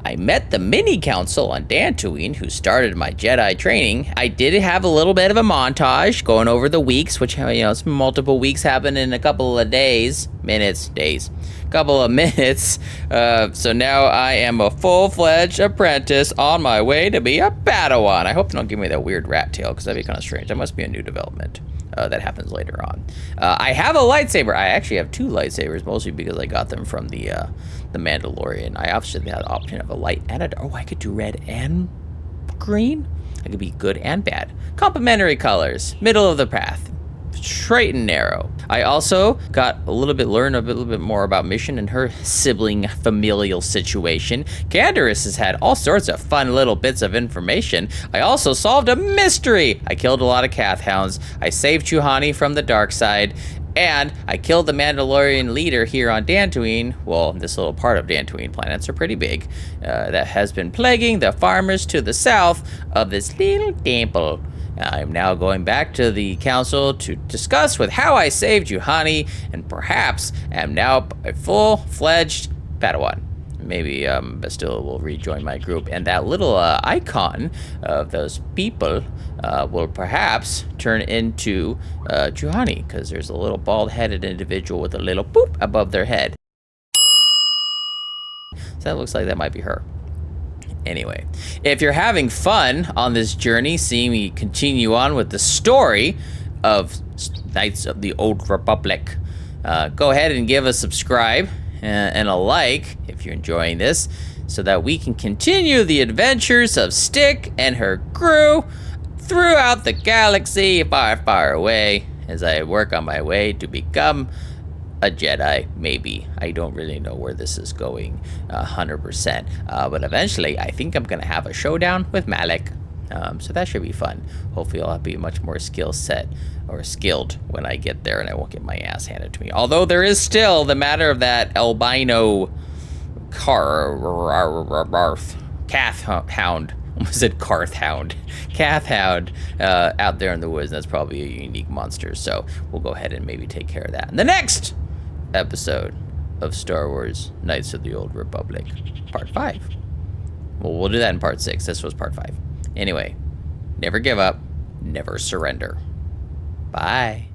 I met the mini-council on Dantooine, who started my Jedi training. I did have a little bit of a montage going over the weeks, which, multiple weeks happen in a couple of couple of minutes. So now I am a full-fledged apprentice on my way to be a Padawan. I hope they don't give me that weird rat tail, because that'd be kind of strange. That must be a new development. That happens later on. I have a lightsaber. I actually have two lightsabers, mostly because I got them from the Mandalorian. I obviously had the option of a light and a... Oh, I could do red and green? I could be good and bad. Complementary colors. Middle of the path. Straight and narrow. I also got learned a little bit more about Mission and her sibling familial situation. Candaris has had all sorts of fun little bits of information. I also solved a mystery. I killed a lot of Cath Hounds. I saved Chuhani from the dark side. And I killed the Mandalorian leader here on Dantooine. Well, this little part of Dantooine, planets are pretty big. That has been plaguing the farmers to the south of this little temple. I'm now going back to the council to discuss with how I saved Juhani, and perhaps am now a full-fledged Padawan. Maybe Bastilla will rejoin my group, and that little icon of those people will perhaps turn into Juhani, because there's a little bald-headed individual with a little boop above their head. So that looks like that might be her. Anyway, if you're having fun on this journey, seeing me continue on with the story of Knights of the Old Republic, go ahead and give a subscribe and a like if you're enjoying this, so that we can continue the adventures of Stick and her crew throughout the galaxy far, far away, as I work on my way to become a Jedi, maybe. I don't really know where this is going 100%. But eventually, I think I'm going to have a showdown with Malak. So that should be fun. Hopefully, I'll be much more skilled when I get there, and I won't get my ass handed to me. Although there is still the matter of that albino Cath Hound. Was it Carth Hound? Cath Hound out there in the woods. That's probably a unique monster. So we'll go ahead and maybe take care of that in the next episode of Star Wars Knights of the Old Republic, Part 5. Well, we'll do that in Part 6. This was Part 5. Anyway, never give up, never surrender. Bye.